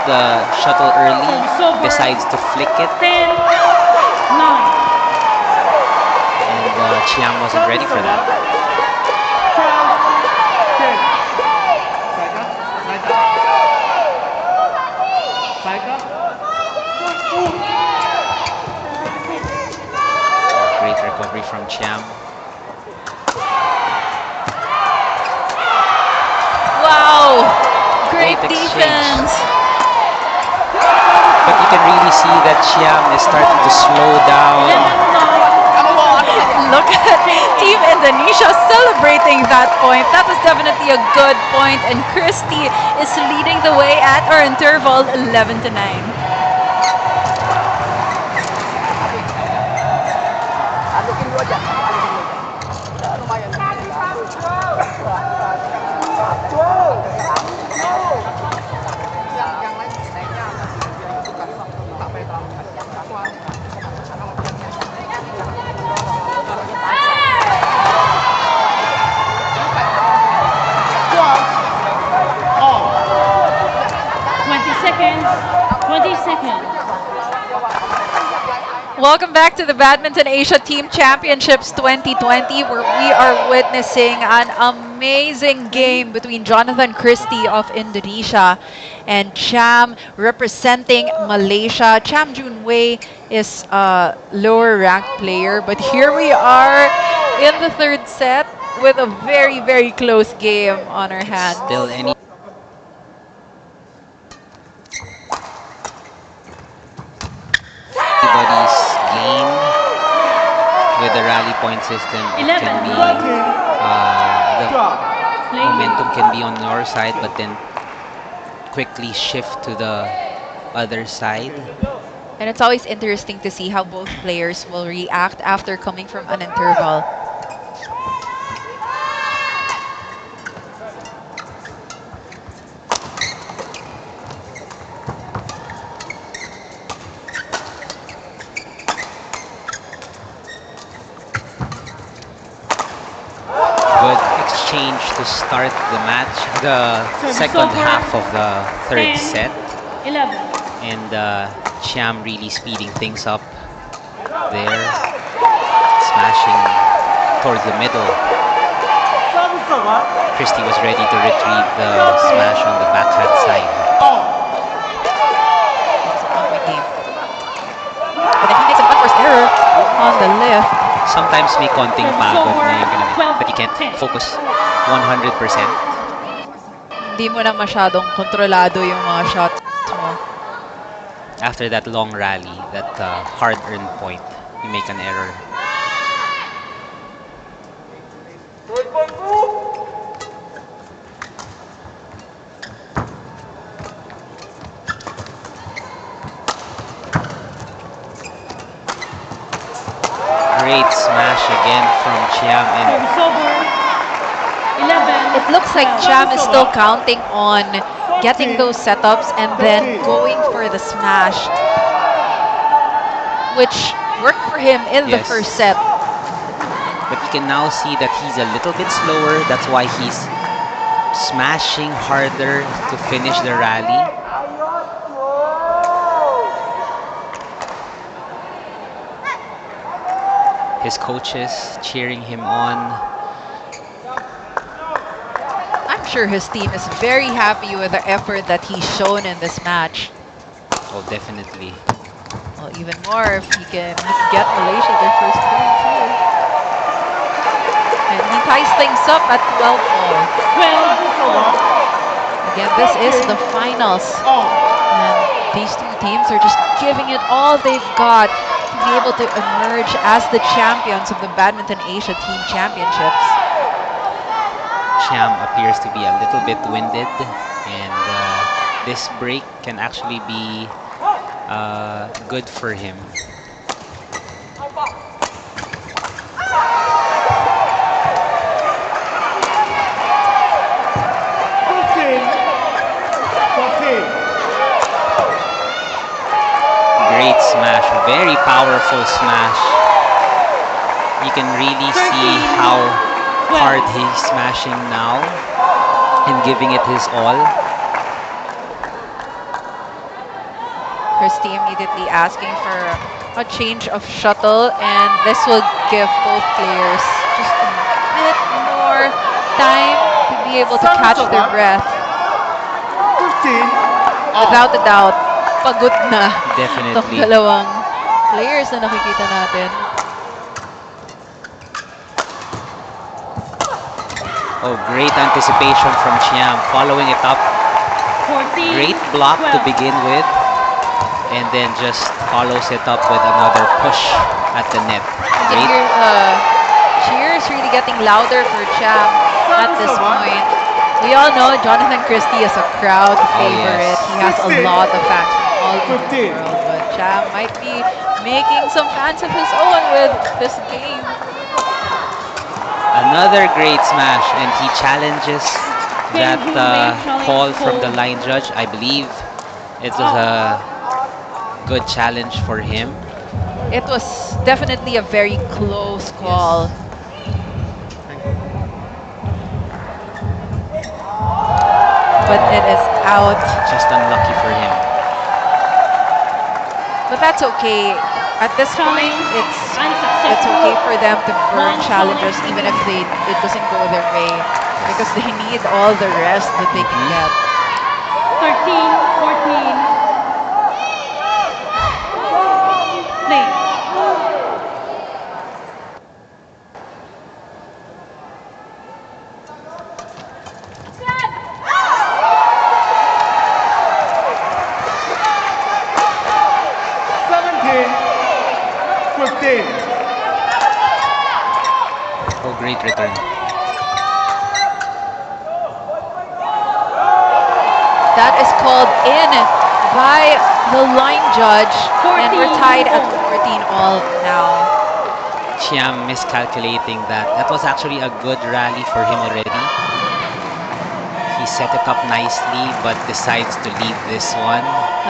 C: the shuttle early, decides to flick it.
L: 10, 9.
C: And Chiam wasn't ready for that. Great recovery from Chiam.
A: Wow! Great
C: exchange.
A: defense!
C: But you can really see that Chiam is starting to slow down.
A: Look at Team Indonesia celebrating that point. That was definitely a good point, and Christy is leading the way at our interval 11-9.
G: Adukin dulu aja. Lumayan. Yang lain naiknya bukan sampai terlalu
A: Welcome back to the Badminton Asia Team Championships 2020, where we are witnessing an amazing game between Jonathan Christie of Indonesia and Cham representing Malaysia. Cham Junwei is a lower ranked player, but here we are in the third set with a very, very close game on our hands.
C: Still any anybody's game with the rally point system. It can be the momentum can be on your side, but then quickly shift to the other side.
A: And it's always interesting to see how both players will react after coming from an interval.
C: Good exchange to start the match, the second half of the third set.
L: 11.
C: And Chiam really speeding things up there, smashing towards the middle. Christie was ready to retrieve the smash on the backhand side.
A: But then he makes a first error on the lift.
C: Sometimes may konting pagod na yung ganun, but you can't focus 100%.
A: Hindi mo na masyadong kontrolado yung mga shots mo.
C: After that long rally, that hard-earned point, you make an error. Great smash again from Chiam, and
A: It looks like Cham is still counting on getting those setups and then going for the smash, which worked for him in the first set.
C: But you can now see that he's a little bit slower. That's why he's smashing harder to finish the rally. His coaches cheering him on.
A: I'm sure his team is very happy with the effort that he's shown in this match.
C: Oh, definitely.
A: Well, Well, even more if he can get Malaysia their first point too. And he ties things up at 12 all.
L: 12.
A: Again, this is the finals. And these two teams are just giving it all they've got to be able to emerge as the champions of the Badminton Asia Team Championships.
C: Chiam appears to be a little bit winded, and this break can actually be good for him. Great smash, very powerful smash. You can really see how hard he's smashing now and giving it his all.
A: Christy immediately asking for a change of shuttle, and this will give both players just a bit more time to be able to catch their breath. Without a doubt, pagod na
C: Definitely.
A: itong dalawang players na nakikita natin.
C: Oh, great anticipation from Chiam, following it up.
L: 14,
C: Great block
L: 12.
C: to begin with, and then just follows it up with another push at the net.
A: You can
C: Great.
A: hear cheers really getting louder for Cham at this point. We all know Jonathan Christie is a crowd favorite. He has a lot of fans from all over the world, but Cham might be making some fans of his own with this game.
C: Another great smash, and he challenges that call from the line judge. I believe it was a good challenge for him.
A: It was definitely a very close call. But it is out.
C: Just unlucky for him.
A: But that's okay. At this point, it's okay for them to burn challenges even if it doesn't go their way, because they need all the rest that they can get.
L: 13, 14. Play.
C: Oh, great return.
A: That is called in by the line judge, and we're tied at 14 all now.
C: Chiam miscalculating that. That was actually a good rally for him already. He set it up nicely, but decides to leave this one.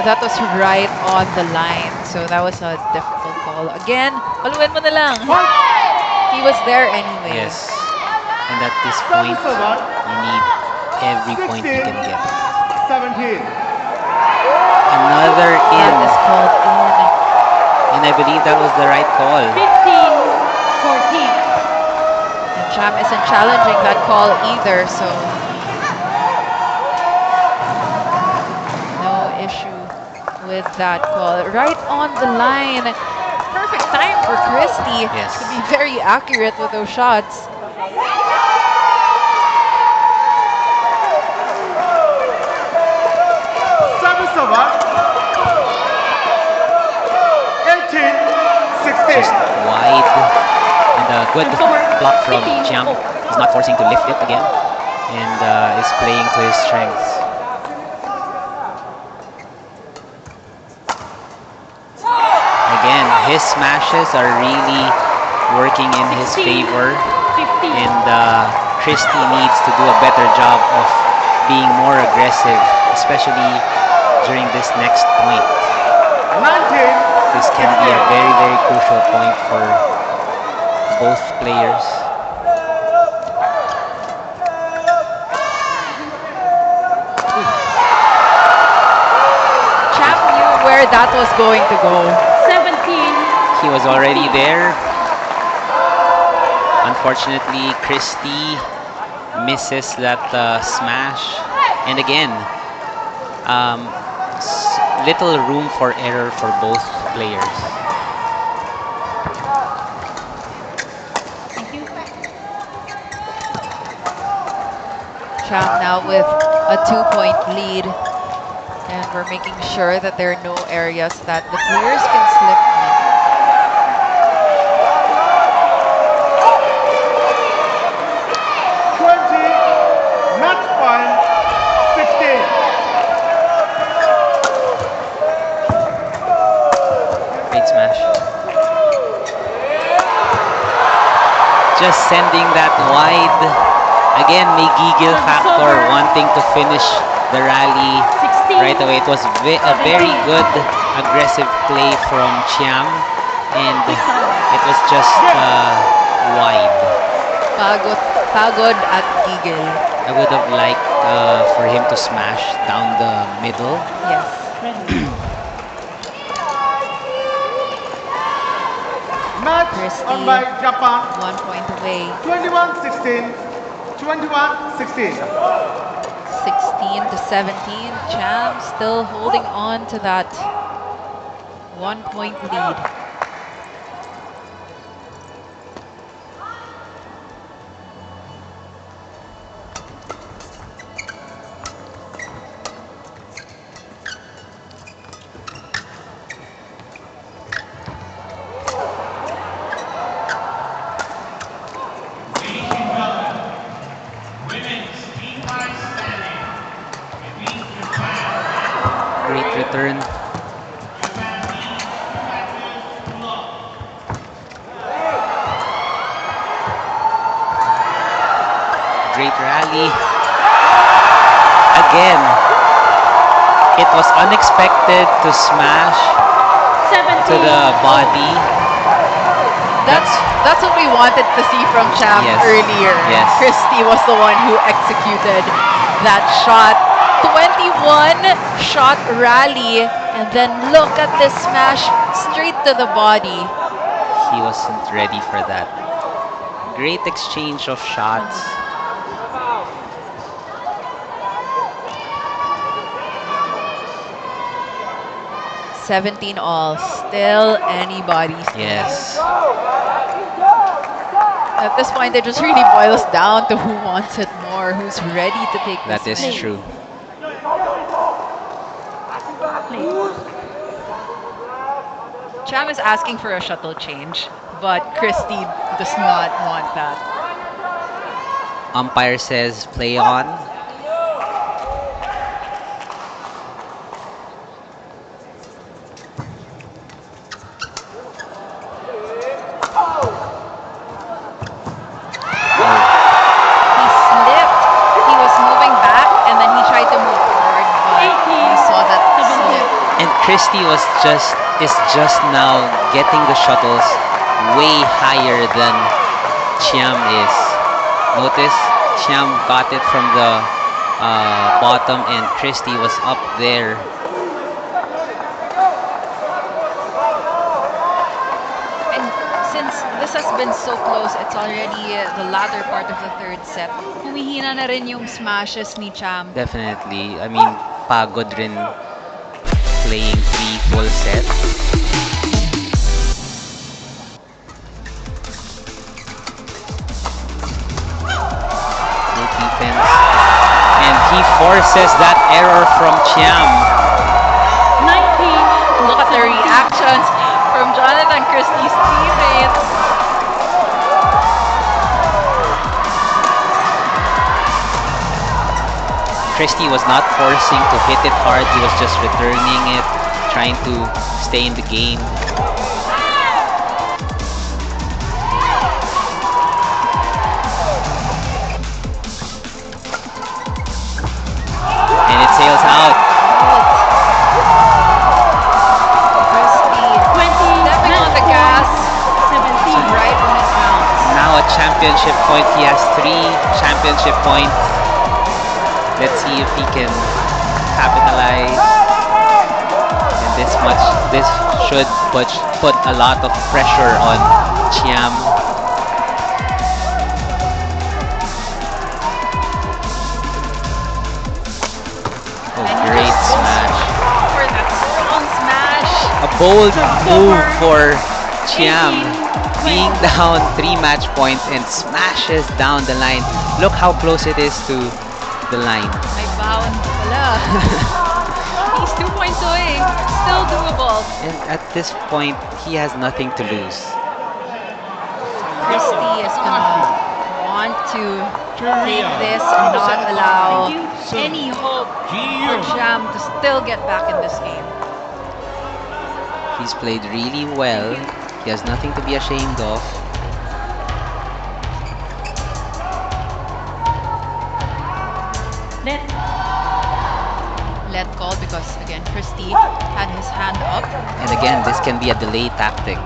A: That was right on the line, so that was a difficult call. Again, paluin mo na lang. He was there anyway.
C: Yes. And at this point, you need every point you can get.
F: 17.
C: Another in.
A: That is called in.
C: And I believe that was the right call.
L: 15, 14.
A: And Cham isn't challenging that call either, so no issue with that call. Right on the line. Perfect time for Christie to be very accurate with those shots.
F: Service over. 18, 16.
C: Just wide. And a good block from Chiam. He's not forcing to lift it again. And is playing to his strengths. Again, his smashes are really working in his favor. And Christie needs to do a better job of being more aggressive, especially during this next point.
F: 19.
C: This can be a very, very crucial point for both players.
A: Cham knew where that was going to go.
L: 17.
C: He was already there. Unfortunately, Christie misses that smash. And again, little room for error for both players.
A: Champ now with a 2-point lead. And we're making sure that there are no areas that the players can slip on.
F: 20, match point, 16.
C: Great smash. Just sending that wide. Again, may giggle factor, wanting to finish the rally right away. It was a very good aggressive play from Chiam, and it was just wide.
A: Pagod at giggle.
C: I would have liked for him to smash down the middle.
A: Yes.
F: Match on by Japan.
A: 1 point away.
F: 21-16. 21-16.
A: 16-17. Cham still holding on to that 1-point lead.
C: Great return. Great rally. Again, it was unexpected to smash to the body.
A: That's what we wanted to see from Cham earlier.
C: Yes.
A: Christy was the one who executed that shot. 21 shot rally, and then look at this smash straight to the body.
C: He wasn't ready for that. Great exchange of shots.
A: $17-all, still anybody's game.
C: Yes.
A: At this point, it just really boils down to who wants it more, who's ready to take this.
C: That is true.
A: Cham is asking for a shuttle change, but Christy does not want that.
C: Umpire says play on.
A: He slipped. He was moving back, and then he tried to move forward, but he saw that slip.
C: And Christy is just now getting the shuttles way higher than Chiam is. Notice Chiam got it from the bottom, and Christy was up there.
A: And since this has been so close, it's already the latter part of the third set. Humihina na rin yung smashes ni Cham.
C: Definitely. I mean, pagod rin playing 3 full sets. Great defense. And he forces that error from Chiam.
L: 19.
A: Look at the reactions from Jonathan Christie's teammates.
C: Christy was not forcing to hit it hard. He was just returning it, trying to stay in the game. And it sails out.
A: Christie
L: 20.
A: stepping on the gas
L: 17.
A: right when it counts.
C: Now a championship point. He has 3 championship points. Let's see if he can capitalize. And this should put a lot of pressure on Chiam. Oh, great smash.
A: For that
C: Bold
L: So
C: move
L: far,
C: for Chiam.
L: 18,
C: Being
L: 20.
C: down 3 match points and smashes down the line. Look how close it is to the line.
A: May baon pala. He's 2 points away. Still doable.
C: And at this point, he has nothing to lose.
A: Christy is gonna want to take this and not allow any hope for Jam to still get back in this game.
C: He's played really well. He has nothing to be ashamed of.
A: Let call because again Christy had his hand up.
C: And again, this can be a delay tactic.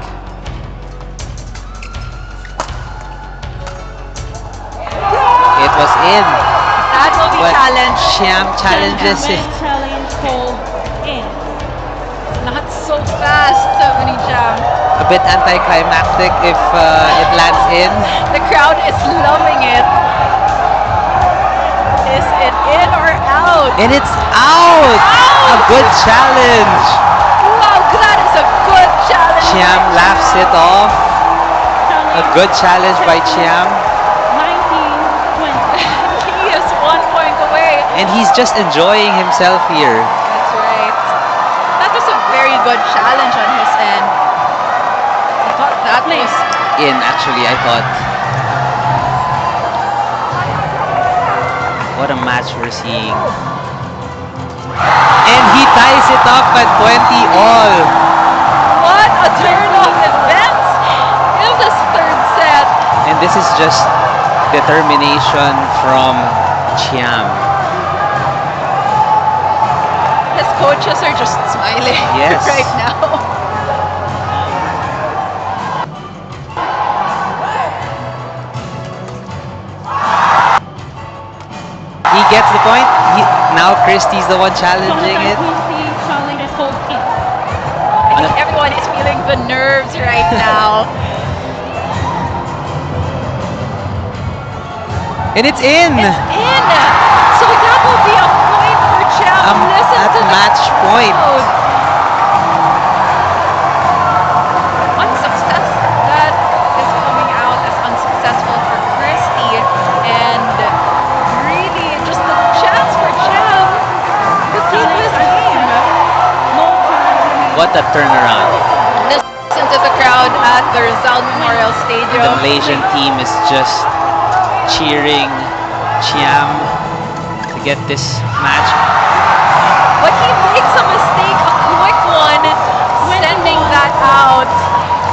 C: It was in.
A: That will be
C: But
A: challenged.
C: Chiam challenges it.
L: Challenge called in.
A: Not so fast, Winnie Jam.
C: A bit anticlimactic if it lands in.
A: The crowd is loving it. Is it in or out?
C: And it's out! A good challenge.
A: Wow, that is a good challenge.
C: Chiam laughs it off. A good challenge by Chiam.
L: 19-20.
A: He is 1 point away.
C: And he's just enjoying himself here.
A: That's right. That was a very good challenge on his end. I thought that was
C: In, actually, I thought. What a match we're seeing. And he ties it up at 20 all.
A: what a turn of events in this third set.
C: And this is just determination from Chiam.
A: His coaches are just smiling
C: Yes.
A: right now.
C: He gets the point. Now Christie's the one challenging it.
L: Christy challenge called in.
A: I think everyone is feeling the nerves right now.
C: And it's in!
A: It's in! So that will be a point for Cham. Listen
C: At
A: to the
C: match point.
A: crowd. Unsuccess. That is coming out as unsuccessful for Christy. And really just a chance for Cham to keep this game.
C: What a turnaround.
A: Listen to the crowd at the Rizal Memorial
C: The
A: Stadium.
C: Malaysian team is just cheering Chiam to get this match.
A: But he makes a mistake, a quick one, sending that out.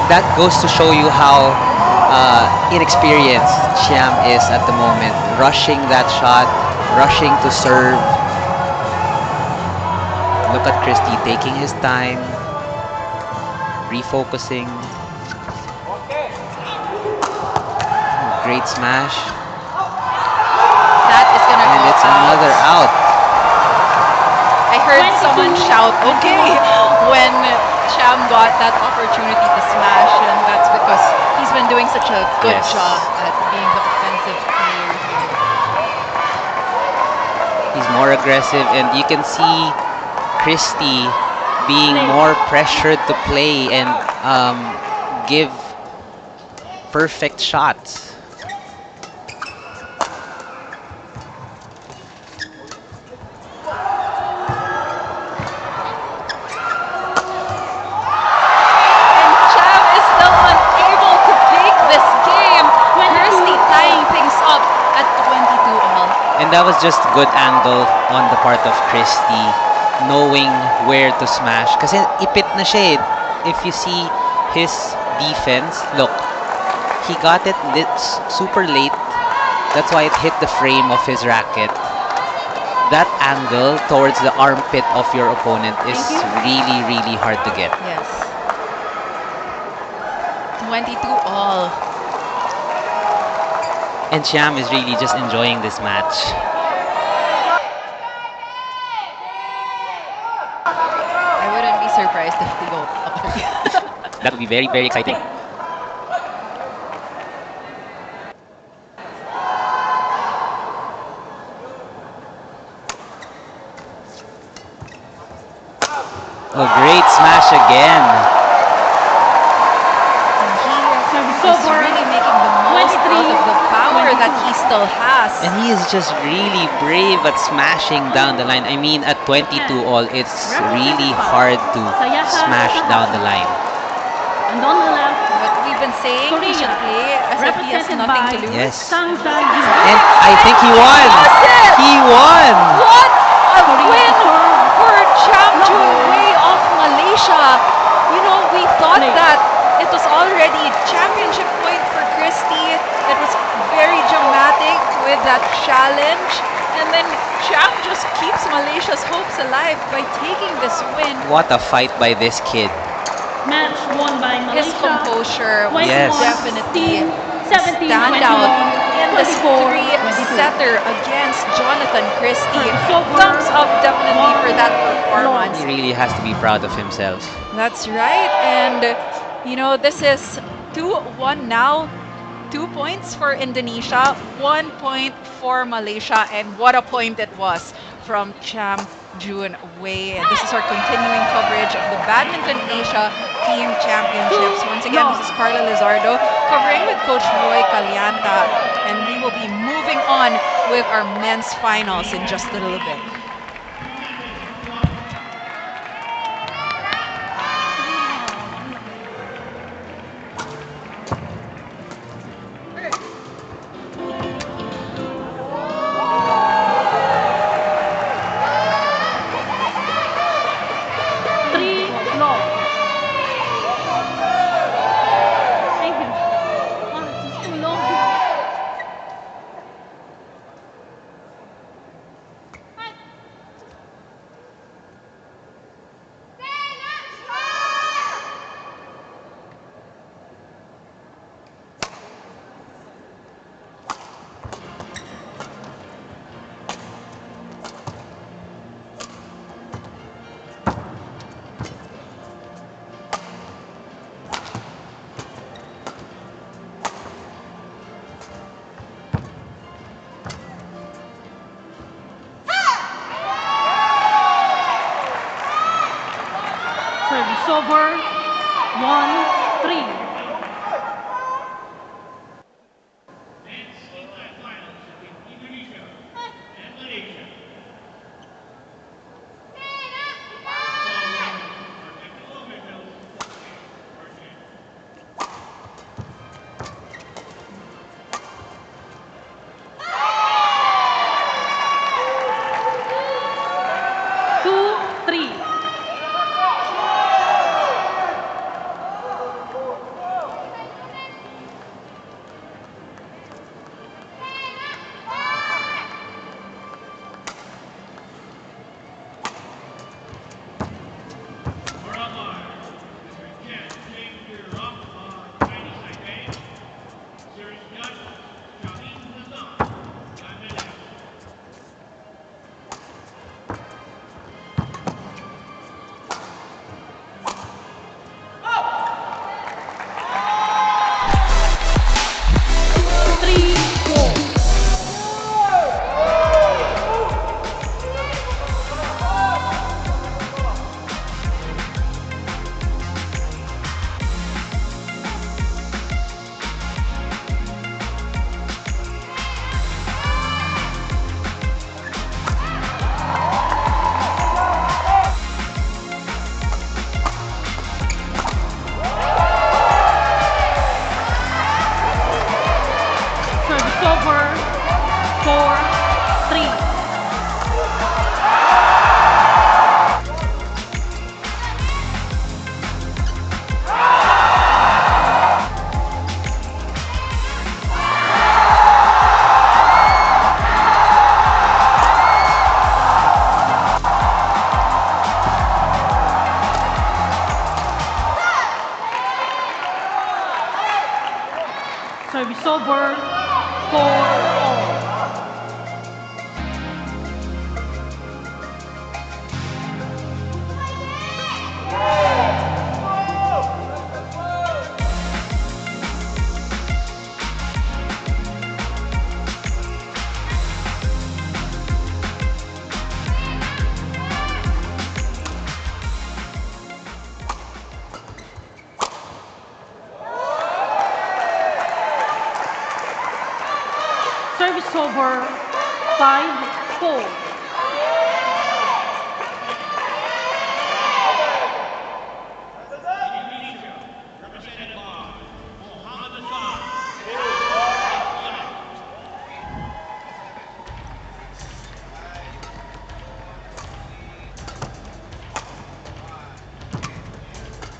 C: That goes to show you how inexperienced Chiam is at the moment. Rushing that shot, rushing to serve. Look at Christy taking his time, refocusing. Great smash.
A: That is gonna
C: And
A: go
C: it's
A: out.
C: another out.
A: I heard someone shout, okay, when Cham got that opportunity to smash, and that's because he's been doing such a good
C: Yes.
A: job at being the offensive player here.
C: He's more aggressive, and you can see Christy being more pressured to play and give perfect shots.
A: And Cham is still unable to take this game. Christy tying things up at 22 all.
C: And that was just good angle on the part of Christy, knowing where to smash. Kasi ipit na siya eh. If you see his defense, look, he got it super late. That's why it hit the frame of his racket. That angle towards the armpit of your opponent is really, really hard to get.
A: Yes. 22 all.
C: And Chiam is really just enjoying this match.
A: I wouldn't be surprised if they go up again.
C: That would be very, very exciting. A great smash again.
A: He's really making the most out of the power that he still has.
C: And he is just really brave at smashing down the line. I mean, at 22 all, it's really hard to smash down the line.
L: And on the left,
A: But we've been saying he should play as if he has nothing to lose.
C: Yes. And I think he won. He won.
A: What a win for Cham Jun Wei of Malaysia. You know, we thought that it was already championship point for Christie. It was very dramatic with that challenge. And then Cham just keeps Malaysia's hopes alive by taking this win.
C: What a fight by this kid.
L: Match won by Malaysia.
A: His composure was
C: Yes.
A: definitely
L: 17,
A: stand out
L: 21,
A: in this
L: 24,
A: three-setter against Jonathan Christie. Thumbs up definitely for that performance.
C: He really has to be proud of himself.
A: That's right. And, you know, this is 2-1 now. 2 points for Indonesia, 1 point for Malaysia. And what a point it was from Cham Jun Wei. And this is our continuing coverage of the Badminton Asia Team Championships. Once again, this is Carla Lizardo covering with Coach Roy Calianta. And we will be moving on with our men's finals in just a little bit.
L: Service over. 1-3. Service over. 4-all. Service over, 5-4.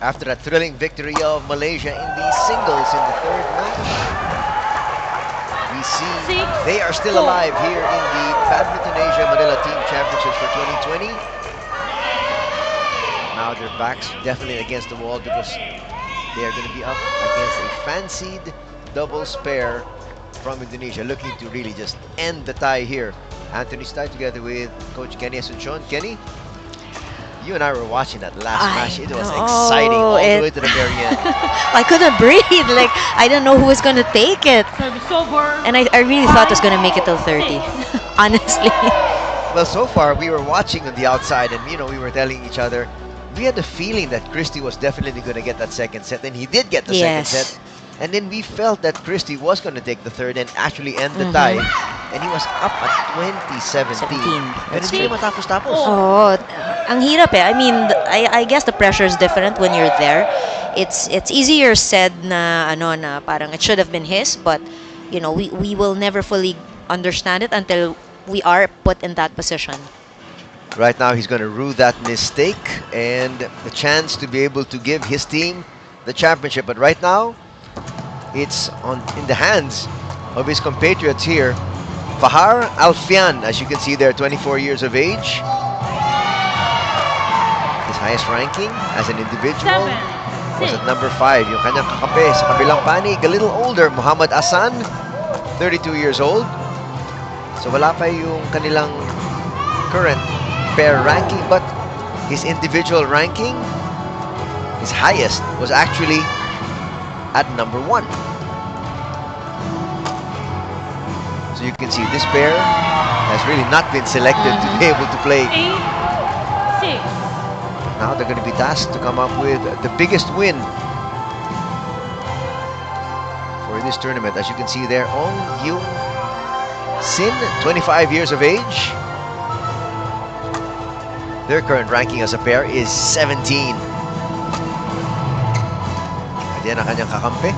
M: After a thrilling victory of Malaysia in the singles in the third match, we see they are still alive here in the Badminton Asia Manila Team Championships for 2020. Now their backs definitely against the wall because they are going to be up against a fancied doubles pair from Indonesia, looking to really just end the tie here. Anthony's tie together with Coach Kenny Asuncion. Kenny, you and I were watching that last match. It was exciting all the way to the very end.
N: I couldn't breathe. Like, I didn't know who was going to take it. And I really thought it was going to make it till 30. Honestly.
M: Well, so far, we were watching on the outside and, we were telling each other, we had the feeling that Christy was definitely going to get that second set. And he did get the second set. And then we felt that Christy was going to take the third and actually end the tie. And he was up at 20-17. Pero hindi naman tapos-tapos.
N: Oh, ang hirap eh. I mean, I guess the pressure is different when you're there. It's easier said na parang it should have been his, but we will never fully understand it until we are put in that position.
M: Right now, he's going to rue that mistake and the chance to be able to give his team the championship. But right now, it's in the hands of his compatriots here. Fahar Alfian, as you can see there, 24 years of age. His highest ranking as an individual was at number 5. Yung kanyang kakape sa kabilang panig, a little older, Muhammad Asan, 32 years old. So wala pa yung kanilang current pair ranking, but his individual ranking, his highest, was actually at number 1. So you can see this pair has really not been selected to be able to play.
L: 8-6.
M: Now they're going to be tasked to come up with the biggest win for this tournament. As you can see there, Ong Yung Sin, 25 years of age. Their current ranking as a pair is 17. Yan ang kanyang kakampi,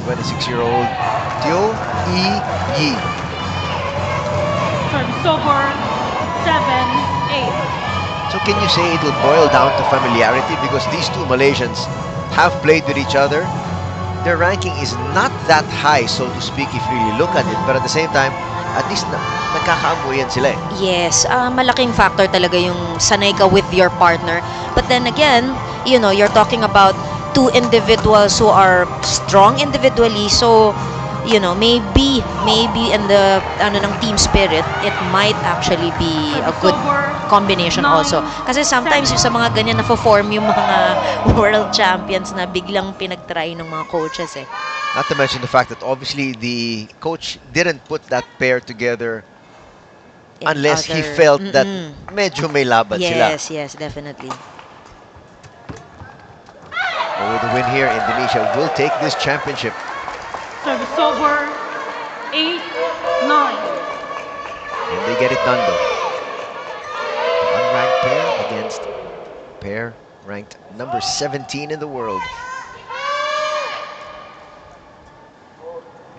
M: 26-year-old Teo Yi.
L: Service over, 7-8.
M: So can you say it will boil down to familiarity because these two Malaysians have played with each other? Their ranking is not that high, so to speak, if you really look at it. But at the same time, at least nagkakaamuyan sila eh.
N: Yes, malaking factor talaga yung sanay ka with your partner. But then again, you're talking about two individuals who are strong individually, so maybe in the ng team spirit, it might actually be a good combination also. Kasi sometimes sa mga ganyan na-form yung mga world champions na biglang pinag-try ng mga coaches eh.
M: Not to mention the fact that obviously the coach didn't put that pair together unless he felt that medyo may laban sila.
N: Yes, definitely.
M: With the win here, Indonesia will take this championship.
L: Service over, 8-9.
M: And they get it done though. The unranked pair against pair ranked number 17 in the world.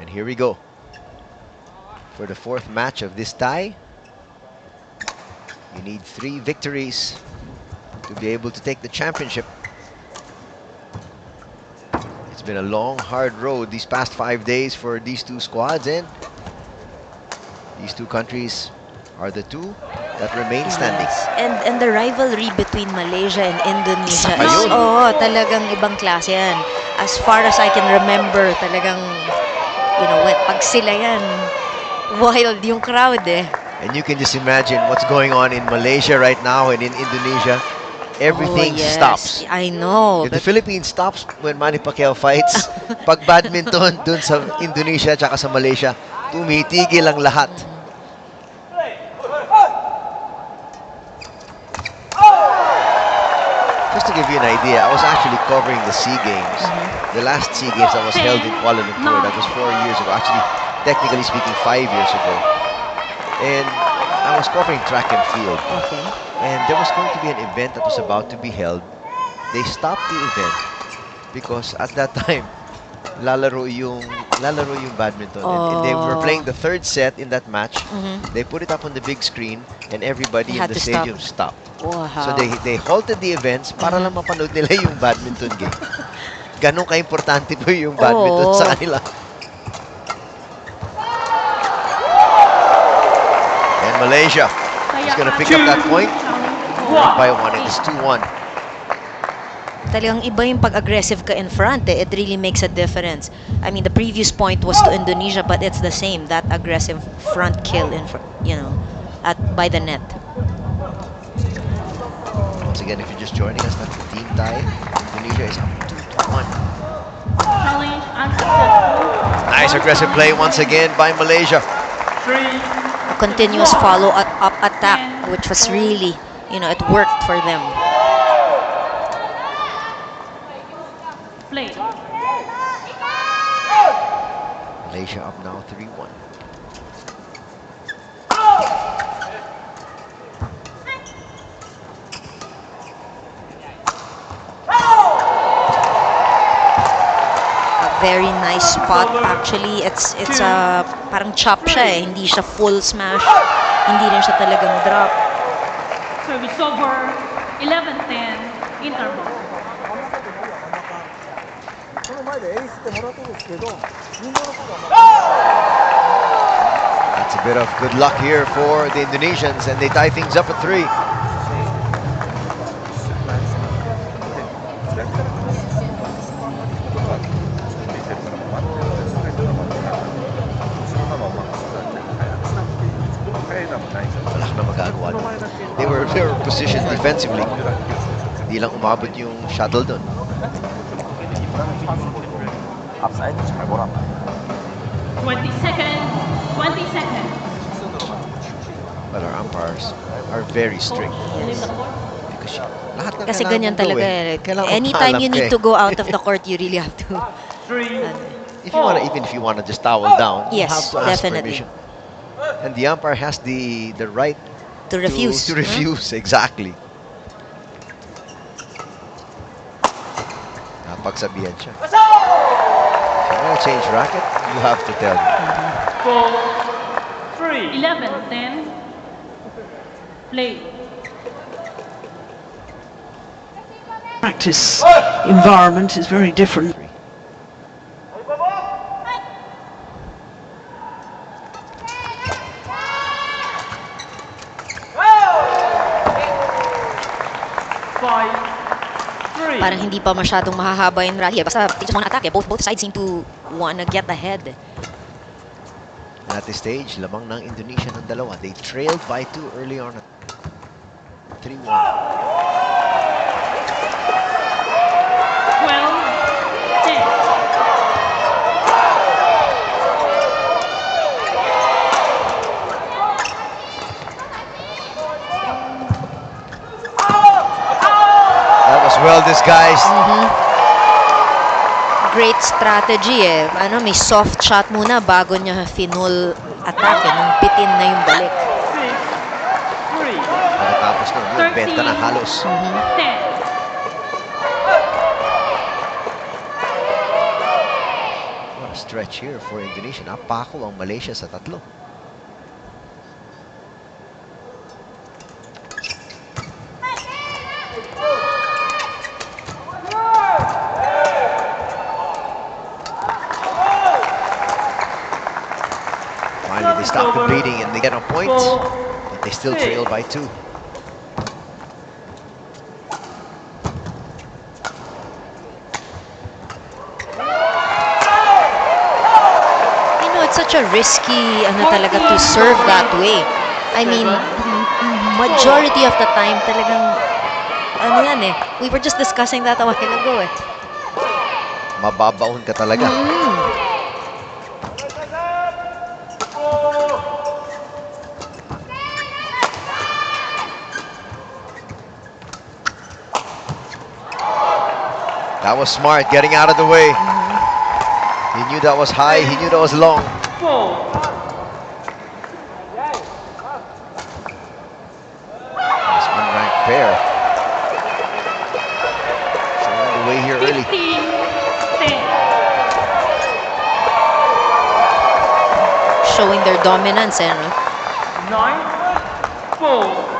M: And here we go for the fourth match of this tie. You need 3 victories to be able to take the championship. It's been a long, hard road these past 5 days for these two squads, and these two countries are the two that remain standing.
N: Yes. And the rivalry between Malaysia and Indonesia
M: Isa pa
N: is
M: yun.
N: talagang ibang klase yan. As far as I can remember, talagang pag sila yan, wild yung crowd eh.
M: And you can just imagine what's going on in Malaysia right now and in Indonesia. Everything stops.
N: I know.
M: If the Philippines stops when Manny Pacquiao fights, pag badminton dun sa Indonesia tsaka sa Malaysia, tumitigil ang lahat. Just to give you an idea, I was actually covering the SEA Games. The last SEA Games that was held in Kuala Lumpur, that was 4 years ago. Actually, technically speaking, 5 years ago. And I was covering track and field.
N: Okay.
M: And there was going to be an event that was about to be held. They stopped the event because at that time, lalaro yung badminton. And they were playing the third set in that match. They put it up on the big screen and everybody in the stadium stopped.
N: Wow.
M: So they halted the events para lang mapanood nila yung badminton game. Ganun ka-importante po yung badminton sa kanila. And Malaysia is going to pick up that point. By one, it is 2-1.
N: Talagang iba yung pag-aggressive ka in front. It really makes a difference. I mean, the previous point was to Indonesia, but it's the same. That aggressive front kill in front, by the net.
M: Once again, if you're just joining us, that's the team tie. Indonesia is up 2-1. Nice aggressive play once again by Malaysia.
N: A continuous follow-up attack, which was really, it worked for them.
L: Play.
M: Malaysia up now 3-1.
N: Very nice spot actually. It's parang chop siya eh. Hindi siya full smash. Hindi rin siya talagang drop.
L: Service over. 11-10. Interval.
M: That's a bit of good luck here for the Indonesians, and they tie things up at 3. They were positioned defensively. Hindi lang umabot yung shuttle doon.
J: Upside,
L: 20 seconds. 20 seconds.
M: But our umpires are very strict.
N: Kasi ganyan talaga eh. Anytime you need to go out of the court, you really have to.
M: Even if you want to just towel down, you have to ask permission. And the umpire has the right
N: to refuse.
M: To refuse, exactly. Napagsabihan siya. If you want to change racket, you have to tell me.
L: 4, 3, 11-10. Play.
H: Practice environment is very different.
N: Parang hindi pa masyadong mahahaba yung rally. Basta they just want to attack. Both sides seem to want to get ahead.
M: At this stage, lamang ng Indonesia ng dalawa. They trailed by 2 early on at 3-1.
L: 12-10.
M: Well disguised.
N: Great strategy eh. May soft shot muna bago niya finul attack nung pitin na yung balik.
M: Pagkatapos nun, yung benta na halos. What a stretch here for Indonesia. Napako ang Malaysia sa 3. They stop the beating and they get a point, but they still trail by 2.
N: It's such a risky talaga to serve that way. I mean, majority of the time talagang yan eh. We were just discussing that a while ago eh.
M: Mababaon ka talaga. That was smart, getting out of the way. He knew that was high, he knew that was long. This unranked pair showing the way here early.
N: Showing their dominance, eh, no?
L: 9-4.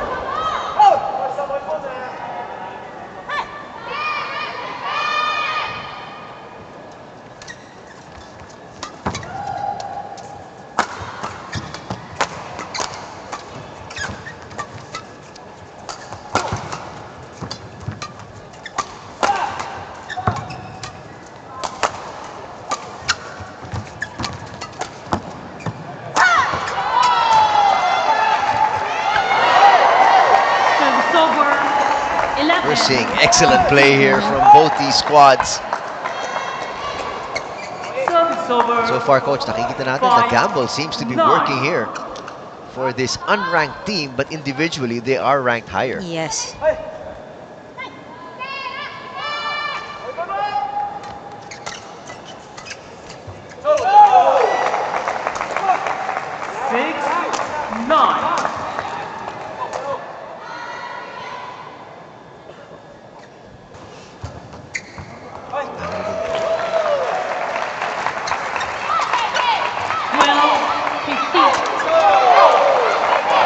M: We're seeing excellent play here from both these squads. So far, Coach, nakikita natin the gamble seems to be working here for this unranked team, but individually they are ranked higher.
N: Yes.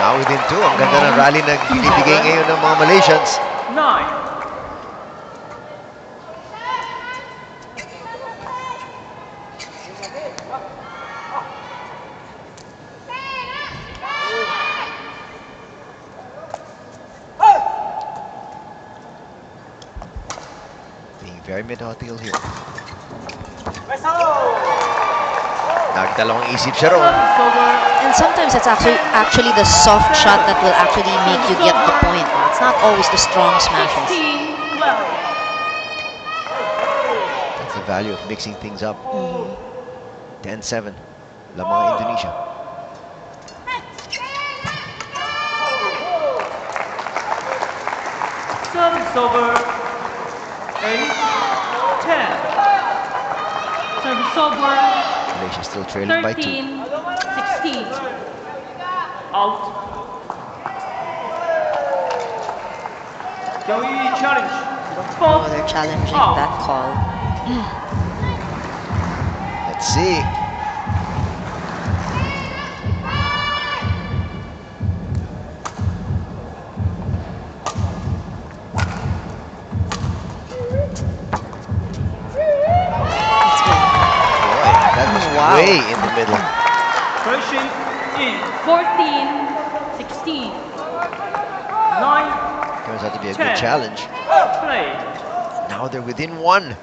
M: Now within two, ang ganda ng rally na binibigay ngayon ng mga Malaysians.
L: 9.
M: Being very methodical here. Nagdalawang isip siya roon.
N: And sometimes it's actually the soft shot that will actually make you get the point. It's not always the strong smashes.
M: That's the value of mixing things up. 10-7. Lamang Indonesia.
L: Service over. 8-10. Service over.
M: Malaysia still trailing by 2.
L: 13-16. Out. Joey challenge.
N: Oh, they're challenging that call.
M: Let's see. Way in the middle.
L: Person in 14-16. 9.
M: Turns out to be a
L: 10.
M: good challenge.
L: Play.
M: Now they're within 1.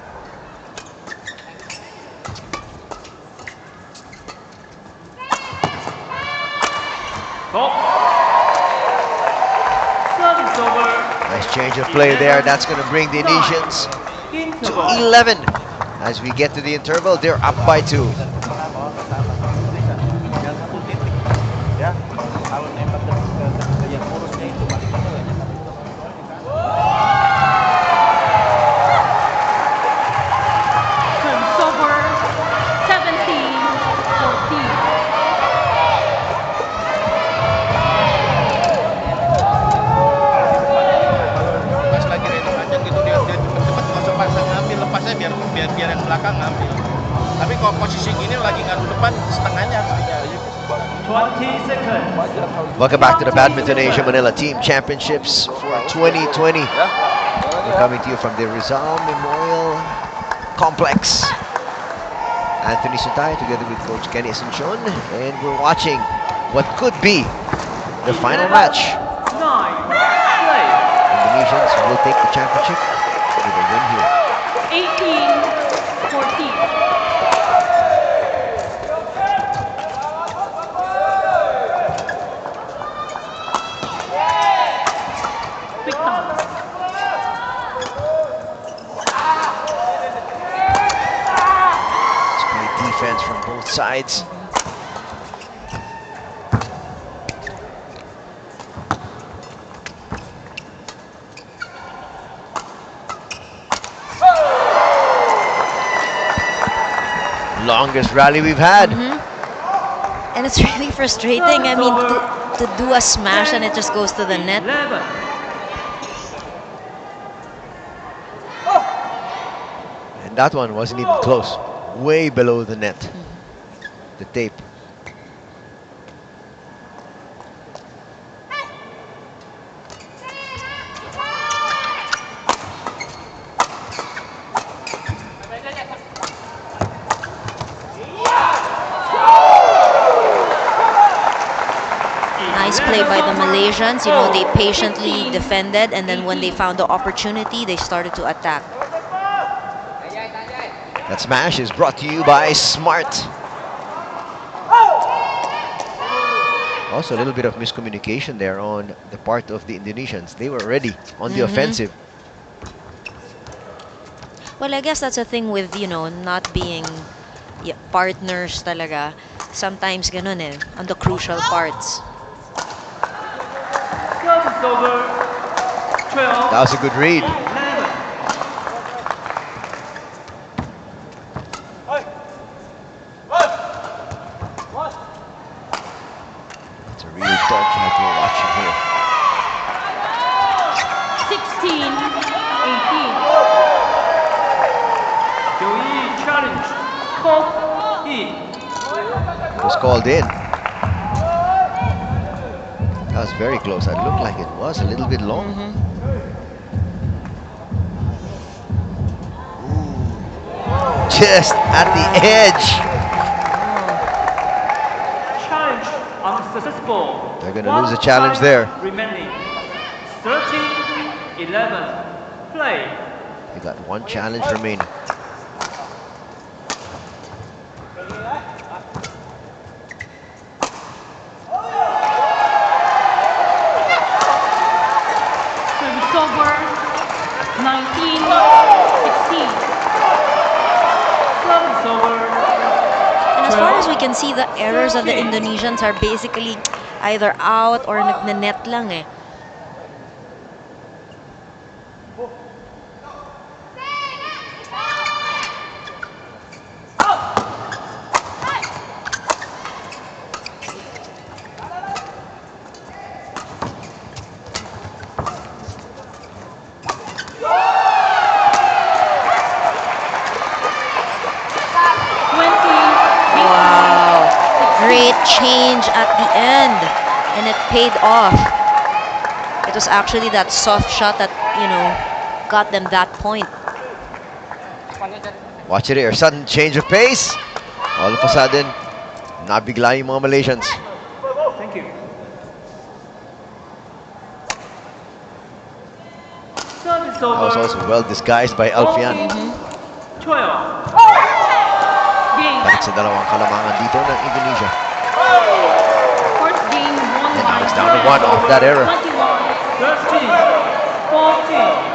L: Service over.
M: Nice change of play there. That's going to bring the Indonesians to 11. As we get to the interval, they're up by 2.
L: Service over. 17-14.
J: Pas lagi rate panjang gitu dia cepat nggak usah paksa ngambil, lepasnya biar yang belakang ngambil. Tapi kalau posisi gini lagi ngadu depan, setengahnya harus dinyari.
L: 20 seconds.
M: Welcome back to the Badminton Asia Manila Team Championships for 2020. We're coming to you from the Rizal Memorial Complex. Anthony Sutay together with Coach Kenny Asuncion, and we're watching what could be the final match.
L: 9. Play.
M: Indonesians will take the championship with a win here.
L: 18-14. Quick time.
M: It's great defense from both sides. Longest rally we've had.
N: And it's really frustrating. I mean, to do a smash and it just goes to the net.
M: And that one wasn't even close. Way below the net. The tape.
N: Nice play by the Malaysians. You know, they patiently defended, and then when they found the opportunity, they started to attack.
M: That smash is brought to you by Smart. Also, a little bit of miscommunication there on the part of the Indonesians. They were already on the offensive.
N: Well, I guess that's a thing with, you know, not being partners talaga. Sometimes ganun eh, on the crucial parts.
M: That was a good read. It's a really dogfight we're watching here.
L: 16-18. Joey challenge. Court E.
M: It was called in. That was very close. It looked like it was a little bit long. Just at the edge.
L: Challenge unsuccessful.
M: They're going to lose a challenge there.
L: Remaining. 13-11. Play.
M: They got one challenge remaining.
L: Service over. 19-16. Service over.
N: And as far as we can see, the errors of the Indonesians are basically either out or nagna-net lang eh. Wow, great change at the end, and it paid off. It was actually that soft shot that, you know, got them that point.
M: Watch it here. Sudden change of pace. All of a sudden, nabigla yung mga Malaysians.
L: Thank you. Service
M: That was
L: over.
M: also well disguised by Alfian.
L: 12. Game.
M: Balik sa dalawang kalamangan dito ng Indonesia.
L: First game won
M: And
L: by
M: now it's down to one off that error.
L: 13, 14.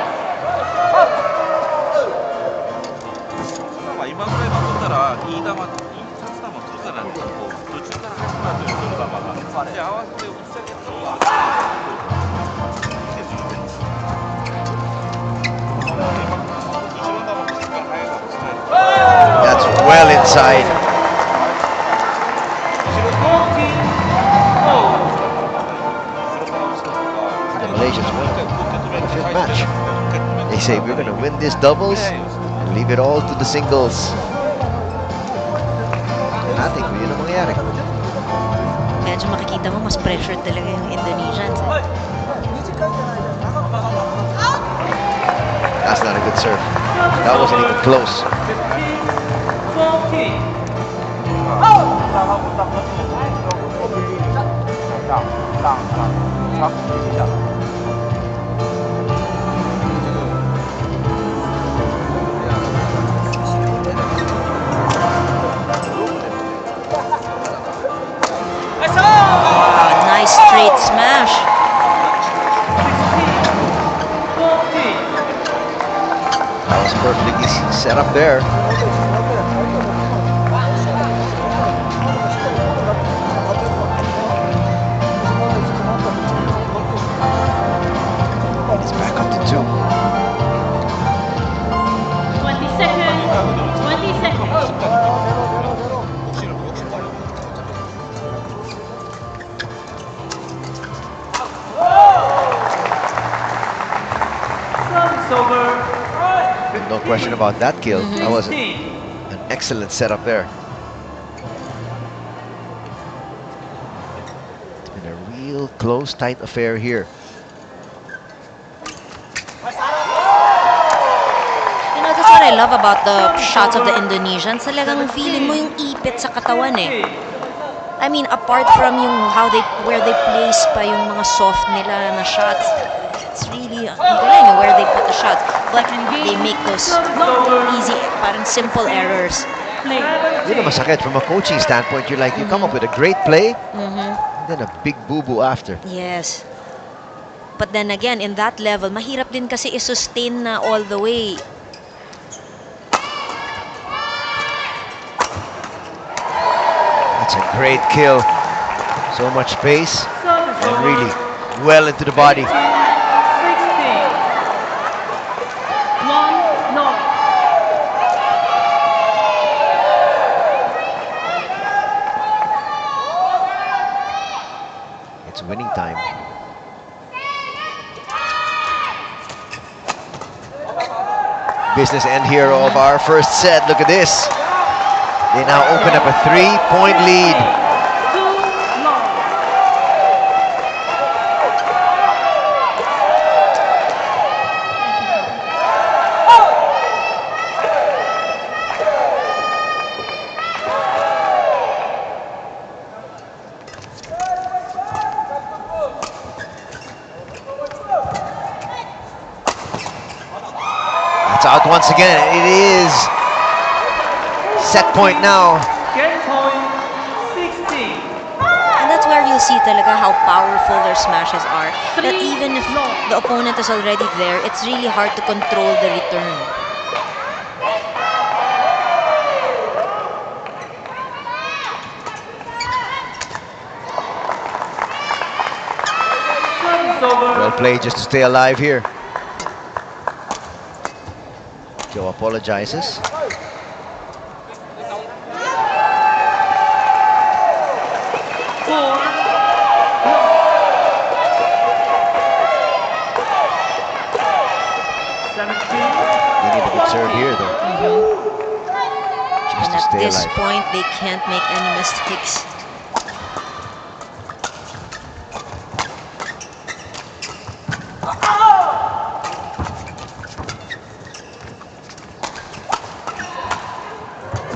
J: 今ぐらい守ったらいい球、いいチャンス球を取るかなってこう途中から始まるという球がで合わせて打ち下げた方が削る点です。一番球もしっかり速いかもしれない。
M: That's well inside. The Malaysians won the fifth match. They say we're going to win this doubles and leave it all to the singles. And I think yun ang mangyayari.
N: Medyo makikita mo, mas pressured talaga yung Indonesians eh.
M: That's not a good serve. That wasn't even close.
L: 14.
N: Wow, nice straight smash.
M: That was perfectly set up there. It's back up to 2.
L: 20 seconds. 20 seconds.
M: No question about that kill. That was an excellent setup there. It's been a real close, tight affair here.
N: You know, that's what I love about the shots of the Indonesians. Talagang feeling mo yung ipit sa katawan eh. I mean, apart from yung where they place pa yung mga soft nila na shots, it's really ang galing where they put the shots. But they make those easy, parang simple errors.
M: Yun ang masakit from a coaching standpoint. You're like, you come up with a great play, and then a big boo-boo after.
N: Yes. But then again, in that level, mahirap din kasi i-sustain na all the way.
M: That's a great kill. So much space, and really well into the body. It's winning time. Business end here of our first set. Look at this. They now open up a 3-point lead. It's out once again. It is set point now.
L: Game point 60.
N: And that's where you'll see talaga how powerful their smashes are. That even if the opponent is already there, it's really hard to control the return.
M: Well played just to stay alive here. Joe apologizes. They need a good serve here, though. Just
N: And
M: to
N: at
M: stay
N: this
M: alive.
N: point, they can't make any mistakes.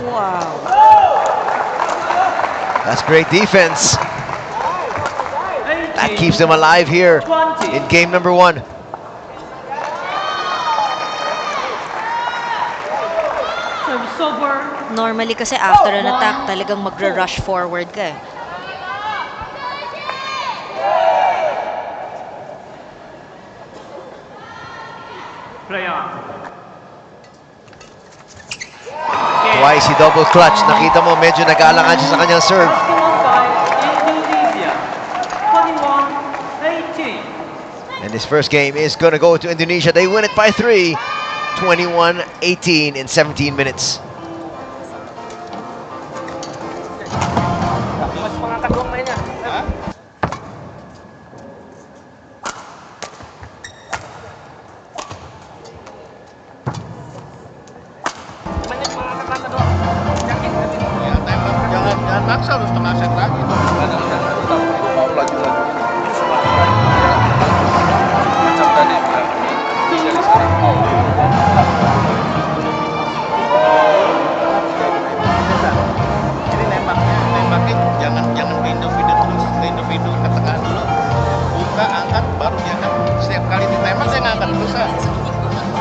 N: Wow.
M: That's great defense. That keeps them alive here in game number 1.
N: Normally kasi after an attack, talagang magra-rush forward ka eh.
M: Twice he double clutch. Nakita mo medyo nag-aalangan siya sa kanyang serve. And this first game is going to go to Indonesia. They win it by 3. 21-18 in 17 minutes.
J: Jangan maksa lu setengah set lagi. Mau lagi. Macam tadi spesialis mau. Jadi nembaknya jangan ke individu terus, ke individu ke tengah dulu. Buka, angkat, baru dia kan setiap kali ditembak dia ngangkat terus.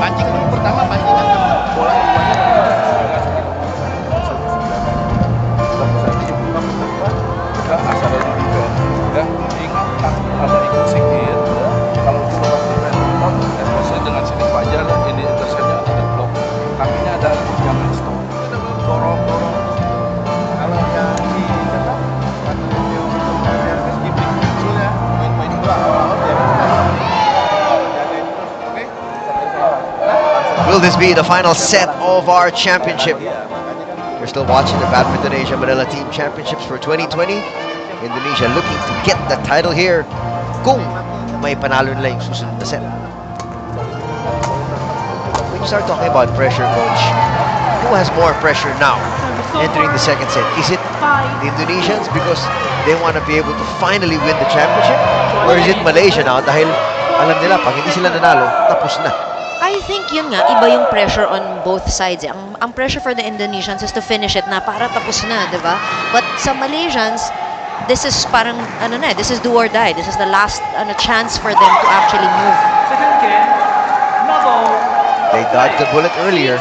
J: Pancing dulu pertama, pancingan bola asal dari defense ya, ingat ada ikut sikit kalau di luar defense dengan sini wajar ini interceptnya ada blok kakinya ada jangan stop kita dorong kalau yang di depan di break kecil ya main bola awal jagain terus oke.
M: Will this be the final set of our championship? You're still watching the Badminton Asia Manila Team Championships for 2020. Indonesia looking to get the title here kung may panalo nila yung susunod na set. you start talking about pressure, coach, who has more pressure now entering the second set? Is it the Indonesians because they want to be able to finally win the championship? Or is it Malaysia now dahil alam nila pag hindi sila nanalo, tapos na?
N: I think yun nga, iba yung pressure on both sides. Ang pressure for the Indonesians is to finish it na para tapos na, di ba? But sa Malaysians, this is parang, ano na, this is do or die. This is the last chance for them to actually move.
M: They dodged the bullet earlier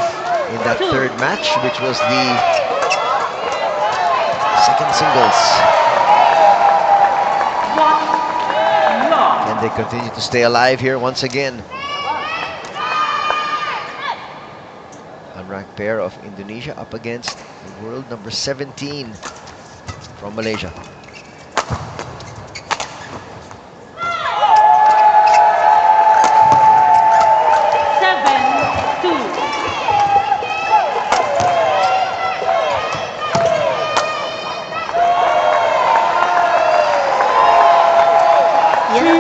M: in that third match, which was the second singles. And they continue to stay alive here once again. Unranked pair of Indonesia up against the world number 17 from Malaysia.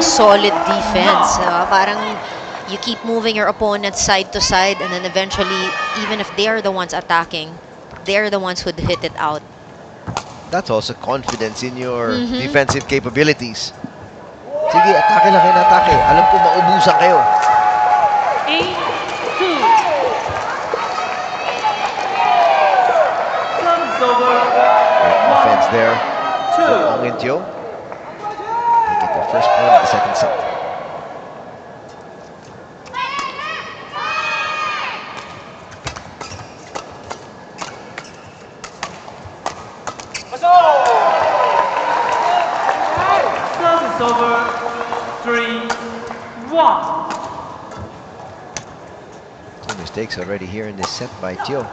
N: Solid defense. Parang you keep moving your opponent side to side, and then eventually, even if they are the ones attacking, they're the ones who'd hit it out.
M: That's also confidence in your defensive capabilities. Sige, atake lang kayo na atake. Alam ko maubusan kayo.
L: 8-2.
M: Great offense there from Ong Intyo. They get their first point of the second set.
L: Service over. 3-1.
M: Two mistakes already here in this set by Tio.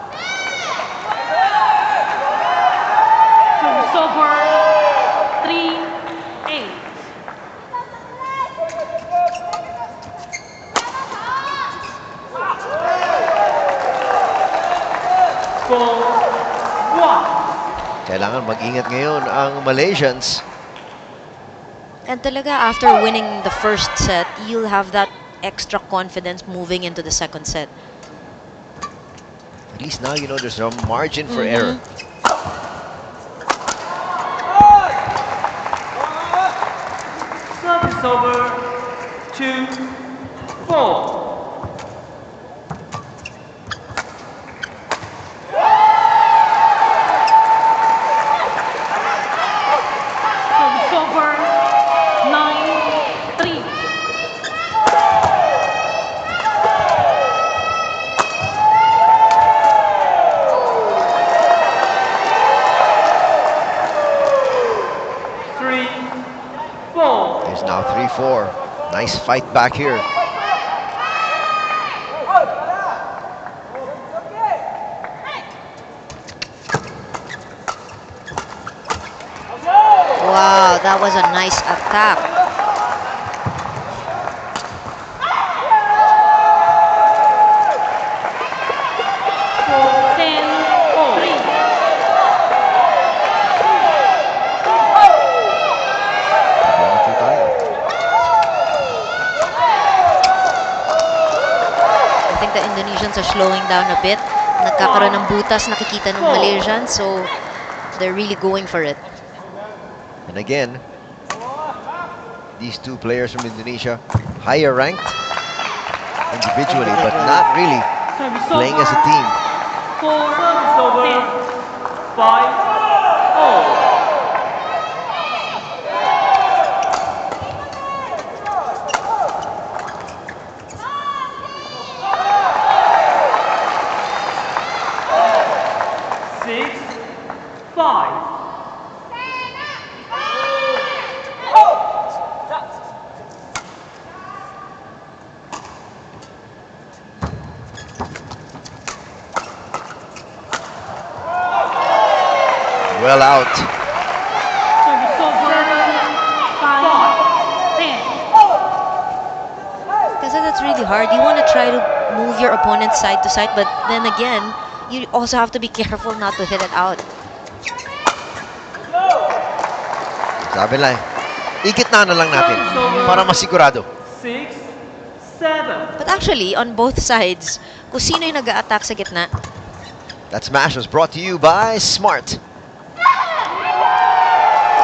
L: Service over. 3-8. Score 1.
M: Kailangan mag-ingat ngayon ang Malaysians.
N: And talaga, after winning the first set, you'll have that extra confidence moving into the second set.
M: At least now you know there's no margin for error.
L: Service over. 2-4. Service over. 9-3.
M: There's now 3-4. Nice fight back here.
N: Wow, that was a nice attack. I think the Indonesians are slowing down a bit. Nagkakaroon ng butas, nakikita ng Malaysians, so they're really going for it.
M: And again, these two players from Indonesia, higher ranked individually, but not really playing as a team.
L: 5-0.
M: Well out.
N: Kasi that's really hard. You want to try to move your opponent side to side, but then again, you also have to be careful not to hit it out.
M: Sabi lang, ikit na lang natin para masigurado.
L: 6-7.
N: But actually, on both sides, kung sino yung nag-a-attack sa gitna.
M: That smash was brought to you by Smart.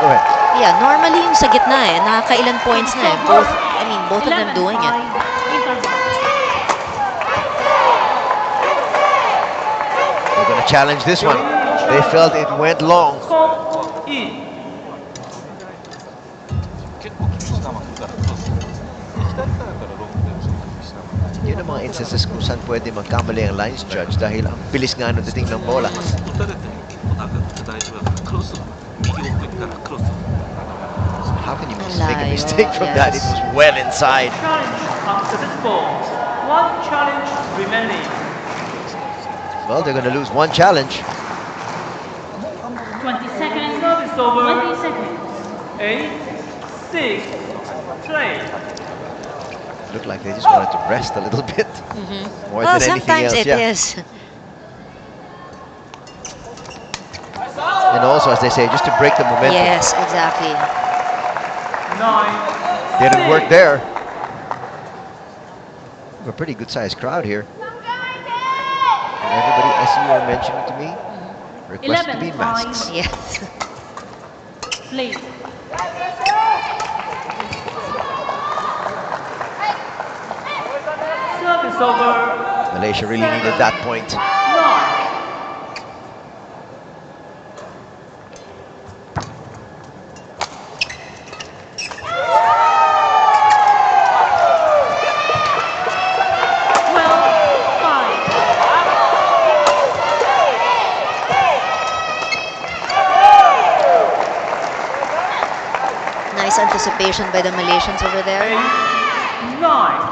M: Go ahead.
N: Yeah, normally yung sa gitna eh. Nakakailan points na eh. Both of them doing it.
M: They're going to challenge this one. They felt it went long. Yun ang mga instances kung saan pwede magkamali ang lines judge dahil ang bilis nga ng dating ng bola. How can you make a mistake from that? It was well inside.
O: One challenge remaining.
M: Well, they're going to lose one challenge.
L: 20 seconds.
O: Service over.
L: 20 seconds.
O: 8, 6, 3.
M: Looked like they just wanted to rest a little bit. More
N: Well,
M: than anything
N: sometimes
M: else.
N: it is.
M: And also, as they say, just to break the momentum.
N: Yes, exactly.
O: 9.
M: Didn't work there. A pretty good sized crowd here. And everybody, as you were mentioning to me, requested to be in masks.
N: Yes.
L: Please.
O: Service over.
M: Malaysia really needed that point.
O: 9.
N: Nice anticipation by the Malaysians over there.
O: 9.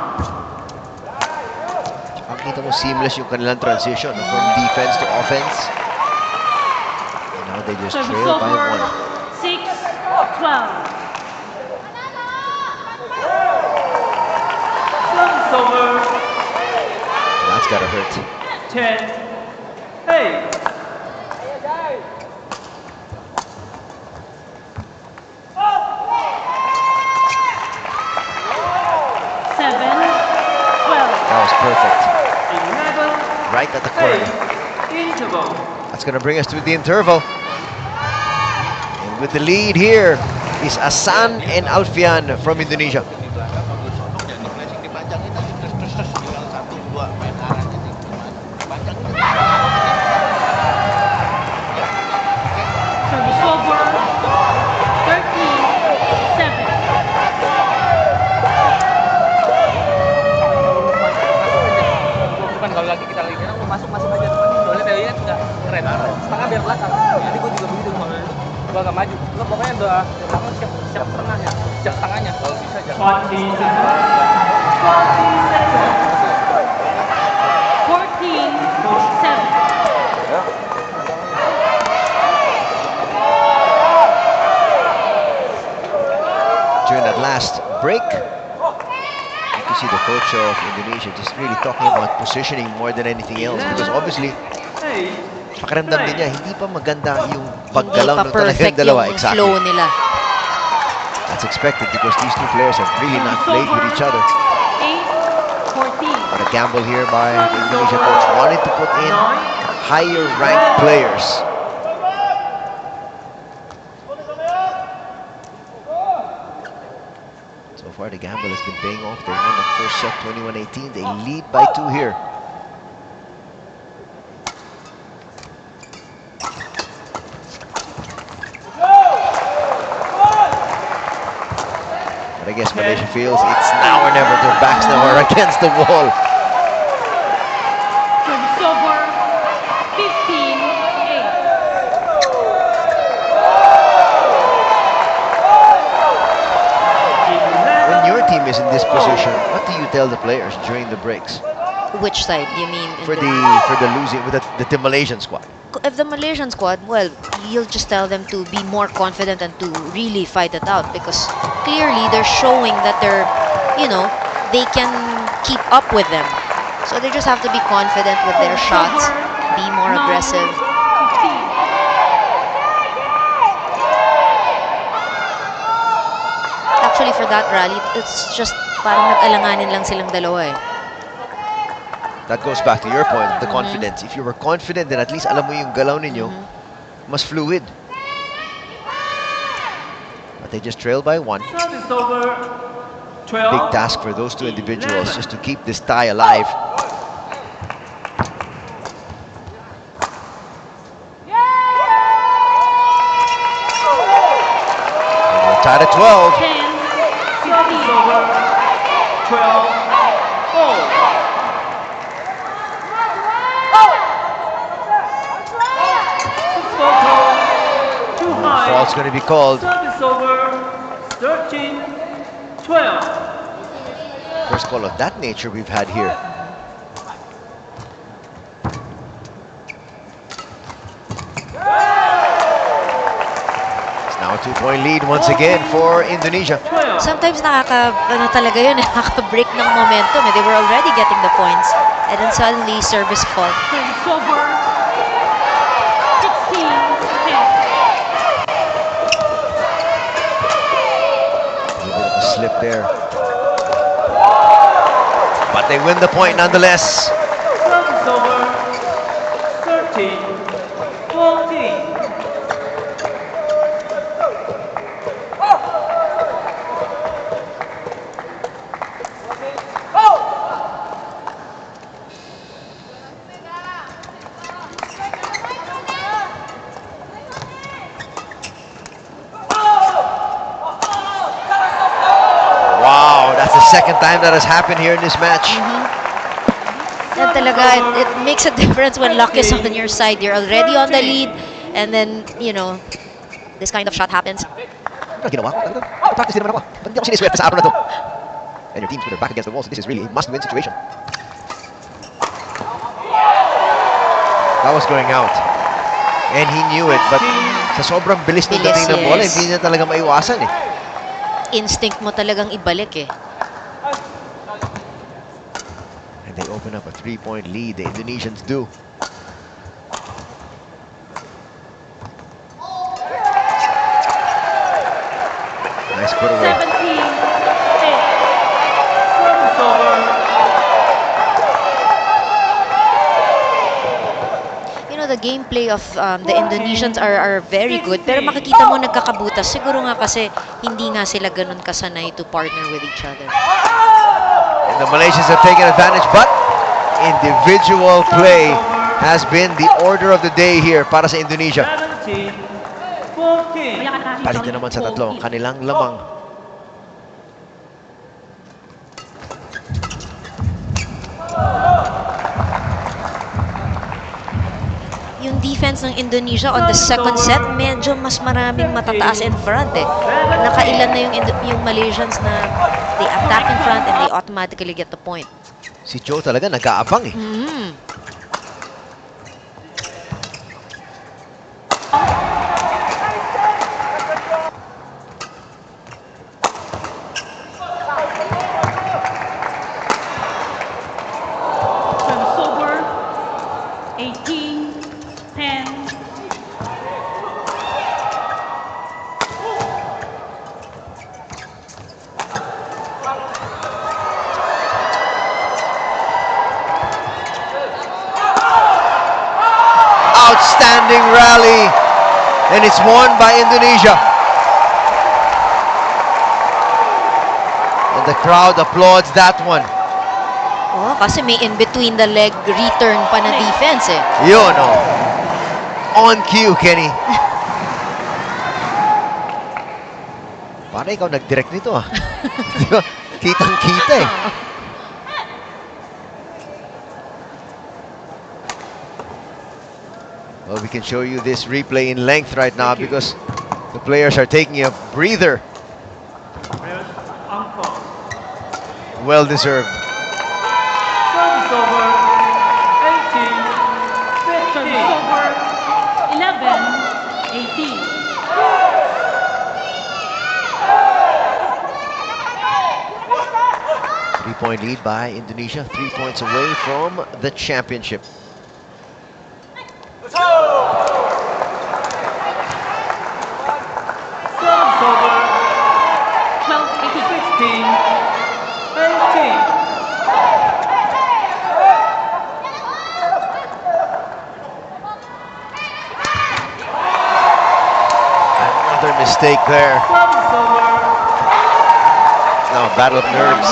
M: Makita mo seamless yung kanilang transition from defense to offense. And now they just
L: Service
M: trail by
L: over.
M: 1.
L: 6, 12.
O: Service over.
M: That's gotta hurt.
O: 10, 8.
M: That was perfect.
O: 11.
M: Right at the corner.
O: Interval.
M: That's going to bring us to the interval. And with the lead here is Asan and Alfian from Indonesia.
L: Service over. 13-7.
G: Kalau lagi kita lagi kira masuk aja soalnya teorinya nggak keren setengah biar belakang jadi gue juga begitu makanya gue agak maju lo pokoknya doa belakang siap tengahnya siap tangannya kalau bisa jangan
L: 14-7.
M: During that last break, you can see the coach of Indonesia just really talking about positioning more than anything else because obviously pakiramdam din niya hindi pa maganda yung paggalaw ng talagang dalawa. Exactly.
N: Flow nila.
M: That's expected because these two players have really not played with each other.
L: 8-14.
M: But a gamble here by the Indonesia coach, wanted to put in higher ranked players. So far the gamble has been paying off. They won the first set 21-18. They lead by 2 here. But I guess Malaysia feels it's now or never. Their backs now are against the wall.
L: Service over. 15-8.
M: When your team is in this position, what do you tell the players during the breaks?
N: Which side? You mean
M: For the losing with the Malaysian squad?
N: If the Malaysian squad, well, you'll just tell them to be more confident and to really fight it out because clearly they're showing that they're, they can keep up with them. So they just have to be confident with their shots, be more aggressive. Actually, for that rally, it's just Parang nag-alanganin lang silang dalawa eh.
M: That goes back to your point, the confidence. If you were confident, then at least alam mo yung galaw ninyo, mas fluid. But they just trail by 1.
O: Service over. 12.
M: Big task for those two individuals just to keep this tie alive. And we're tied at 12.
O: 10. Service over. 12. Oh.
M: Fault's going to be called.
O: Service over. 13. 12.
M: First call of that nature we've had here. It's now a 2-point lead once again for Indonesia.
N: Sometimes talaga yun, nakaka-break ng momentum. They were already getting the points. And then suddenly, service fault.
L: Service over. 16. 10.
M: Slip there. But they win the point nonetheless.
O: Service over. 13. 14.
M: Second time that has happened here in this match.
N: And talaga, it makes a difference when luck is on your side. You're already on the lead, and then, you know, this kind of shot happens.
M: Practice din naman ako. Ba't hindi ako siniswerte sa araw na to? And your team's with their back against the wall, so this is really a must-win situation. That was going out. And he knew it, but sa sobrang bilis ng dating ng bola, hindi niya talaga maiwasan eh.
N: Instinct mo talagang ibalik eh.
M: And they open up a 3-point lead, the Indonesians do. Nice put away.
L: 17. 8.
O: Service over.
N: You know, the gameplay of the Indonesians are very good, pero makikita mo nagkakabutas. Siguro nga kasi hindi nga sila ganun kasanay to partner with each other.
M: And the Malaysians have taken advantage, but individual play has been the order of the day here para sa Indonesia.
O: 17. 14.
M: Palit na naman sa tatlo ang kanilang lamang.
N: Yung defense ng Indonesia on the second set, medyo mas maraming matataas in front eh. Nakailan na yung Malaysians na they attack in front and they automatically get the point.
M: Si Joe talaga nag-aabang eh.
L: Service over. 18. 10.
M: Outstanding rally, and it's won by Indonesia. And the crowd applauds that one.
N: Oh, kasi may in between the leg return pa na defense eh.
M: Yun, oh. On cue, Kenny. Parang ikaw nag-direct nito ah. Diba? Kitang-kita eh. Well, we can show you this replay in length right now because the players are taking a breather. Well deserved.
O: Service over. 18. 15.
L: Service over. 11. 18.
M: Three-point lead by Indonesia, 3 points away from the championship.
O: Service over.
L: 12. 18.
O: 16.
M: stake there. Now a battle of nerves.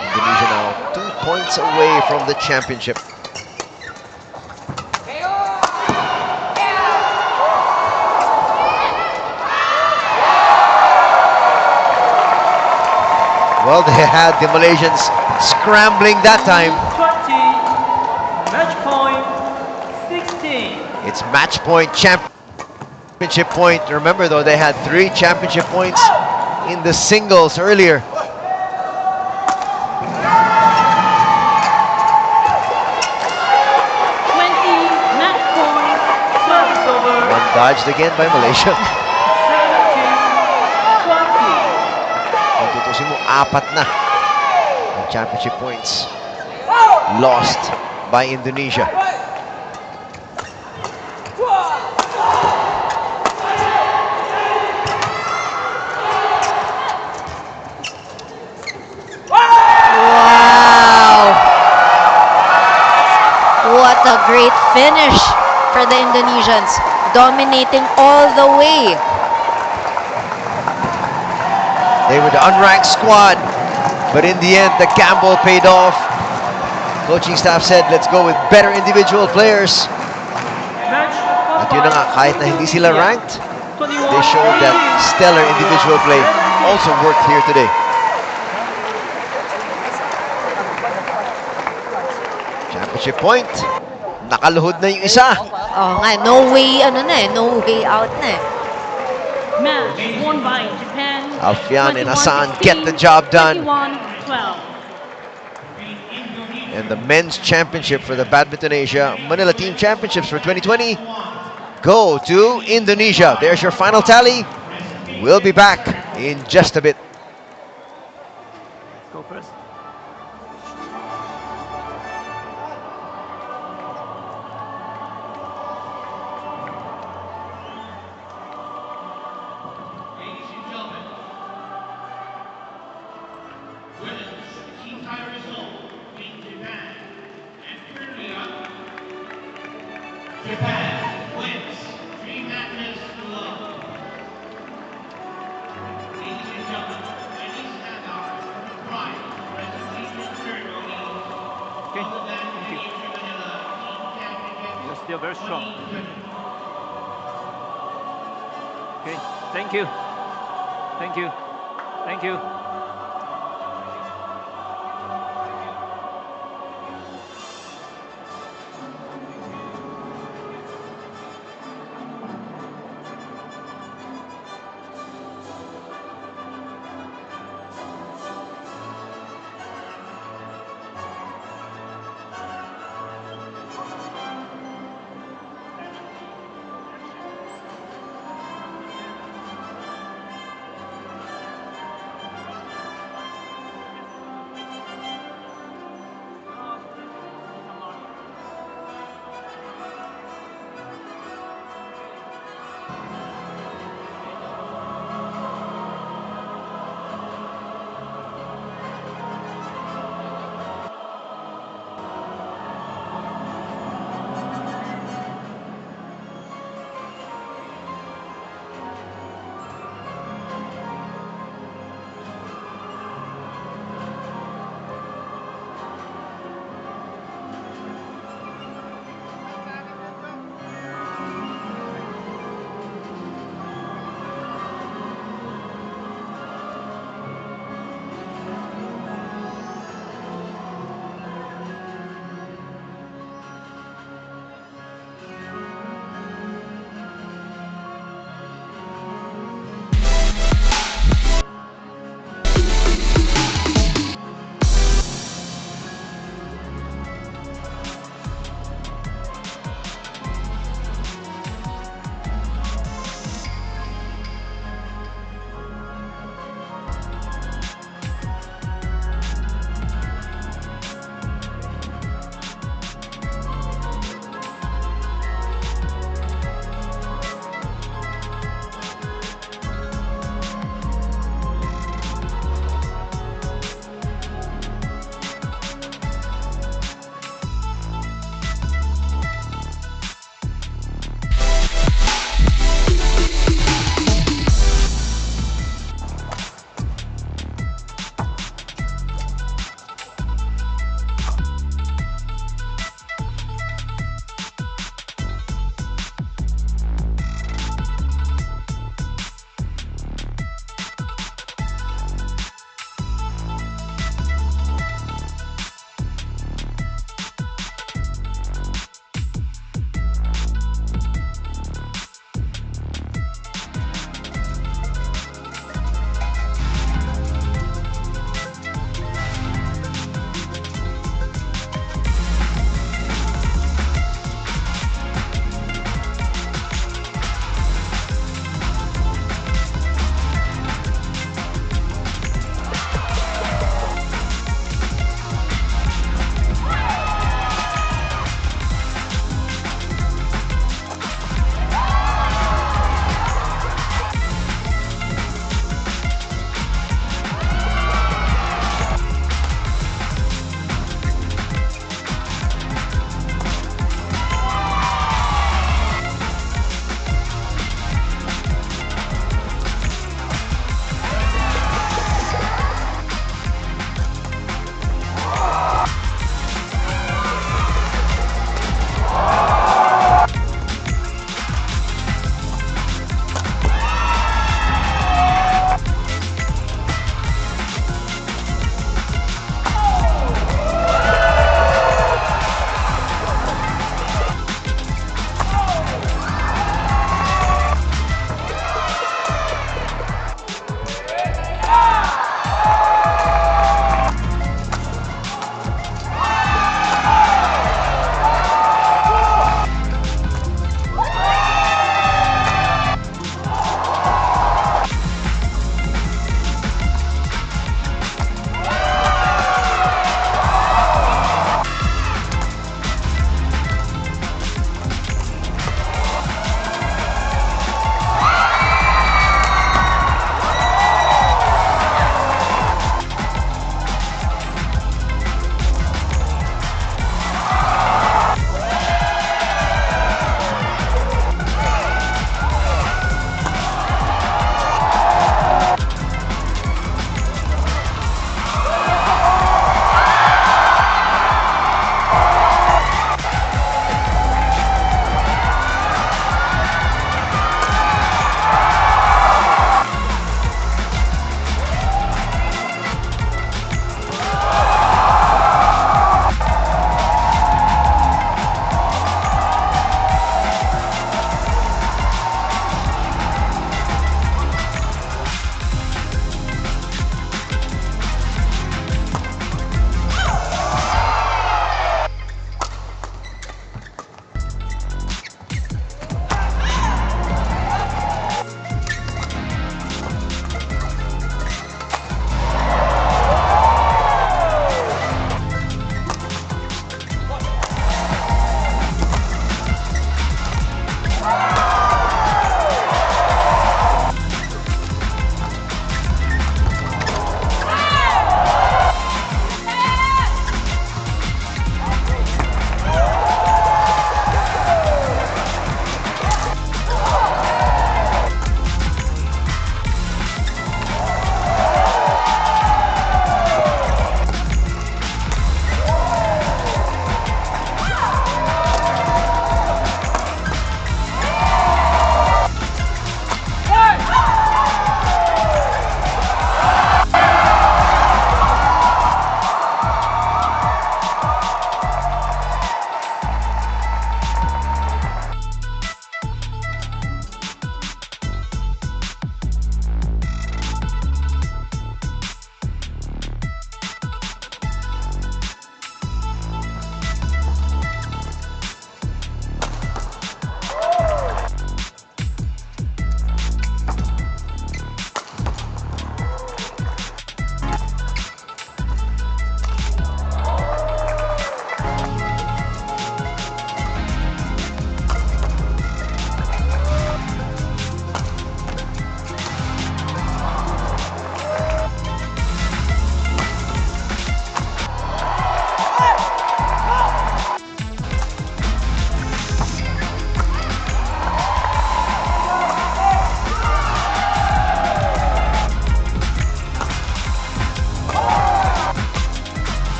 M: Indonesia now 2 points away from the championship. Well, they had the Malaysians scrambling that time.
O: 20, match point 16.
M: It's match point, championship point. Remember though, they had 3 championship points in the singles earlier.
L: 20, match point, service over.
M: One dodged again by Malaysia.
O: 17, 20.
M: Kung tutusin mo, 4 na ang championship points lost by Indonesia.
N: Wow! What a great finish for the Indonesians, dominating all the way.
M: They were the unranked squad, but in the end, the gamble paid off. Coaching staff said, let's go with better individual players. At yun na nga, kahit na hindi sila ranked, they showed that stellar individual play also worked here today. Championship point. Nakaluhod na yung isa.
N: Oh nga, no way, no way out na eh.
L: Match won by Japan.
M: Alfian and Hassan get the job done.
L: 21-12.
M: And the men's championship for the Badminton Asia Manila Team Championships for 2020 go to Indonesia. There's your final tally. We'll be back in just a bit.
O: Go first.
I: Ladies and gentlemen, women's team tie result between Japan and Korea. Japan wins 3 matches to 1. Ladies and gentlemen, any standouts from the prize presentation ceremony other than the Asia Manila Team Championship.
O: You're still very strong. Okay, thank you. Thank you. Thank you.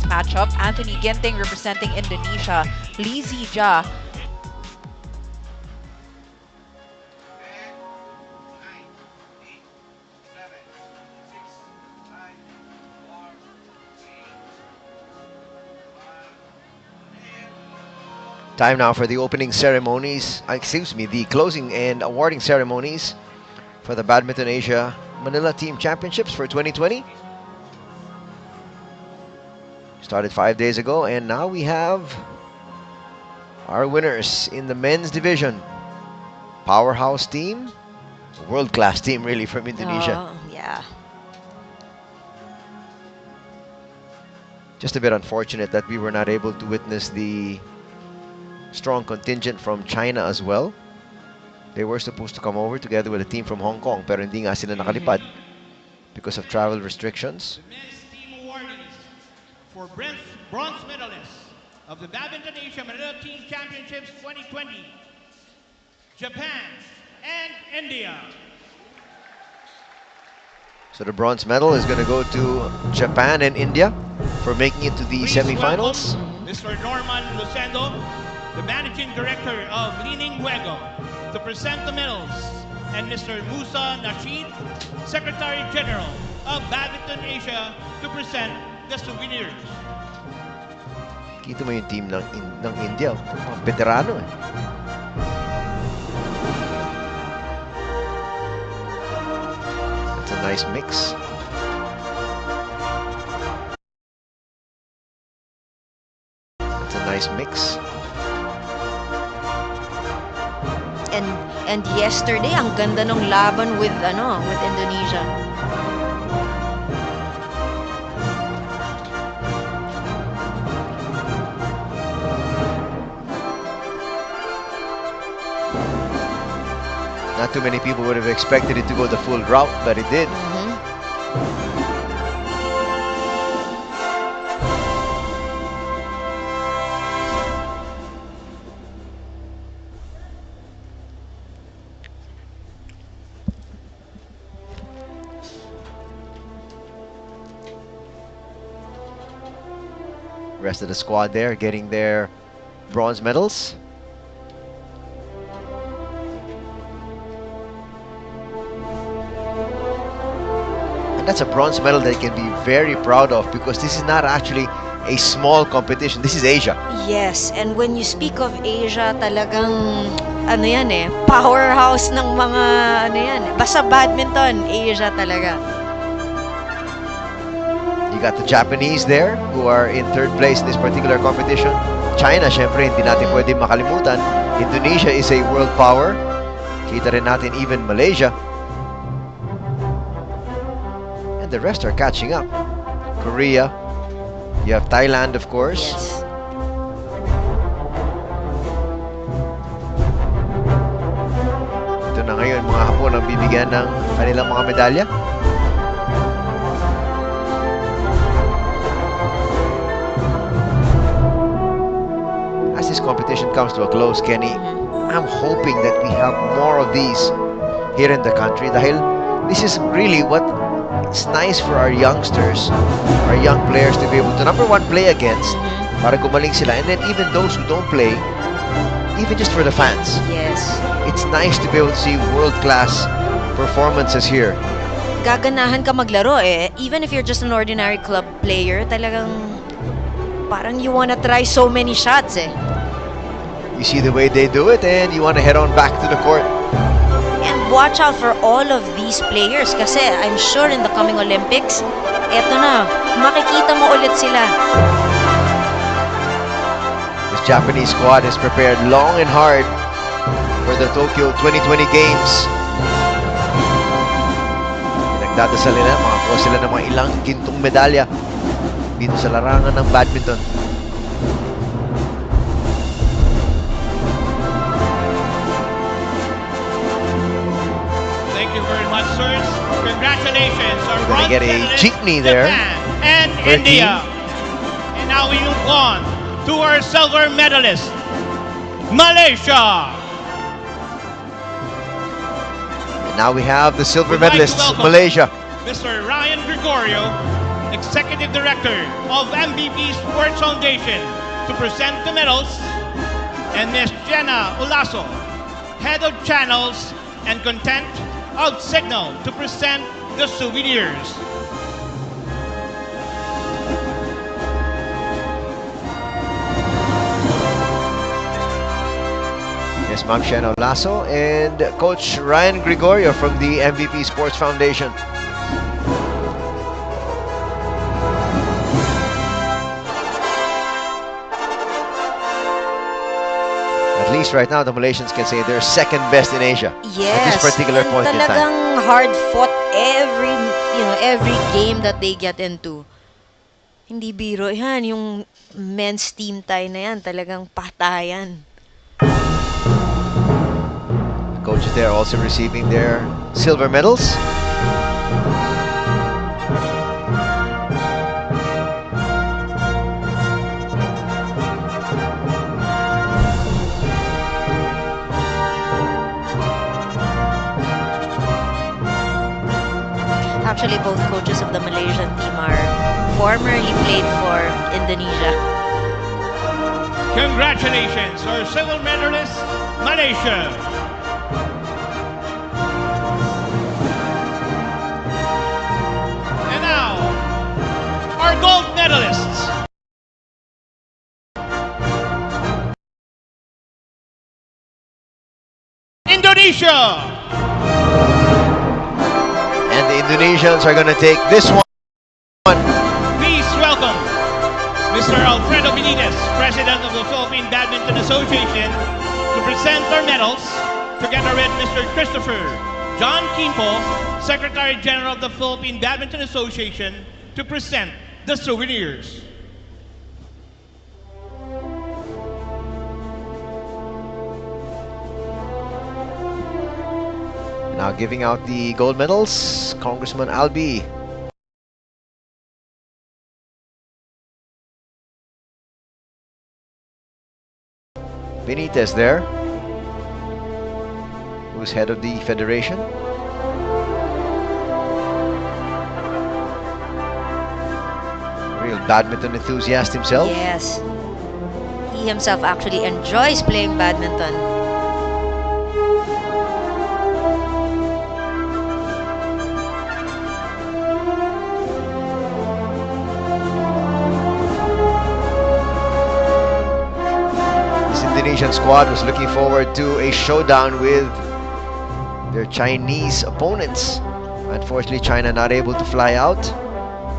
A: matchup. Anthony Ginting representing Indonesia. Lizzie Ja
M: Time now for the opening ceremonies, excuse me, the closing and awarding ceremonies for the Badminton Asia Manila Team Championships for 2020. Started 5 days ago, and now we have our winners in the men's division. Powerhouse team, world-class team really from Indonesia.
N: Oh, yeah.
M: Just a bit unfortunate that we were not able to witness the strong contingent from China as well. They were supposed to come over together with a team from Hong Kong, pero hindi nga sila nakalipad because of travel restrictions.
I: The men's team awardees for bronze medalists of the Badminton Asia Manila Team Championships 2020, Japan and India.
M: So the bronze medal is going to go to Japan and India for making it to the semifinals.
I: Mr. Norman Lucendo, the Managing Director of Lining Juego, to present the medals, and Mr. Musa Nasheed, Secretary General of Badminton Asia, to present the souvenirs.
M: Kita mo yung team ng India, mga veterano eh. That's a nice mix. That's a nice mix.
N: And yesterday, ang ganda ng laban with Indonesia.
M: Not too many people would have expected it to go the full route, but it did. Rest of the squad there getting their bronze medals. And that's a bronze medal that you can be very proud of, because this is not actually a small competition. This is Asia.
N: Yes, and when you speak of Asia, talagang powerhouse ng mga basta badminton, Asia talaga.
M: You got the Japanese there who are in third place in this particular competition. China, syempre, hindi natin pwede makalimutan. Indonesia is a world power. Kita rin natin even Malaysia. And the rest are catching up. Korea. You have Thailand, of course.
N: Yes.
M: Ito na ngayon, mga Hapon ang bibigyan ng kanilang mga medalya. As this competition comes to a close, Kenny, I'm hoping that we have more of these here in the country. Dahil this is really what it's nice for our youngsters, our young players to be able to, number one, play against, para gumaling sila. And then even those who don't play, even just for the fans.
N: Yes.
M: It's nice to be able to see world-class performances here.
N: Gaganahan ka maglaro eh. Even if you're just an ordinary club player, talagang parang you wanna try so many shots eh.
M: You see the way they do it, and you want to head on back to the court.
N: And watch out for all of these players kasi I'm sure in the coming Olympics, eto na, makikita mo ulit sila.
M: This Japanese squad is prepared long and hard for the Tokyo 2020 Games. Nagdadasal nila, makakuha sila ng mga ilang gintong medalya dito sa larangan ng badminton.
I: Thank you very much, sirs. Congratulations. Our
M: We're going to get a jeepney there.
I: Japan and India. And now we move on to our silver medalist, Malaysia.
M: And now we have the silver
I: We'd like to
M: medalists,
I: welcome
M: Malaysia.
I: Mr. Ryan Gregorio, Executive Director of MVP Sports Foundation, to present the medals, and Ms. Jenna Olaso, Head of Channels and Content of Signal, to present the souvenirs.
M: Yes, Ma'am Jenna Olaso and Coach Ryan Gregorio from the MVP Sports Foundation. At least right now, the Malaysians can say they're second best in Asia at this particular point in time.
N: Talagang hard fought every game that they get into. Hindi biro yan, yung men's team tie na yan, talagang patayan.
M: Coaches there also receiving their silver medals.
N: Actually, both coaches of the Malaysian team are formerly played for Indonesia.
I: Congratulations, our silver medalist, Malaysia. And now, our gold medalists. Indonesia.
M: And the Indonesians are going to take this one.
I: Please welcome Mr. Alfredo Benitez, President of the Philippine Badminton Association, to present our medals, together with Mr. Christopher John Quimpo, Secretary General of the Philippine Badminton Association, to present the souvenirs.
M: Now giving out the gold medals, Congressman Albi. Benitez there, who's head of the federation. Real badminton enthusiast himself.
N: Yes. He himself actually enjoys playing badminton.
M: Indonesian squad was looking forward to a showdown with their Chinese opponents. Unfortunately, China not able to fly out,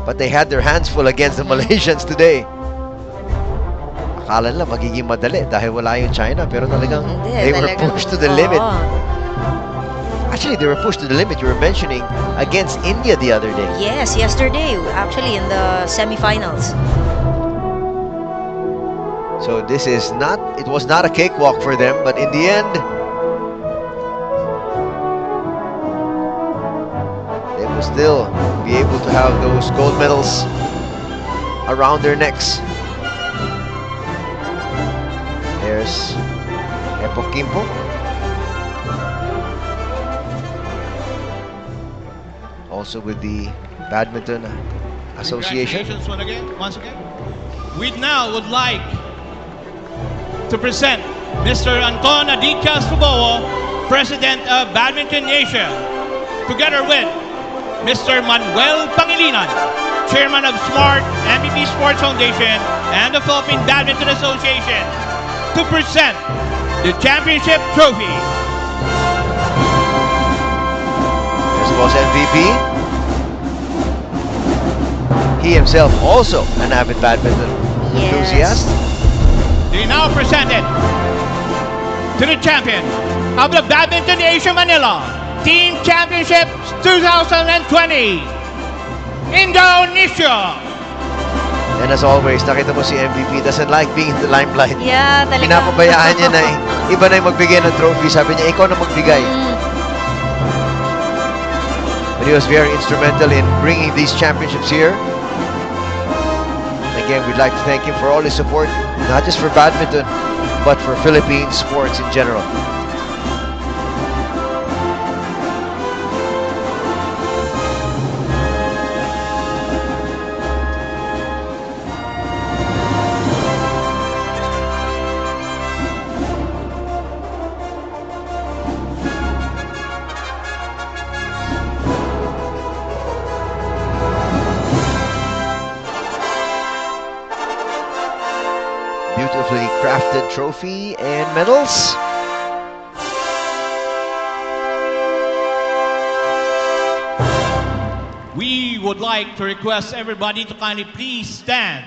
M: but they had their hands full against the Malaysians today. Akala nila magiging madali dahil wala yung China, pero talagang they were pushed to the limit. Actually, they were pushed to the limit. You were mentioning against India the other day.
N: Yes, yesterday, actually in the semifinals.
M: So this is not, it was not a cakewalk for them, but in the end, they will still be able to have those gold medals around their necks. There's Epo Quimpo. Also with the Badminton Association.
I: Congratulations once again. We now would like to present Mr. Anton Aditya Subowo, President of Badminton Asia, together with Mr. Manuel Pangilinan, Chairman of SMART, MVP Sports Foundation, and the Philippine Badminton Association, to present the championship trophy.
M: There's Boss MVP. He himself also an avid badminton enthusiast.
I: They now present it to the champion of the Badminton Asia Manila Team Championships 2020, Indonesia.
M: And as always, nakita mo si MVP doesn't like being in the limelight.
N: Yeah, talaga.
M: Pinapabayaan niya na iba na yung magbigay ng trophy. Sabi niya, ikaw na magbigay. But he was very instrumental in bringing these championships here. Again, we'd like to thank him for all his support, not just for badminton, but for Philippine sports in general. trophy and medals.
I: We would like to request everybody to kindly please stand.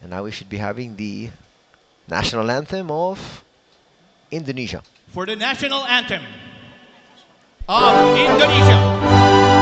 M: And now we should be having the national anthem of Indonesia.
I: For the national anthem of Indonesia.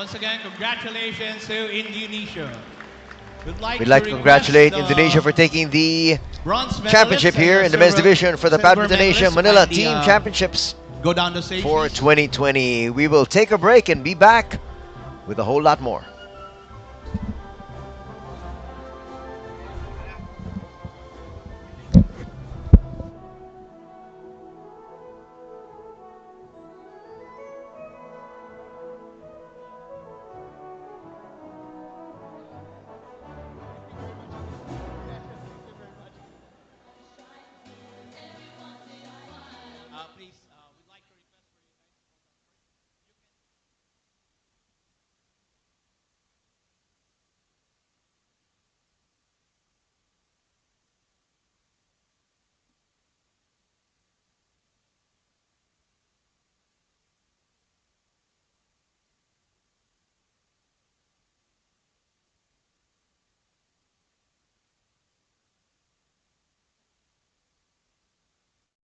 I: Once again, congratulations to Indonesia. We'd like to
M: congratulate Indonesia for taking the championship here in the men's division for the Badminton Asia Manila Team Championships
I: go down the stage
M: for 2020. We will take a break and be back with a whole lot more.